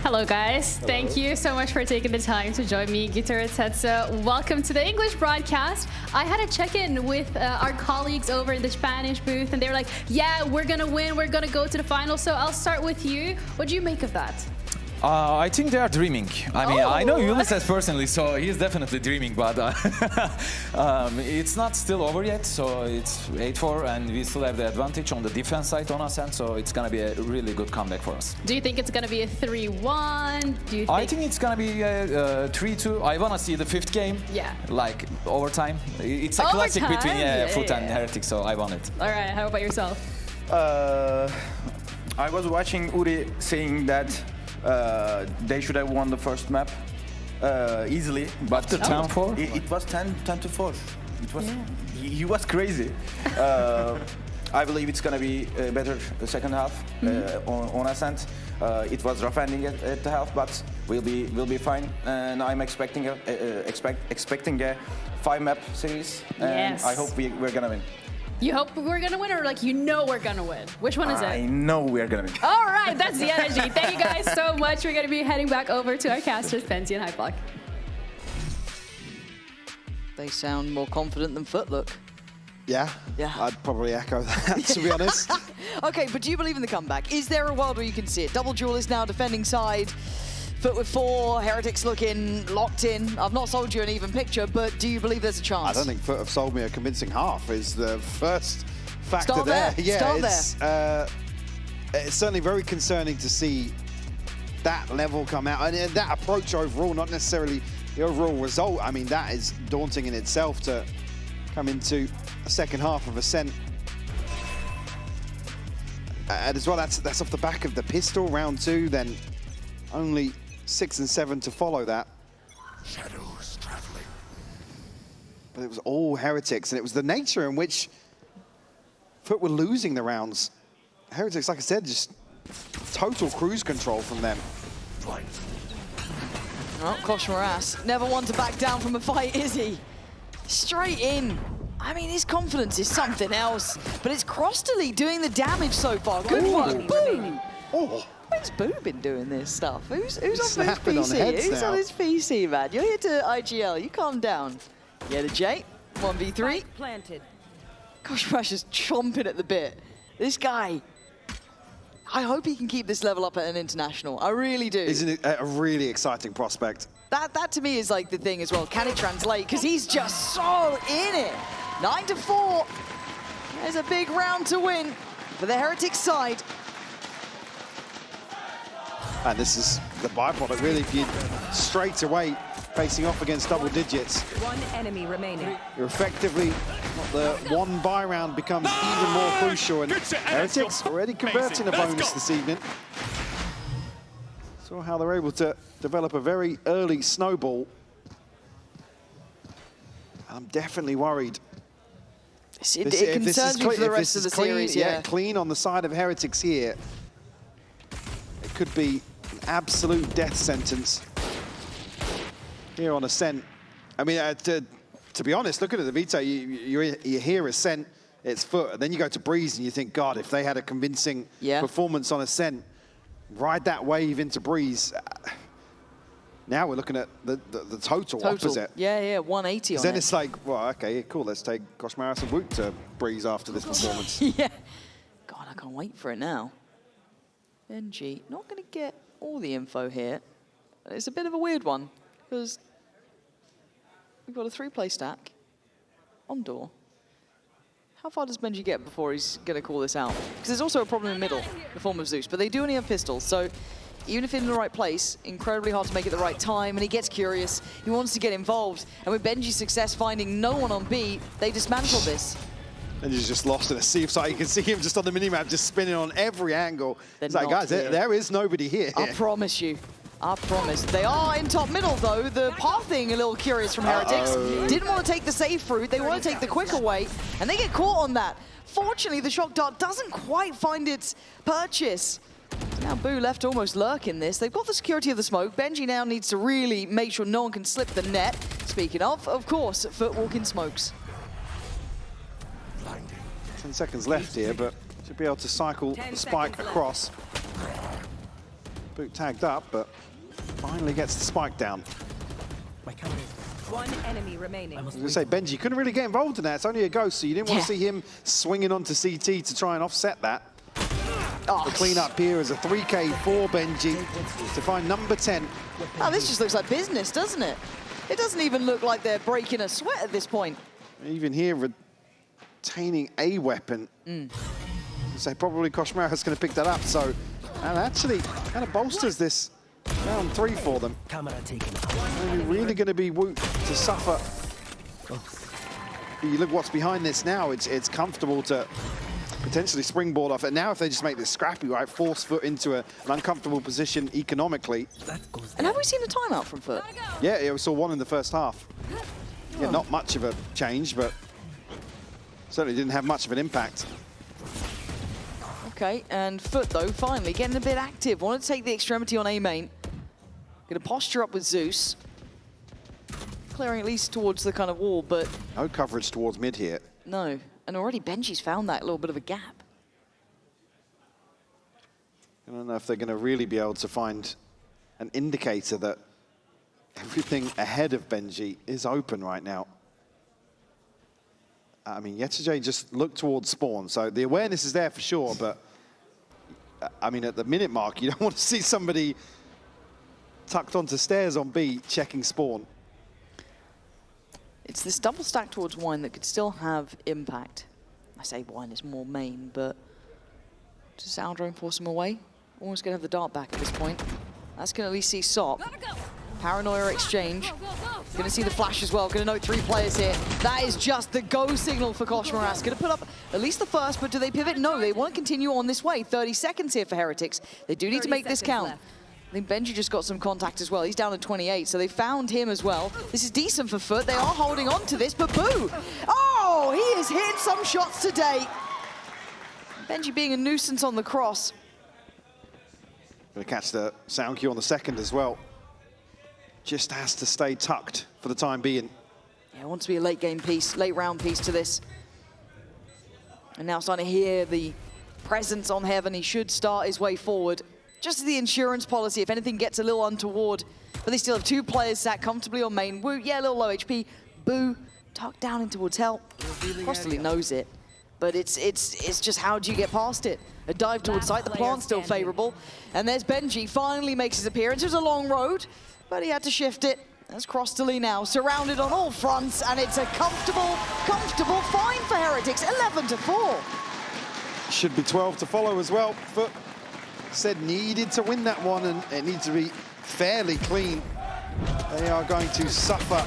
Hello guys, thank you so much for taking the time to join me, Gitar Tetsa. Welcome to the English broadcast. I had a check-in with our colleagues over in the Spanish booth and they were like, yeah, we're gonna win, we're gonna go to the final. So I'll start with you. What do you make of that? I think they are dreaming. I mean, I know Ulysses personally, so he's definitely dreaming, but it's not still over yet, so it's 8-4, and we still have the advantage on the defense side on us, and so it's going to be a really good comeback for us. Do you think it's going to be a 3-1? Do you think... I think it's going to be a 3-2. I want to see the fifth game, like overtime. It's a classic between FUT and Heretics, so I want it. All right, how about yourself? I was watching Uri saying that they should have won the first map easily, but after 10-4, it was 10-4. It was he was crazy. I believe it's gonna be better the second half on Ascent. It was rough ending at the half, but we'll be fine. And I'm expecting a 5-map series, and I hope we're gonna win. You hope we're gonna win, or like you know we're gonna win? Which one is it? I know we're gonna win. All right, that's the energy. Thank you guys so much. We're gonna be heading back over to our casters, Pansy and Hyplock. They sound more confident than FUT look. Yeah, I'd probably echo that, to be honest. Okay, but do you believe in the comeback? Is there a world where you can see it? Double Duel is now defending side. FUT with 4, Heretics looking locked in. I've not sold you an even picture, but do you believe there's a chance? I don't think FUT have sold me a convincing half is the first factor Start there. Yeah, it's certainly very concerning to see that level come out. And that approach overall, not necessarily the overall result. I mean, that is daunting in itself to come into a second half of Ascent. And as well, that's off the back of the pistol, round 2, then only 6 and 7 to follow that. Shadows traveling. But it was all Heretics, and it was the nature in which FUT were losing the rounds. Heretics, like I said, just total cruise control from them. Right. Oh, Kosh Moras, never one to back down from a fight, is he? Straight in. I mean, his confidence is something else, but it's Crossley doing the damage so far. Good one. Boom. Oh. When's Boo been doing this stuff? Who's on Boo's snapping on PC? heads Who's now. on his PC, man? You're here to IGL. You calm down. Yeah, the J, 1v3. Planted. Gosh, Rush is chomping at the bit. This guy, I hope he can keep this level up at an international. I really do. Isn't it a really exciting prospect? That to me is like the thing as well. Can it translate? Because he's just so in it. 9-4. There's a big round to win for the Heretics side. And this is the byproduct, really, if you straight away facing off against double digits. One enemy remaining. You're effectively, the one buy round becomes even more crucial, and Heretics already converting a bonus this evening. Saw how they're able to develop a very early snowball. I'm definitely worried. It concerns you for the rest of the series, yeah. Clean on the side of Heretics here. It could be an absolute death sentence here on Ascent. I mean, to be honest, looking at the veto, you hear Ascent, it's FUT, and then you go to Breeze and you think, God, if they had a convincing performance on Ascent, ride that wave into Breeze. Now we're looking at the total opposite. Yeah, 180 on then it. it's like, well, okay, cool, let's take Koshmaras and Woot to Breeze after this performance. Yeah. God, I can't wait for it now. Benji, not going to get all the info here. It's a bit of a weird one, because we've got a 3-play stack on door. How far does Benji get before he's going to call this out? Because there's also a problem in middle, the form of Zeus, but they do only have pistols, so even if in the right place, incredibly hard to make it the right time, and he gets curious, he wants to get involved, and with Benji's success finding no one on B, they dismantle this. Benji's just lost in a sea of sight. You can see him just on the minimap, just spinning on every angle. It's like, guys, there is nobody here. I promise you. I promise. They are in top middle, though. The pathing a little curious from Heretics. Didn't want to take the safe route. They want to take the quicker way, and they get caught on that. Fortunately, the shock dart doesn't quite find its purchase. Now Boo left almost lurking this. They've got the security of the smoke. Benji now needs to really make sure no one can slip the net. Speaking of course, FUT walking smokes. 10 seconds left here, but should be able to cycle the spike across. Boot tagged up, but finally gets the spike down. One enemy remaining. I was going to say, Benji couldn't really get involved in that. It's only a ghost, so you didn't want to see him swinging onto CT to try and offset that. The clean-up here is a 3K for Benji to find number 10. Oh, this just looks like business, doesn't it? It doesn't even look like they're breaking a sweat at this point. Even here, retaining a weapon. So probably Koshmaras is going to pick that up, so and actually kind of bolsters this round 3 for them. Only really going to be Woot to suffer. But you look what's behind this now, it's comfortable to potentially springboard off it. Now if they just make this scrappy, right, force FUT into an uncomfortable position economically. And have we seen a timeout from FUT? Yeah, we saw one in the first half. Yeah, not much of a change, but certainly didn't have much of an impact. Okay, and FUT though, finally getting a bit active. Wanted to take the extremity on A main. Gonna posture up with Zeus. Clearing at least towards the kind of wall, but... No coverage towards mid here. No, and already Benji's found that little bit of a gap. I don't know if they're gonna really be able to find an indicator that everything ahead of Benji is open right now. I mean, Yetajay just looked towards spawn, so the awareness is there for sure, but I mean, at the minute mark, you don't want to see somebody tucked onto stairs on B checking spawn. It's this double stack towards Wine that could still have impact. I say Wine is more main, but does Aldrone force him away? Almost going to have the dart back at this point. That's going to at least see Sop. Paranoia exchange. Going to see the flash as well. Going to note 3 players here. That is just the go signal for Koshmaras. Going to put up at least the first, but do they pivot? No, they want to continue on this way. 30 seconds here for Heretics. They do need to make this count. Left. I think Benji just got some contact as well. He's down to 28, so they found him as well. This is decent for FUT. They are holding on to this, but Boo! Oh, he has hit some shots today. Benji being a nuisance on the cross. Going to catch the sound cue on the second as well. Just has to stay tucked for the time being. Yeah, it wants to be a late game piece, late round piece to this. And now starting to hear the presence on Heaven. He should start his way forward. Just the insurance policy, if anything gets a little untoward. But they still have 2 players sat comfortably on main. Woot, yeah, a little low HP. Boo, tucked down in towards hell. Crostally knows it. But it's just how do you get past it? A dive towards site, the plant's still favorable. And there's Benji, finally makes his appearance. It was a long road, but he had to shift it. That's Crostally now, surrounded on all fronts, and it's a comfortable find for Heretics, 11-4. Should be 12 to follow as well. FUT said needed to win that one, and it needs to be fairly clean. They are going to suffer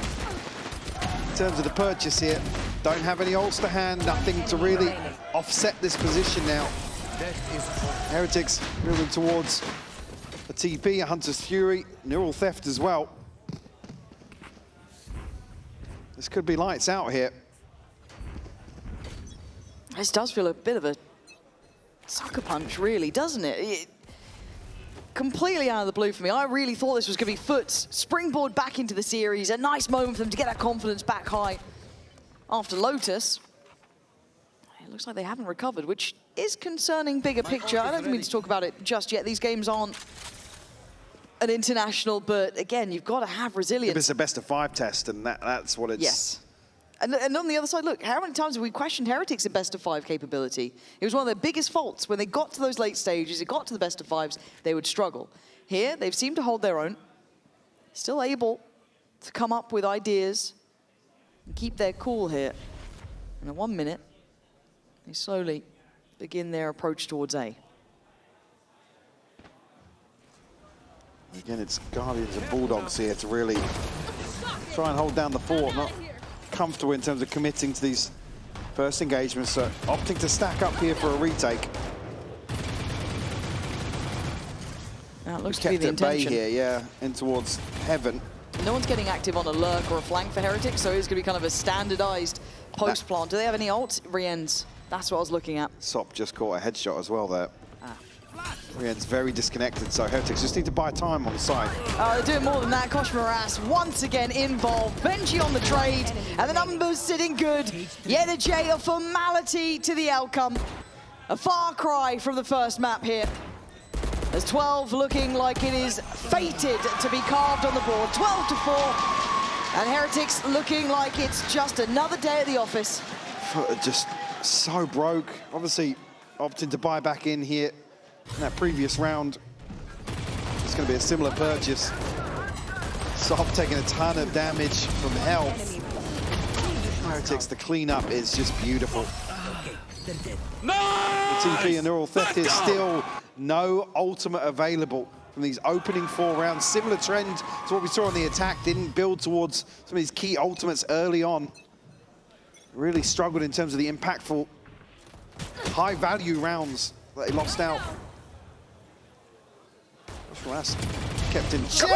in terms of the purchase here. Don't have any ults to hand, nothing to really offset this position now. Heretics moving towards a TP, a Hunter's Fury, Neural Theft as well. This could be lights out here. This does feel a bit of a sucker punch, really, doesn't it? Completely out of the blue for me. I really thought this was going to be FUT's springboard back into the series. A nice moment for them to get that confidence back high after Lotus. It looks like they haven't recovered, which is concerning bigger picture. I don't think we need to talk about it just yet. These games aren't an international, but again, you've got to have resilience. It's a best-of-5 test, and that's what it's... Yes. And on the other side, look, how many times have we questioned Heretics' in best-of-5 capability? It was one of their biggest faults. When they got to those late stages, it got to the best-of-5s, they would struggle. Here, they've seemed to hold their own, still able to come up with ideas and keep their cool here. And in 1 minute, they slowly begin their approach towards A. Again, it's Guardians and Bulldogs here to really try and hold down the fort. Not comfortable in terms of committing to these first engagements, so opting to stack up here for a retake. That looks to be the intention. intention. Bay here, yeah, in towards Heaven. No one's getting active on a lurk or a flank for Heretics, so it's going to be kind of a standardized post plant. Do they have any ult? Rien's. That's what I was looking at. Sop just caught a headshot as well there. Rien's very disconnected, so Heretics just need to buy time on the side. They're doing more than that. Koshmaras once again involved. Benji on the trade, and the numbers sitting good. Yedaje, a formality to the outcome. A far cry from the first map here. As 12 looking like it is fated to be carved on the board. 12-4, and Heretics looking like it's just another day at the office. Just so broke. Obviously opting to buy back in here in that previous round. It's going to be a similar purchase. Sop taking a ton of damage from health. Heretics, the cleanup is just beautiful. No! The TP and neural theft is still no ultimate available from these opening 4 rounds. Similar trend to what we saw on the attack. Didn't build towards some of these key ultimates early on. Really struggled in terms of the impactful, high-value rounds that they lost out. Kept in check.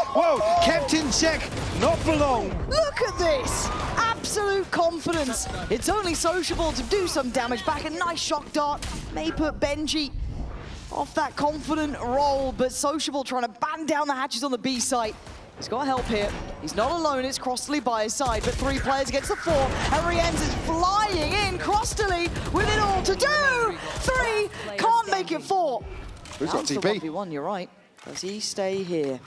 Whoa, kept in check, not for long. Look at this, absolute confidence. It's only Sociable to do some damage back. A nice shock dart may put Benji off that confident roll, but Sociable trying to batten down the hatches on the B site. He's got help here. He's not alone, it's Crossley by his side, but 3 players against the 4, and Rienz is flying in. Crossley with it all to do. 3, can't make it 4. Who's got TP? 1v1, you're right. Does he stay here?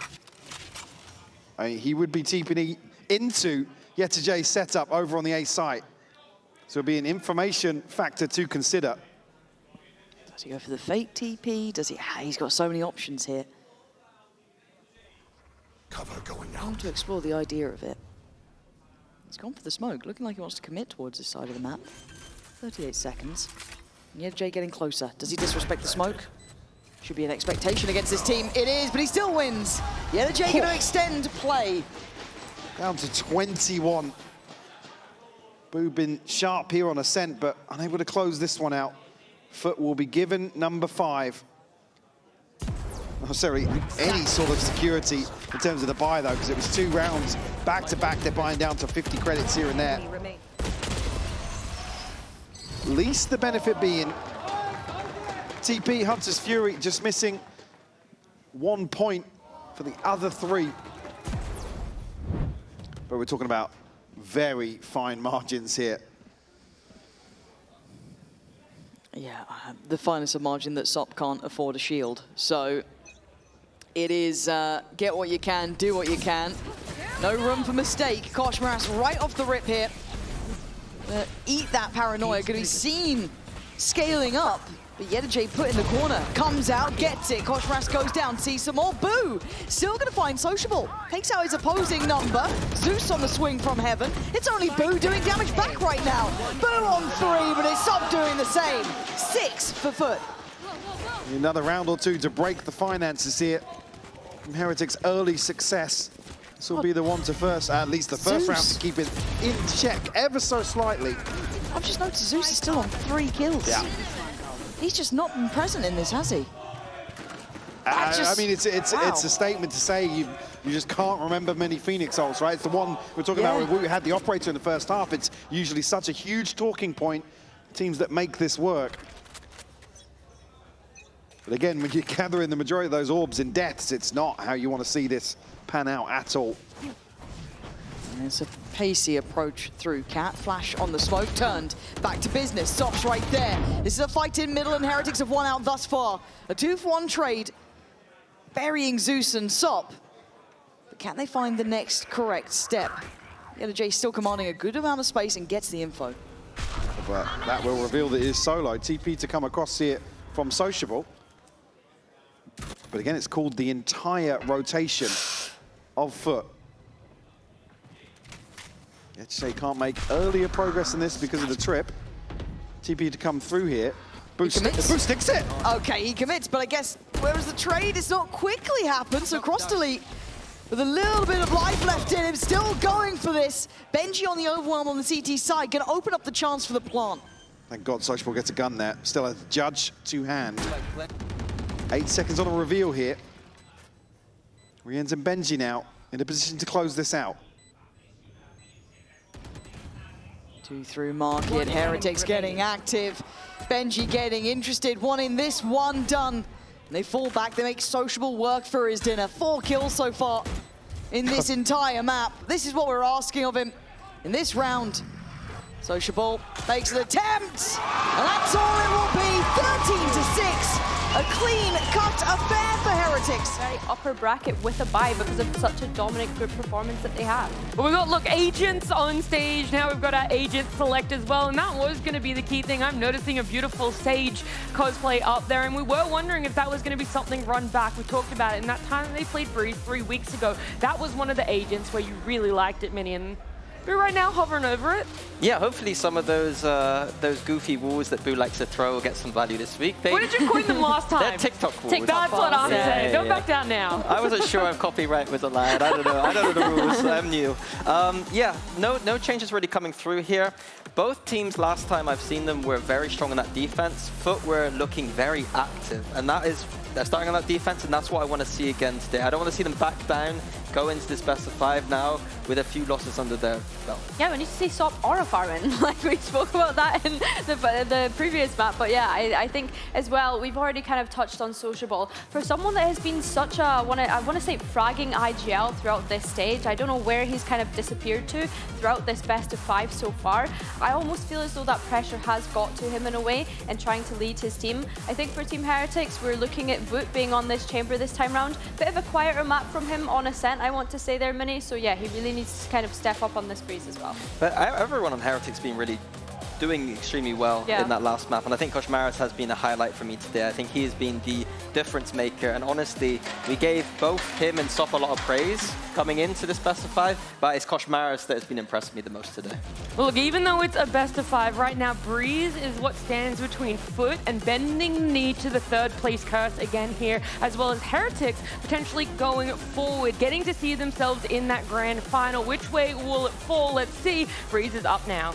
I mean, he would be TPing into Yetajay's setup over on the A site. So it'll be an information factor to consider. Does he go for the fake TP? Does he? He's got so many options here. Cover going out. I want to explore the idea of it. He's gone for the smoke, looking like he wants to commit towards this side of the map. 38 seconds. Yetajay getting closer. Does he disrespect the smoke? Should be an expectation against this team. It is, but he still wins. Yetajay going to extend play. Down to 21. Boo been sharp here on Ascent, but unable to close this one out. FUT will be given number 5. Not necessarily any sort of security in terms of the buy, though, because it was 2 rounds back-to-back. They're buying down to 50 credits here and there. Least the benefit being TP, Hunter's Fury, just missing 1 point for the other 3. But we're talking about very fine margins here. Yeah, the finest of margin that Sop can't afford a shield. So it is get what you can, do what you can. No room for mistake. Koshmaras right off the rip here. Eat that paranoia, gonna be seen scaling up. But Yetajay put in the corner, comes out, gets it. Koshmaras goes down, sees some more. Boo! Still gonna find Sociable. Takes out his opposing number. Zeus on the swing from Heaven. It's only Boo doing damage back right now. Boo on 3, but it's Sop doing the same. 6 for FUT. Another round or 2 to break the finances here from Heretics' early success. This will be the one to first, at least the first round, to keep it in check ever so slightly. I've just noticed Zeus is still on 3 kills. Yeah. He's just not been present in this, has he? I mean, it's a statement to say you just can't remember many Phoenix ults, right? It's the one we're talking about when we had the operator in the first half. It's usually such a huge talking point, teams that make this work. But again, when you're gathering the majority of those orbs in deaths, it's not how you want to see this pan out at all. And it's a pacey approach through Cat. Flash on the smoke, turned back to business. Stops right there. This is a fight in middle, and Heretics have won out thus far. A 2-for-1 trade, burying Zeus and Sop. But can they find the next correct step? J still commanding a good amount of space and gets the info. But that will reveal that it is solo. TP to come across here from Sociable. But again, it's called the entire rotation of FUT. J can't make earlier progress in this because of the trip. TP to come through here. Boost sticks it. Okay, he commits, but I guess whereas the trade is not quickly happened, so cross delete with a little bit of life left in him, still going for this. Benji on the overwhelm on the CT side, gonna open up the chance for the plant. Thank God Sociable gets a gun there. Still a judge to hand. 8 seconds on a reveal here. Rien's and Benji now in a position to close this out. 2 through market, Heretics getting active. Benji getting interested, one in this, one done. And they fall back, they make Sociable work for his dinner. 4 kills so far in this entire map. This is what we're asking of him in this round. Sociable makes an attempt, and that's all it will be, 13-6. A clean-cut affair for Heretics. Very upper bracket with a bye because of such a dominant group performance that they have. Well, we've got, look, agents on stage. Now we've got our agent select as well, and that was going to be the key thing. I'm noticing a beautiful Sage cosplay up there, and we were wondering if that was going to be something run back. We talked about it in that time they played Breeze 3 weeks ago. That was one of the agents where you really liked it, Minion. We're right now hovering over it. Yeah, hopefully some of those goofy walls that Boo likes to throw will get some value this week. What did you coin them last time? They're TikTok walls. That's what I'm saying. Go back down now. I wasn't sure if copyright was allowed. I don't know. I don't know the rules. I'm new. Yeah, no changes really coming through here. Both teams last time I've seen them were very strong in that defense. FUT were looking very active, and that is they're starting on that defense, and that's what I want to see again today. I don't want to see them back down, go into this best of 5 now with a few losses under their belt. Yeah, we need to see Sop or a Farman. Like we spoke about that in the previous map. But yeah, I think as well, we've already kind of touched on Sociable. For someone that has been such a, I want to say fragging IGL throughout this stage, I don't know where he's kind of disappeared to throughout this best of 5 so far. I almost feel as though that pressure has got to him in a way and trying to lead his team. I think for Team Heretics, we're looking at VOOT being on this chamber this time round. Bit of a quieter map from him on Ascent, I want to say there, Mini. So yeah, he really needs to kind of step up on this Breeze as well. But everyone on Heretics been really doing extremely well in that last map, and I think Koshmaris has been a highlight for me today. I think he has been the difference maker, and honestly, we gave both him and Sop a lot of praise coming into this best of 5, but it's Koshmaris that has been impressing me the most today. Well, look, even though it's a best of 5 right now, Breeze is what stands between FUT and bending the knee to the 3rd place curse again here, as well as Heretics potentially going forward, getting to see themselves in that grand final. Which way will it fall? Let's see. Breeze is up now.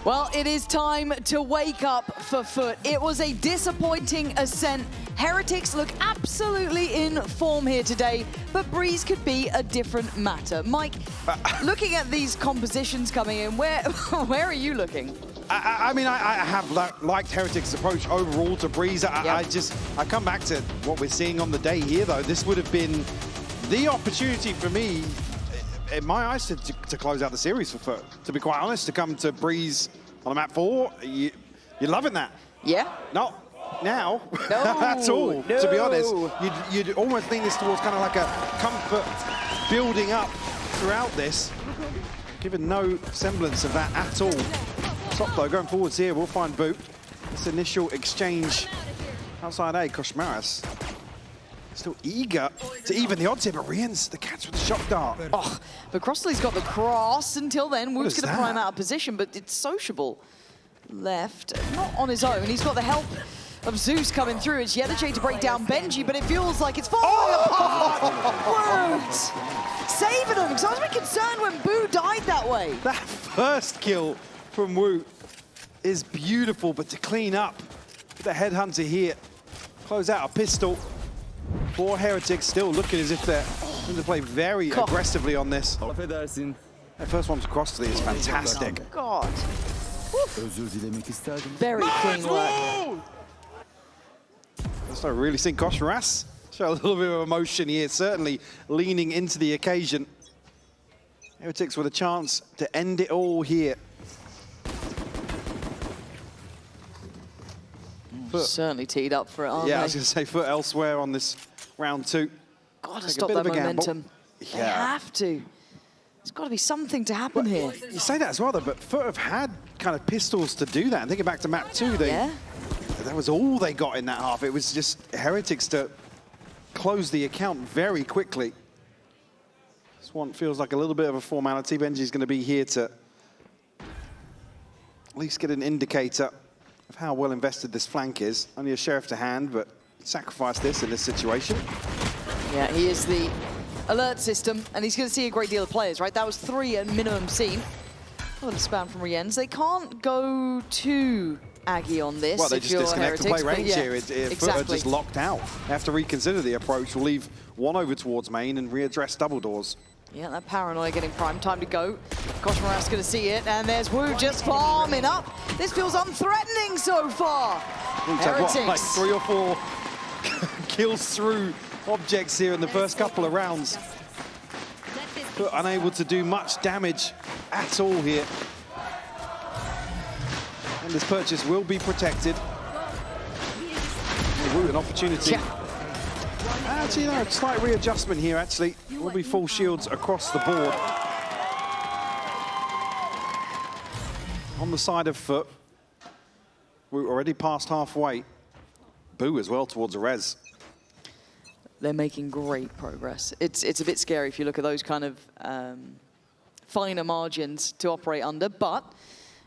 Well, it is time to wake up for FUT. It was a disappointing Ascent. Heretics look absolutely in form here today, but Breeze could be a different matter. Mike, looking at these compositions coming in, where are you looking? I mean, I have liked Heretics' approach overall to Breeze. I come back to what we're seeing on the day here, though. This would have been the opportunity for me, in my eyes, to close out the series for FUT. To be quite honest, to come to Breeze on a map 4, you're loving that. Yeah. Not now, no, at all, no. to be honest. You'd almost lean this towards kind of like a comfort building up throughout this, given no semblance of that at all. Sop, though, going forwards here, we'll find Boot. This initial exchange outside A, Koshmaris still eager to even the odds here, but Rien's the catch with the shock dart. Oh, but Crossley's got the cross. Until then, Woot's going to prime out of position, but it's Sociable left, not on his own. He's got the help of Zeus coming through. It's J to break down Benji, but it feels like it's falling apart. Woot saving him, because I was a bit concerned when Boo died that way. That first kill from Woot is beautiful, but to clean up the headhunter here, close out a pistol. 4 Heretics still looking as if they're going to play very aggressively on this. That first one to Crossley is fantastic. God. Very clean work. So really seeing Koshmaris show a little bit of emotion here, certainly leaning into the occasion. Heretics with a chance to end it all here. Certainly teed up for it, aren't they? I was going to say FUT elsewhere on this round 2. Got to Take stop a bit that of a gamble. momentum. They have to. There's got to be something to happen here. You say that as well, though, but FUT have had kind of pistols to do that. And thinking back to map 2, that was all they got in that half. It was just Heretics to close the account very quickly. This one feels like a little bit of a formality. Benji's going to be here to at least get an indicator of how well invested this flank is. Only a sheriff to hand, but sacrifice this in this situation. Yeah, he is the alert system, and he's going to see a great deal of players, right? That was 3 at minimum seen. A little spam from Rienz. They can't go too Aggie on this. Well, they just disconnect to play range here. Exactly. FUT are just locked out. They have to reconsider the approach. We'll leave one over towards main and readdress double doors. Yeah, that paranoia getting prime time to go. Koshmaras going to see it, and there's Wu just farming up. This feels unthreatening so far. Heretics. What, like 3 or 4 kills through objects here in the first couple of rounds. But unable to do much damage at all here. And this purchase will be protected. Wu, an opportunity. Yeah. Actually, no, slight readjustment here, actually. Will be full shields across the board. On the side of FUT, we're already past halfway. Boo as well towards a res. They're making great progress. It's a bit scary if you look at those kind of finer margins to operate under, but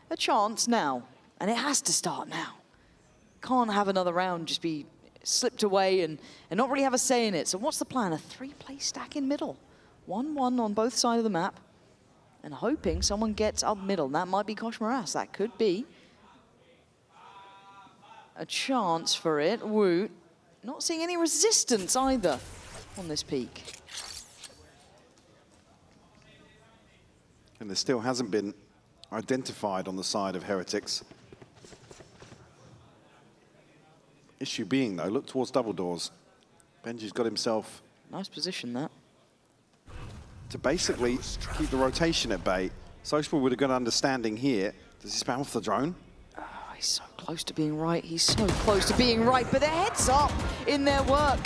a chance now, and it has to start now. Can't have another round just be slipped away and not really have a say in it. So what's the plan? A 3-play stack in middle. 1-1 on both sides of the map, and hoping someone gets up middle. That might be Koshmaras. That could be a chance for it. Wu, not seeing any resistance either on this peak. And there still hasn't been identified on the side of Heretics. Issue being, though, look towards double doors. Benji's got himself... Nice position, that. To basically keep the rotation at bay. Social with a good understanding here. Does he spam off the drone? Oh, he's so close to being right. He's so close to being right, but their heads up in their work.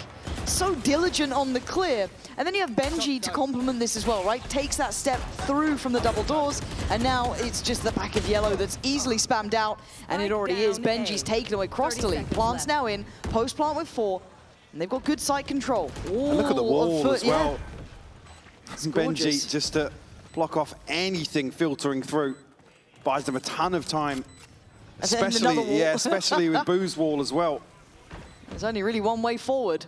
So diligent on the clear. And then you have Benji to complement this as well, right? Takes that step through from the double doors, and now it's just the back of yellow that's easily spammed out, and it already is. Benji's taken away cross to lead. Plant's now in, post plant with 4, and they've got good site control. Ooh, and look at the wall FUT, as well. Yeah. Benji just to block off anything filtering through. Buys them a ton of time. Especially with Boo's wall as well. There's only really one way forward.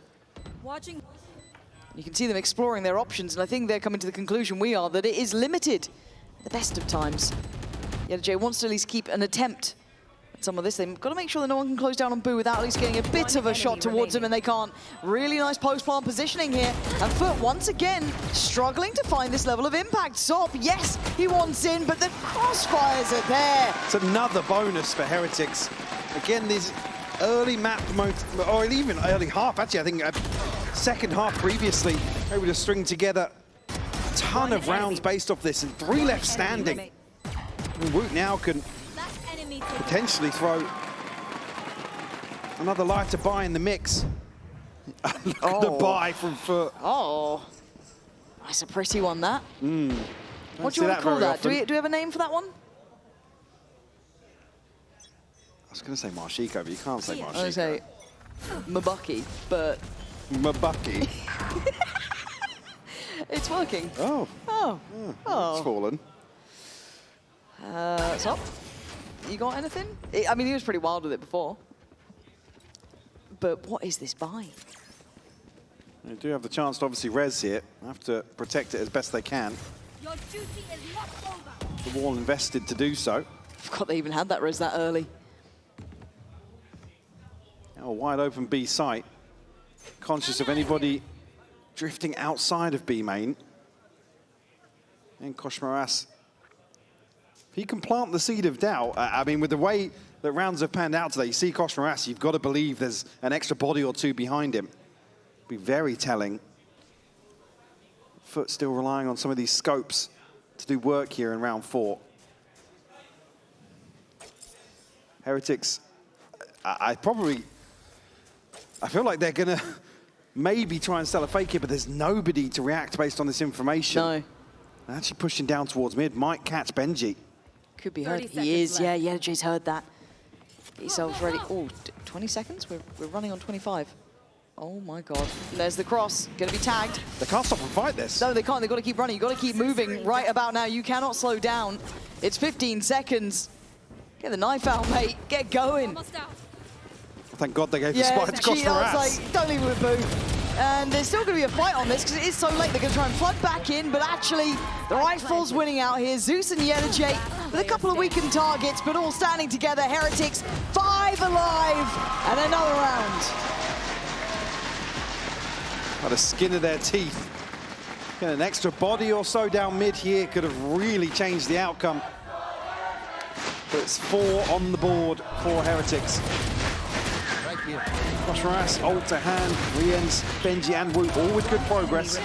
You can see them exploring their options, and I think they're coming to the conclusion we are that it is limited at the best of times. Jay wants to at least keep an attempt at some of this. They've got to make sure that no one can close down on Boo without at least getting a bit of a shot towards him, and they can't. Really nice post-plant positioning here. And FUT, once again, struggling to find this level of impact. Sop, yes, he wants in, but the crossfires are there. It's another bonus for Heretics. Again, these early map mode, or even early half, actually, I think second half previously, able to string together a ton of rounds based off this, and 3 left standing. And Woot now can potentially throw another life to buy in the mix. Look at the buy from FUT. Oh, that's a pretty one, that. What do you want to call that? Do we have a name for that one? I was going to say Marshiko, but you can't say Marshiko. I was going to say Mabucky, but... Mabucky. It's working. Oh. Oh. It's fallen. Sop, you got anything? I mean, he was pretty wild with it before. But what is this buy? They do have the chance to obviously res here. Have to protect it as best they can. Your duty is not over. The wall invested to do so. I forgot they even had that res that early. Now a wide open B site. Conscious of anybody drifting outside of B main. And Koshmaras, if he can plant the seed of doubt, I mean, with the way that rounds have panned out today, you see Koshmaras, you've got to believe there's an extra body or 2 behind him. Be very telling. FUT still relying on some of these scopes to do work here in round 4. Heretics, I feel like they're gonna maybe try and sell a fake here, but there's nobody to react based on this information. No. They're actually pushing down towards mid. Might catch Benji. Could be heard. He is, yeah, Yedajay's heard that. Get yourselves ready. Oh, 20 seconds? We're running on 25. Oh my God. There's the cross, gonna be tagged. They can't stop and fight this. No, they can't, they've got to keep running. You've got to keep moving right about now. You cannot slow down. It's 15 seconds. Get the knife out, mate. Get going. Thank God they gave the spike to Kosh I was like, don't leave it with Boo. And there's still going to be a fight on this because it is so late. They're going to try and flood back in, but actually the Rifle's winning out here. Zeus and Yedajay with a couple of weakened targets, but all standing together. Heretics 5 alive and another round. By the skin of their teeth. Get an extra body or so down mid here could have really changed the outcome. But it's 4 on the board for Heretics. Koshmaras, ult to hand, Riens, Benji and Wu, all with good progress.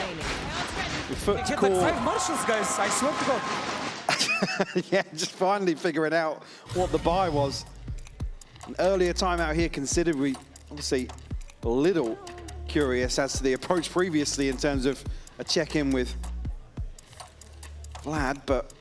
With FUT to core. Like 5 marshals, guys, I swear to God. Yeah, just finally figuring out what the buy was. An earlier timeout here considered. We obviously a little curious as to the approach previously in terms of a check-in with Vlad, but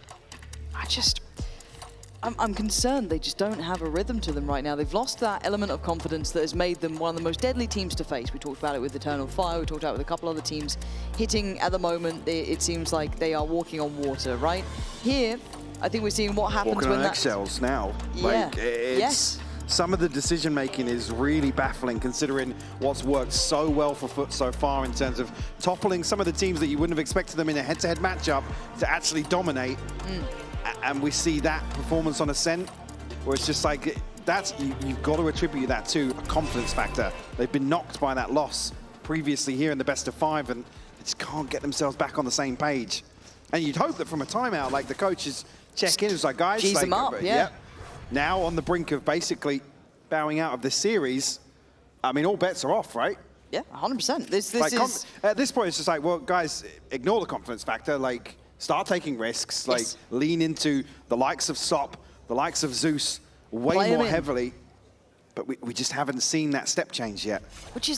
I'm concerned they just don't have a rhythm to them right now. They've lost that element of confidence that has made them one of the most deadly teams to face. We talked about it with Eternal Fire, we talked about it with a couple other teams. Hitting at the moment, it seems like they are walking on water, right? Here, I think we're seeing what happens walking when on that... eggshells now. Yeah. Like, it's, some of the decision making is really baffling considering what's worked so well for FUT so far in terms of toppling some of the teams that you wouldn't have expected them in a head-to-head matchup to actually dominate. And we see that performance on Ascent, where it's just like, you've got to attribute that to a confidence factor. They've been knocked by that loss previously here in the best of 5, and they just can't get themselves back on the same page. And you'd hope that from a timeout, like the coaches check in, it's like, guys, G's them up, yeah. Now on the brink of basically bowing out of this series, I mean, all bets are off, right? Yeah, 100%. This like, is... At this point, it's just like, well, guys, ignore the confidence factor. Like, start taking risks. Like, lean into the likes of Sop, the likes of Zeus, way more heavily. But we just haven't seen that step change yet.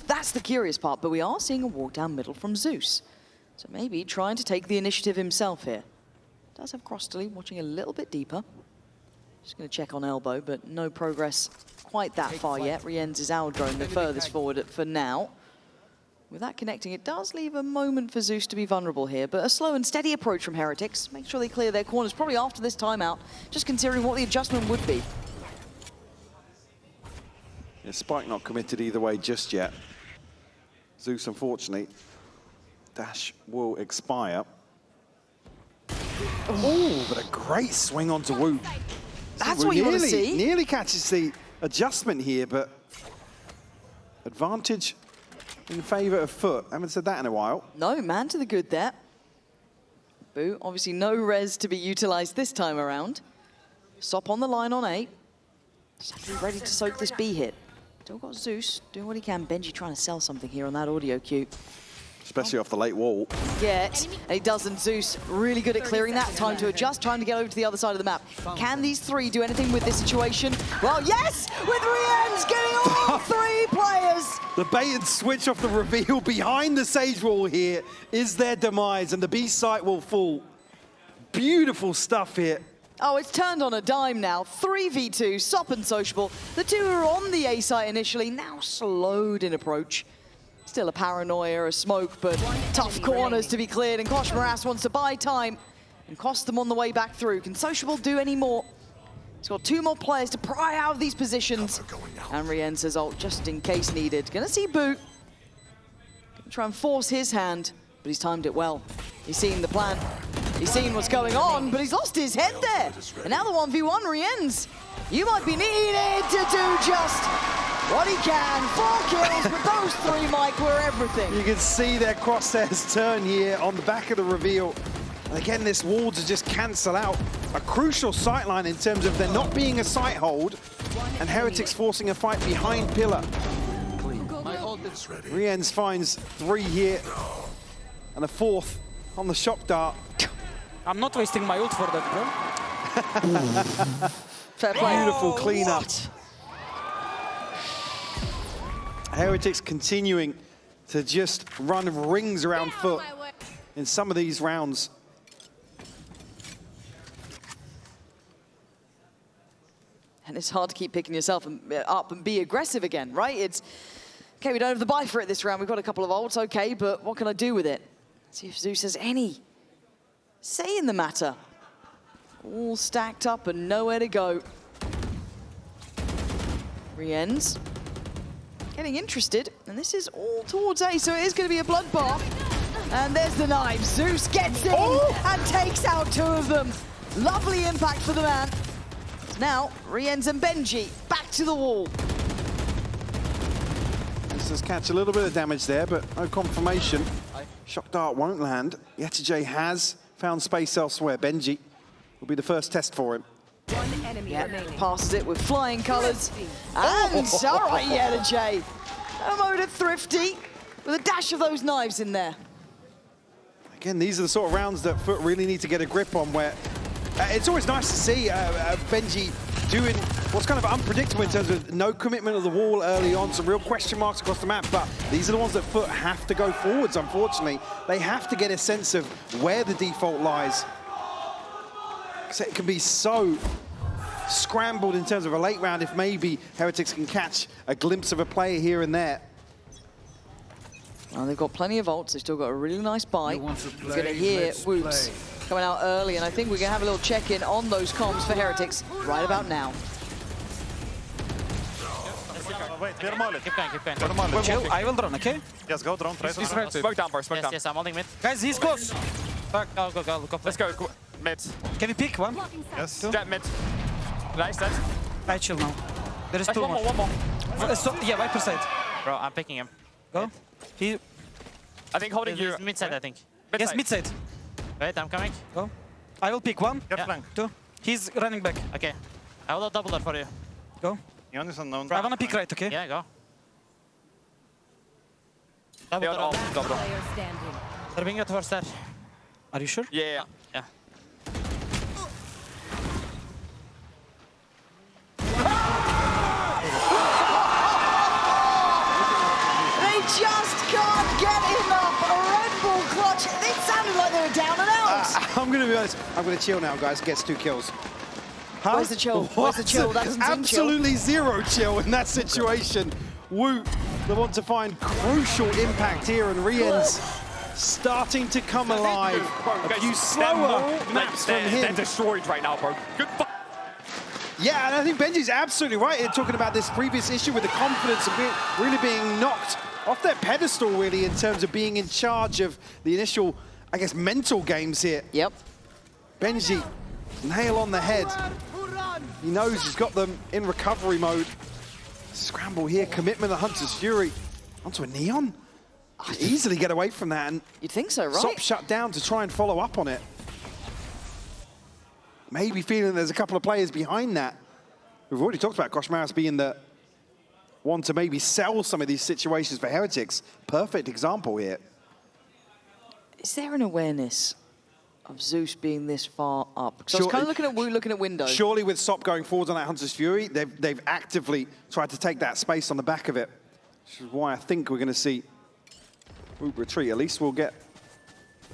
That's the curious part, but we are seeing a walk down middle from Zeus. So maybe trying to take the initiative himself here. Does have Crossley watching a little bit deeper. Just going to check on elbow, but no progress quite that far yet. Riens is our drone the furthest forward for now. With that connecting, it does leave a moment for Zeus to be vulnerable here, but a slow and steady approach from Heretics. Make sure they clear their corners, probably after this timeout, just considering what the adjustment would be. Yeah, Spike not committed either way just yet. Zeus, unfortunately, dash will expire. Oh, but a great swing onto Wu. That's what you want to see. Nearly catches the adjustment here, but advantage in favour of FUT. I haven't said that in a while. No, man to the good there. Boo, obviously no res to be utilised this time around. Sop on the line on A. Just ready to soak this B hit. Still got Zeus doing what he can. Benji trying to sell something here on that audio cue. Especially off the late wall. Yet, and he doesn't. Zeus really good at clearing that. Time to adjust, time to get over to the other side of the map. Can these 3 do anything with this situation? Well, yes! With Riens getting all 3 players! The bait and switch off the reveal behind the Sage wall here is their demise, and the B site will fall. Beautiful stuff here. Oh, it's turned on a dime now. 3v2, Sop and Sociable. The 2 who were on the A site initially, now slowed in approach. Still a paranoia, a smoke, but tough corners to be cleared, and Koshmaras wants to buy time and cost them on the way back through. Can Sociable do any more? He's got 2 more players to pry out of these positions. And Riens says ult just in case needed. Gonna see Boot. Gonna try and force his hand, but he's timed it well. He's seen the plan. He's seen what's going on, but he's lost his head there. And now the 1v1, Riens. You might be needed to do just what he can. 4 kills, but those 3, Mike, were everything. You can see their crosshairs turn here on the back of the reveal. And again, this wall to just cancel out a crucial sightline in terms of there not being a sight hold, and Heretics forcing a fight behind Pillar. Riens finds 3 here, and a 4th on the shock dart. I'm not wasting my ult for that, bro. Fair play. Beautiful cleanup. Heretics continuing to just run rings around FUT in some of these rounds. And it's hard to keep picking yourself up and be aggressive again, right? It's, okay, we don't have the buy for it this round. We've got a couple of ults, okay, but what can I do with it? See if Zeus has any say in the matter. All stacked up and nowhere to go. Rien's getting interested, and this is all towards A, so it is going to be a bloodbath. And there's the knife. Zeus gets in and takes out 2 of them. Lovely impact for the man. Now, Rien's and Benji back to the wall. This does catch a little bit of damage there, but no confirmation. Shock dart won't land. Yetijay has found space elsewhere. Benji will be the first test for him. One enemy remaining. Passes it with flying colours. And all right, Yetijay. A mode of thrifty with a dash of those knives in there. Again, these are the sort of rounds that FUT really need to get a grip on, where it's always nice to see Benji doing what's kind of unpredictable in terms of no commitment of the wall early on, some real question marks across the map, but these are the ones that FUT have to go forwards, unfortunately. They have to get a sense of where the default lies. So it can be so scrambled in terms of a late round if maybe Heretics can catch a glimpse of a player here and there. Well, they've got plenty of ults. They've still got a really nice buy. He's going to hear Whoops coming out early, and I think we're going to have a little check-in on those comms for Heretics right about now. Wait, we're molly. Keep going. Chill, I will drone, okay? Yes, go drone. Try He's right. Smoke down, bro. Smoke down. Yes, I'm holding mid. Guys, he's close. Go. Let's go. Mid. Can we pick one? Yes. Jet mid. Nice, dead. I chill now. There is Nice, 2 more. one more. Yeah, Viper side. Bro, I'm picking him. Go. He. I think holding you. He's mid side, I think. Yes, mid side. Wait, I'm coming. Go. I will pick 1. Get flank. 2. He's running back. Okay. I will double that for you. Go. Ion is unknown. I wanna pick right, okay? Yeah, go. Double Double. Player standing. They're being at first there. Are you sure? Yeah. Yeah. They just can't get enough. A Red Bull clutch. It sounded like they were down and out. I'm going to be honest. I'm going to chill now, guys. Gets 2 kills. Huh? Where's the chill? Where's the chill? That doesn't seem chill. Absolutely zero chill in that situation. Woot, they want to find crucial impact here, and Rien's starting to come alive. A few slower maps from him. They're destroyed right now, bro. Good fuck. Yeah, and I think Benji's absolutely right in talking about this previous issue with the confidence of really being knocked off their pedestal, really, in terms of being in charge of the initial, I guess, mental games here. Yep. Benji, nail on the head. He knows he's got them in recovery mode. Scramble here, commitment of Hunter's Fury onto a Neon. Could easily get away from that, and you'd think so, right? Sop shut down to try and follow up on it. Maybe feeling there's a couple of players behind that. We've already talked about Koshmaras being the one to maybe sell some of these situations for Heretics. Perfect example here. Is there an awareness of Zeus being this far up? Because I was kind of looking at Wu, looking at window. Surely with Sop going forwards on that Hunter's Fury, they've actively tried to take that space on the back of it. Which is why I think we're going to see Wu retreat. At least we'll get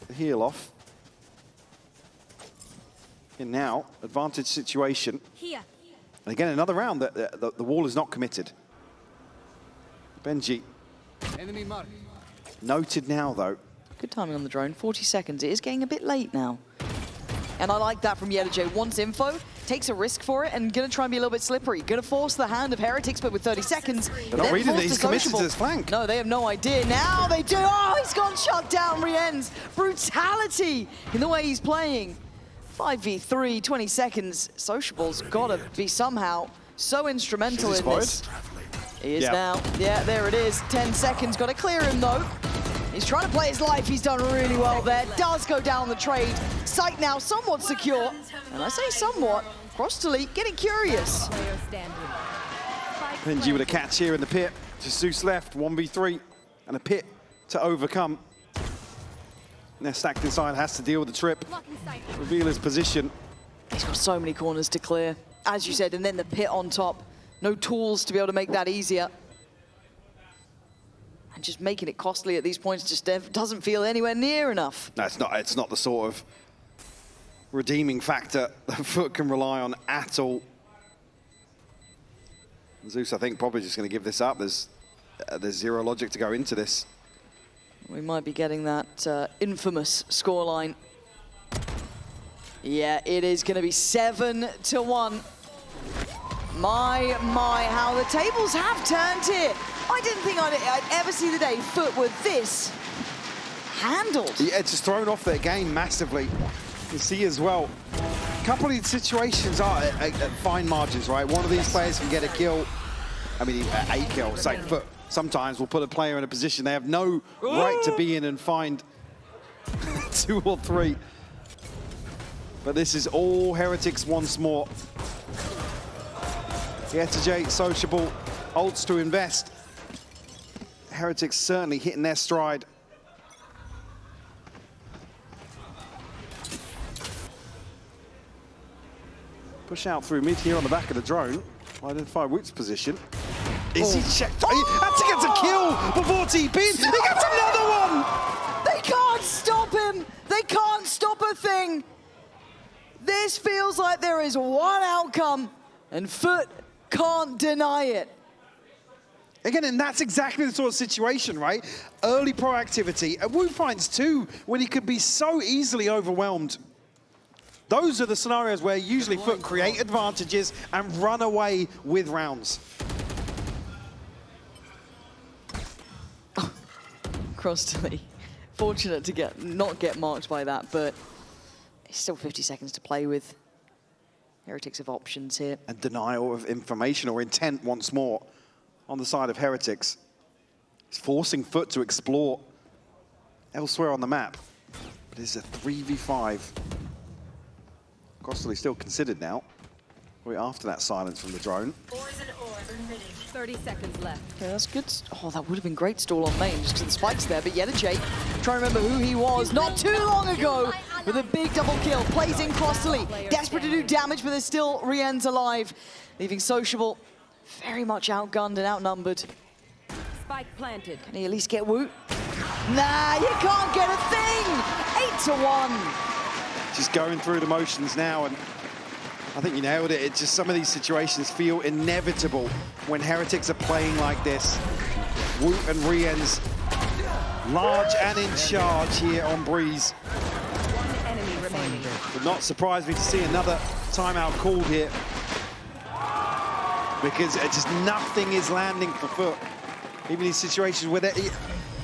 the heal off. And now, advantage situation. Here. And again, another round that the wall is not committed. Benji. Enemy mark. Noted now, though. Good timing on the drone. 40 seconds. It is getting a bit late now. And I like that from Yetijay. Wants info, takes a risk for it, and going to try and be a little bit slippery. Going to force the hand of Heretics, but with 30 seconds. They're not reading that he's committed to this flank. No, they have no idea. Now they do. Oh, he's gone shut down. Rien's brutality in the way he's playing. 5v3, 20 seconds. Sociable's got to be somehow so instrumental in this. He is now. Yeah, there it is. 10 seconds. Got to clear him, though. He's trying to play his life. He's done really well there. Does go down the trade. Sight now somewhat secure. And I say somewhat. Cross delete, getting curious. Benji with a catch here in the pit. Just Zeus left, 1v3, and a pit to overcome. Now stacked inside, has to deal with the trip. Reveal his position. He's got so many corners to clear, as you said, and then the pit on top. No tools to be able to make that easier. And just making it costly at these points just doesn't feel anywhere near enough. No, it's not the sort of redeeming factor that FUT can rely on at all. Zeus, I think, probably just going to give this up. There's zero logic to go into this. We might be getting that infamous scoreline. Yeah, it is going to be 7-1. My, how the tables have turned here. I didn't think I'd ever see the day FUT were this handled. Yeah, it's just thrown off their game massively. You see as well, a couple of these situations are at fine margins, right? One of these players can get a kill, I mean, a kill. It's like FUT sometimes will put a player in a position they have no right to be in and find 2 or 3. But this is all Heretics once more. Yetajay, sociable, ults to invest. Heretics certainly hitting their stride. Push out through mid here on the back of the drone. Identify Woot's position. Is he checked? He had to get a kill before TP. He gets another one! They can't stop him! They can't stop a thing! This feels like there is one outcome, and FUT can't deny it. Again, and that's exactly the sort of situation, right? Early proactivity. And Woot finds 2 when he could be so easily overwhelmed. Those are the scenarios where usually FUT create advantages and run away with rounds. Crossley, fortunate to not get marked by that, but it's still 50 seconds to play with. Heretics have options here. And denial of information or intent once more on the side of Heretics. It's forcing FUT to explore elsewhere on the map. But it's a 3v5. Crossley still considered now. We're after that silence from the drone. 30 seconds left. Okay, that's good. Oh, that would have been great stall on main, just because the spike's there. But Yetajay, trying to remember who he was not too long ago with a big double kill. Plays in Crossley, desperate to do damage, but there's still Rien's alive, leaving Sociable very much outgunned and outnumbered. Spike planted. Can he at least get Woot? Nah, you can't get a thing! 8-1. Just going through the motions now, and I think you nailed it. It's just some of these situations feel inevitable when Heretics are playing like this. Woot and Rien's large and in charge here on Breeze. One enemy remaining. Would not surprise me to see another timeout called here, because just nothing is landing for FUT. Even these situations where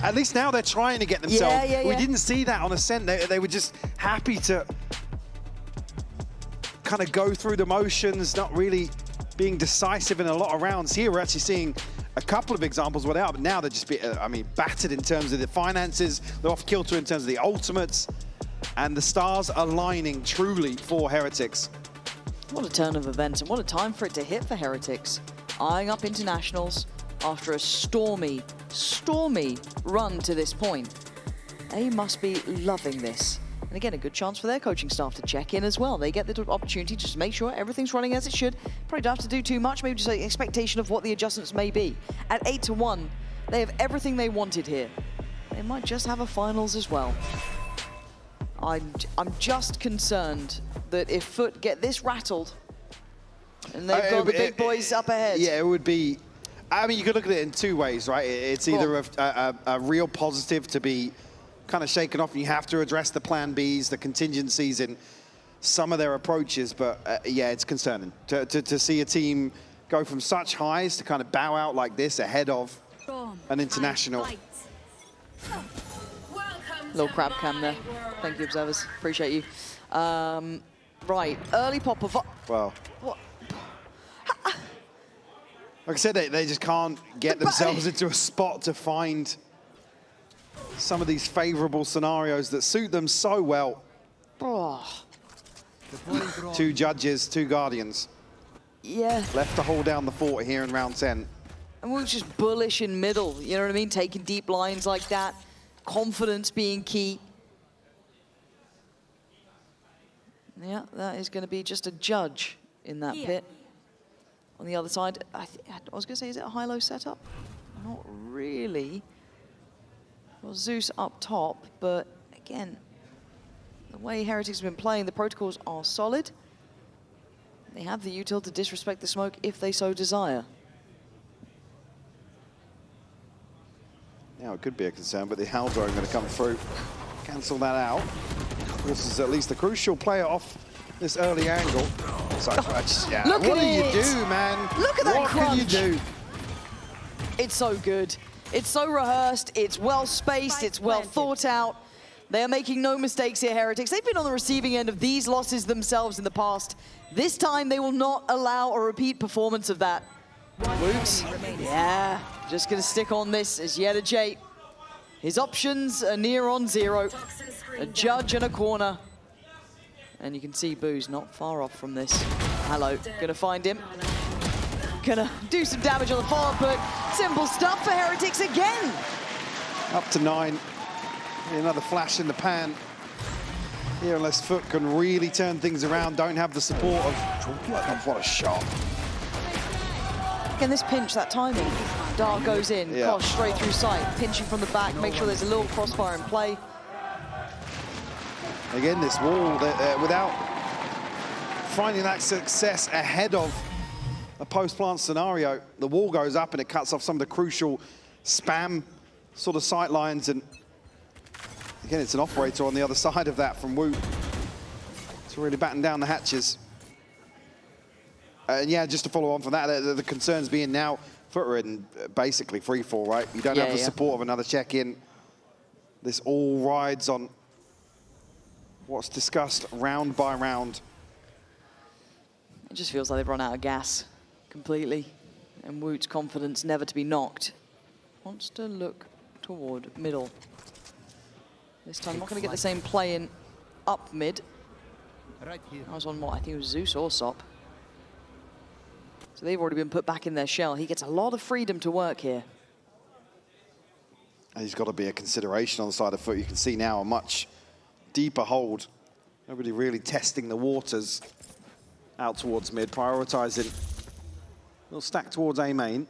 at least now they're trying to get themselves. We didn't see that on Ascent. They were just happy to kind of go through the motions, not really being decisive in a lot of rounds. Here we're actually seeing a couple of examples where they are, but now they're just, battered in terms of the finances. They're off kilter in terms of the ultimates, and the stars aligning truly for Heretics. What a turn of events, and what a time for it to hit for Heretics. Eyeing up internationals after a stormy run to this point. They must be loving this. And again, a good chance for their coaching staff to check in as well. They get the opportunity just to make sure everything's running as it should. Probably don't have to do too much, maybe just an expectation of what the adjustments may be. At 8-1, they have everything they wanted here. They might just have a finals as well. I'm just concerned that if FUT get this rattled, and they've got the big boys up ahead. Yeah, it would be, I mean, you could look at it in 2 ways, right? It's either a real positive to be kind of shaken off, and you have to address the plan Bs, the contingencies in some of their approaches, but yeah, it's concerning to see a team go from such highs to kind of bow out like this ahead of an international. Little crab cam there. Thank you, observers. Appreciate you. Right, early pop of... Well, what? Like I said, they just can't get themselves into a spot to find some of these favorable scenarios that suit them so well. Oh. 2 judges, 2 guardians. Yeah. Left to hold down the fort here in round 10. And we were just bullish in middle, you know what I mean? Taking deep lines like that. Confidence being key. Yeah, that is going to be just a judge in that pit. On the other side, I was going to say, is it a high-low setup? Not really. Well, Zeus up top, but again, the way Heretics have been playing, the protocols are solid. They have the util to disrespect the smoke if they so desire. Now, it could be a concern, but the Hal drone going to come through, cancel that out. This is at least a crucial player off this early angle. So, yeah, Look what at do you it. do, man? Look at that What crunch. can you do? It's so good. It's so rehearsed, it's well spaced, it's well thought out. They are making no mistakes here, Heretics. They've been on the receiving end of these losses themselves in the past. This time, they will not allow a repeat performance of that. Woots, yeah, just gonna stick on this as Yetajay. His options are near on zero. A judge and a corner. And you can see Boo's not far off from this. Hello, gonna find him. Gonna do some damage on the follow-up, but simple stuff for Heretics again. Up to 9. Another flash in the pan. Here, unless FUT can really turn things around, don't have the support of... What a shot. Again, this pinch, that timing. Dart goes in, Yeah. Kosh straight through sight, pinching from the back, make sure there's a little crossfire in play. Again, this wall, without finding that success ahead of a post-plant scenario, the wall goes up and it cuts off some of the crucial spam sort of sight lines. And again, it's an operator on the other side of that from Woot to really batten down the hatches. And yeah, just to follow on from that, the concerns being now, FUT are in basically free fall, right? You don't have the support of another check-in. This all rides on what's discussed round by round. It just feels like they've run out of gas completely. And Woot's confidence never to be knocked. Wants to look toward middle. This time not going to get the same play in up mid. Right here. I was on what I think it was Zeus or Sop. So they've already been put back in their shell. He gets a lot of freedom to work here. And he's got to be a consideration on the side of FUT. You can see now a much deeper hold. Nobody really testing the waters out towards mid, prioritizing. Little stack towards A main.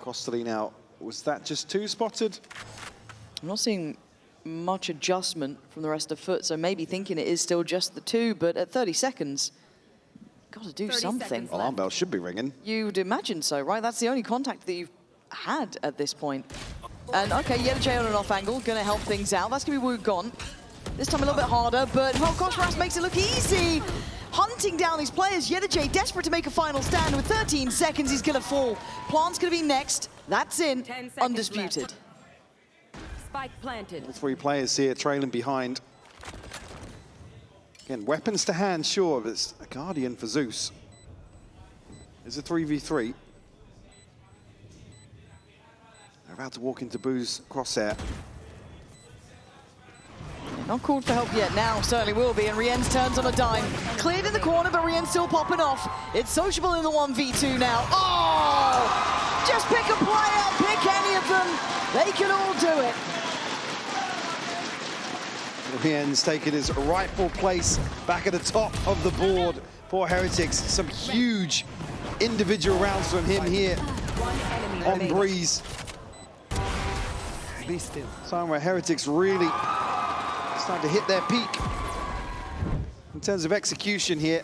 Costly now. Was that just 2 spotted? I'm not seeing much adjustment from the rest of FUT, so maybe thinking it is still just the 2, but at 30 seconds, got to do something. Alarm bell should be ringing. You'd imagine so, right? That's the only contact that you've had at this point. And okay, Yetajay on an off angle, gonna help things out. That's gonna be Woot gone. This time a little bit harder, but oh gosh, Ras makes it look easy. Hunting down these players, Yetajay desperate to make a final stand. With 13 seconds, he's gonna fall. Plant's gonna be next. That's in, undisputed. Left. Spike planted. All 3 players here trailing behind. Again, weapons to hand, sure, but it's a Guardian for Zeus. It's a 3v3. They're about to walk into Boo's crosshair. Not called for help yet, now certainly will be, and Rien's turns on a dime. Cleared in the corner, but Rien's still popping off. It's sociable in the 1v2 now. Oh! Just pick a player, pick any of them. They can all do it. Rien's taking his rightful place back at the top of the board for Heretics. Some huge individual rounds from him here on Breeze. Be still. Time where Heretics really starting to hit their peak in terms of execution here.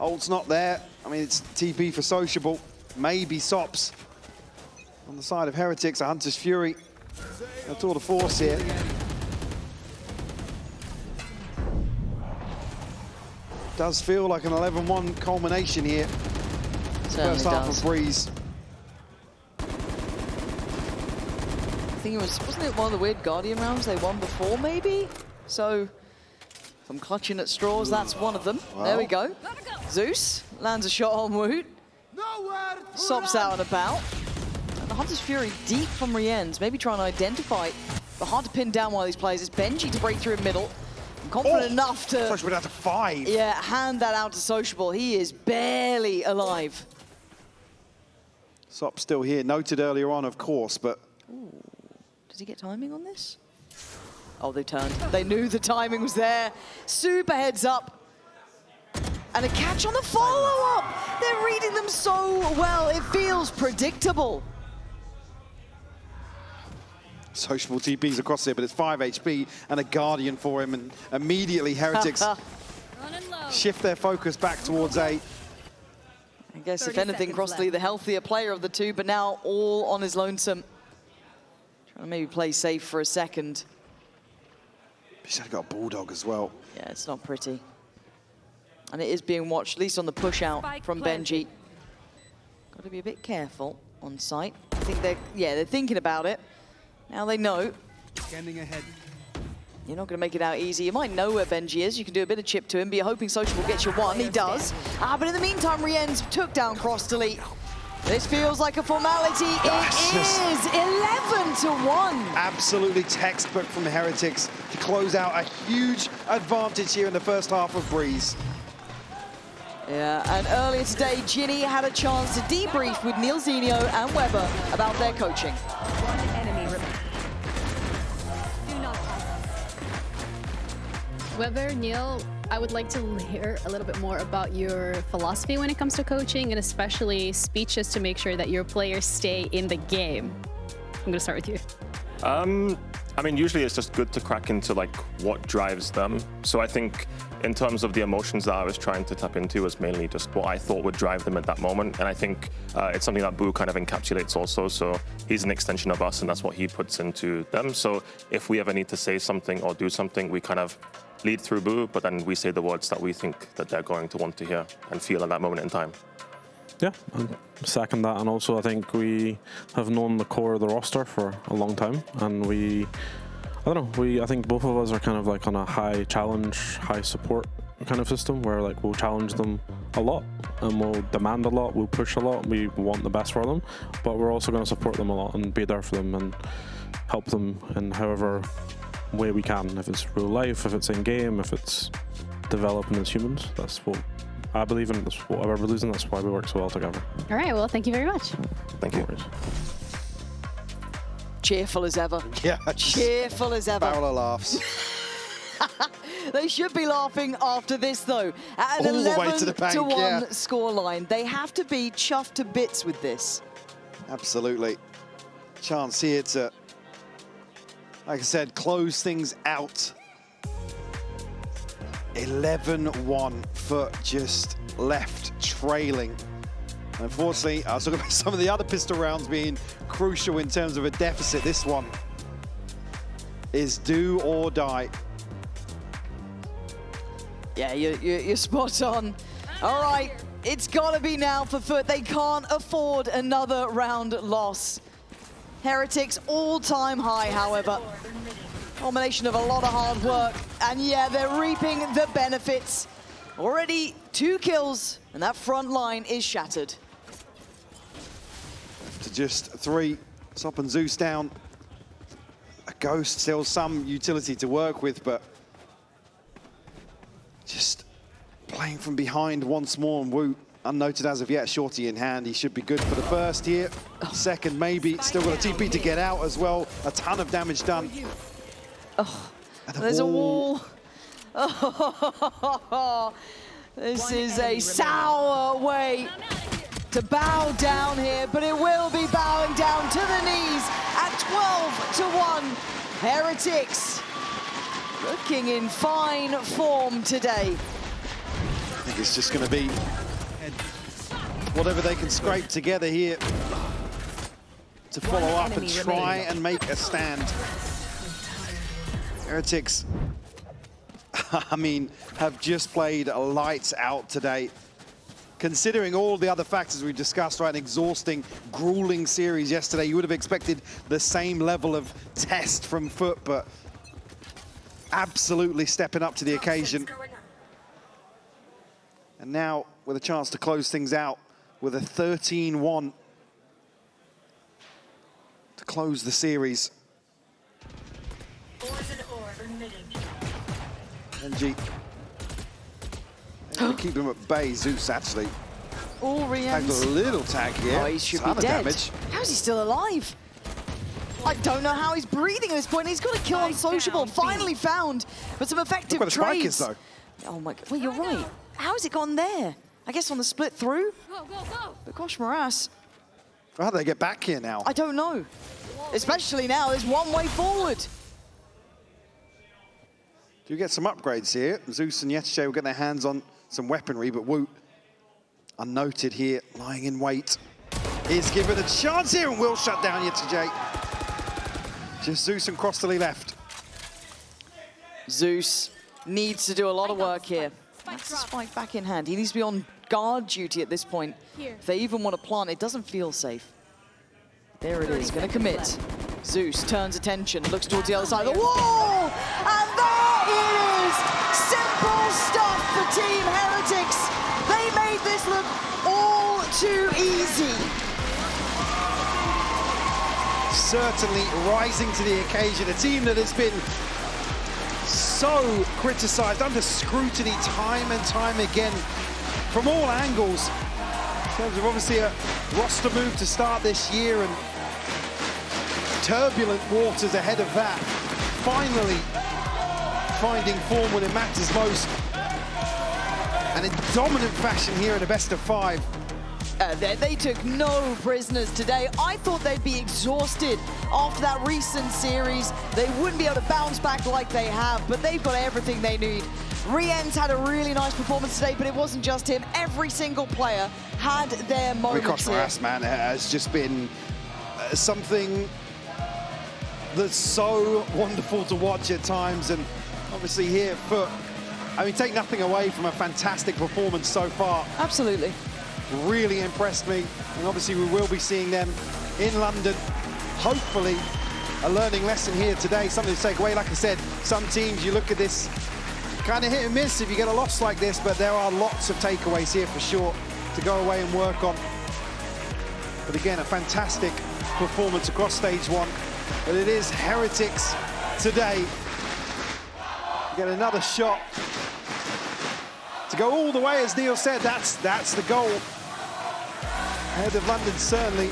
Ult's not there. I mean, it's TP for sociable. Maybe Sops. On the side of Heretics, a Hunter's Fury. A tour de force here. Does feel like an 11-1 culmination here. Certainly First half does. of Breeze. I think it was, wasn't it one of the weird Guardian rounds they won before, maybe? So, if I'm clutching at straws, that's one of them. Wow. There we go. Zeus lands a shot on Woot. Sops out and about. And the Hunter's Fury deep from Rien's, maybe trying to identify, but hard to pin down one of these players. It's Benji to break through in middle. I'm confident enough to... Sociable down to 5. Yeah, hand that out to Sociable. He is barely alive. Sop still here, noted earlier on, of course, but Does he get timing on this? Oh, they turned. They knew the timing was there. Super heads up. And a catch on the follow-up. They're reading them so well. It feels predictable. Sociable TPs across here, but it's 5 HP and a Guardian for him, and immediately Heretics shift their focus back towards A. I guess if anything, Crossley the healthier player of the two, but now all on his lonesome. Trying to maybe play safe for a second. He's got a Bulldog as well. Yeah, it's not pretty. And it is being watched, at least on the push out from Benji. Got to be a bit careful on site. I think they're thinking about it. Now they know. Scanning ahead. You're not going to make it out easy. You might know where Benji is. You can do a bit of chip to him, but you're hoping Sociable gets you one. He does. But in the meantime, Rien's took down Cross Delete. This feels like a formality. It is 11-1. Absolutely textbook from Heretics to close out a huge advantage here in the first half of Breeze. Yeah, and earlier today, Ginny had a chance to debrief with Neil Zenio and Weber about their coaching. Weber, Neil, I would like to hear a little bit more about your philosophy when it comes to coaching, and especially speeches to make sure that your players stay in the game. I'm going to start with you. I mean, usually it's just good to crack into like what drives them. So I think in terms of the emotions that I was trying to tap into was mainly just what I thought would drive them at that moment. And I think it's something that Boo kind of encapsulates also. So he's an extension of us, and that's what he puts into them. So if we ever need to say something or do something, we kind of lead through Boo, but then we say the words that we think that they're going to want to hear and feel at that moment in time. Yeah, I second that, and also I think we have known the core of the roster for a long time, and I think both of us are kind of like on a high challenge, high support kind of system where like we'll challenge them a lot and we'll demand a lot, we'll push a lot, we want the best for them, but we're also going to support them a lot and be there for them and help them in however way we can, if it's real life, if it's in game, if it's developing as humans. That's what I believe in, that's what I believe in, that's why we work so well together. All right, well, thank you very much. Thank you. Cheerful as ever. Yeah. Cheerful as ever. Barrel of laughs. They should be laughing after this, though. At an 11-1 scoreline, they have to be chuffed to bits with this. Absolutely. Chance here to, like I said, close things out. 11-1, FUT just left trailing. Unfortunately, I was talking about some of the other pistol rounds being crucial in terms of a deficit. This one is do or die. Yeah, you're spot on. All right, it's got to be now for FUT. They can't afford another round loss. Heretics all-time high, however. Combination of a lot of hard work, and yeah, they're reaping the benefits. Already 2 kills, and that front line is shattered. To just 3, Sop and Zeus down. A Ghost, still some utility to work with, but just playing from behind once more, and Wu unnoted as of yet, Shorty in hand. He should be good for the first here. Second, maybe. Still got a TP to get out as well. A ton of damage done. Oh, there's a wall. Oh, this is a sour way to bow down here, but it will be bowing down to the knees at 12-1. Heretics looking in fine form today. I think it's just going to be whatever they can scrape together here to follow up and try and make a stand. Heretics, I mean, have just played lights out today. Considering all the other factors we discussed, right, an exhausting, grueling series yesterday, you would have expected the same level of test from FUT, but absolutely stepping up to the occasion. And now with a chance to close things out with a 13-1 to close the series. NG. Keep him at bay. Zeus actually. Oh, Tagged a little tag here. Oh, he should be dead. How is he still alive? I don't know how he's breathing at this point. He's got a kill on Sociable, finally found, but some effective Look where the trades. spike is, though. Oh my god, well, you're right. How has it gone there? I guess on the split through? But gosh, Morass. How do they get back here now? I don't know. Especially now, there's one way forward. Do get some upgrades here. Zeus and Yetuche will get their hands on some weaponry, but Woot, unnoted here, lying in wait, is given a chance here and will shut down Yetuche. Just Zeus and Crossley left. Zeus needs to do a lot of work here. That's the spike back in hand. He needs to be on guard duty at this point. If they even want to plant, it doesn't feel safe. There it is, going to commit. Zeus turns attention, looks towards the other side of the wall, and there it is! Simple stuff for Team Heretics. They made this look all too easy. Certainly rising to the occasion. A team that has been so criticised, under scrutiny time and time again from all angles. In terms of obviously a roster move to start this year and turbulent waters ahead of that. Finally finding form when it matters most. And in dominant fashion here in a best of 5. They took no prisoners today. I thought they'd be exhausted after that recent series. They wouldn't be able to bounce back like they have, but they've got everything they need. Rien's had a really nice performance today, but it wasn't just him. Every single player had their moments here. Morass, man, has just been something that's so wonderful to watch at times. And obviously here, FUT, I mean, take nothing away from a fantastic performance so far. Absolutely. Really impressed me, and obviously we will be seeing them in London. Hopefully a learning lesson here today, something to take away. Like I said, some teams, you look at this, kind of hit and miss if you get a loss like this, but there are lots of takeaways here for sure to go away and work on. But again, a fantastic performance across stage 1, but it is Heretics today. You get another shot to go all the way, as Neil said. That's the goal. Ahead of London, certainly.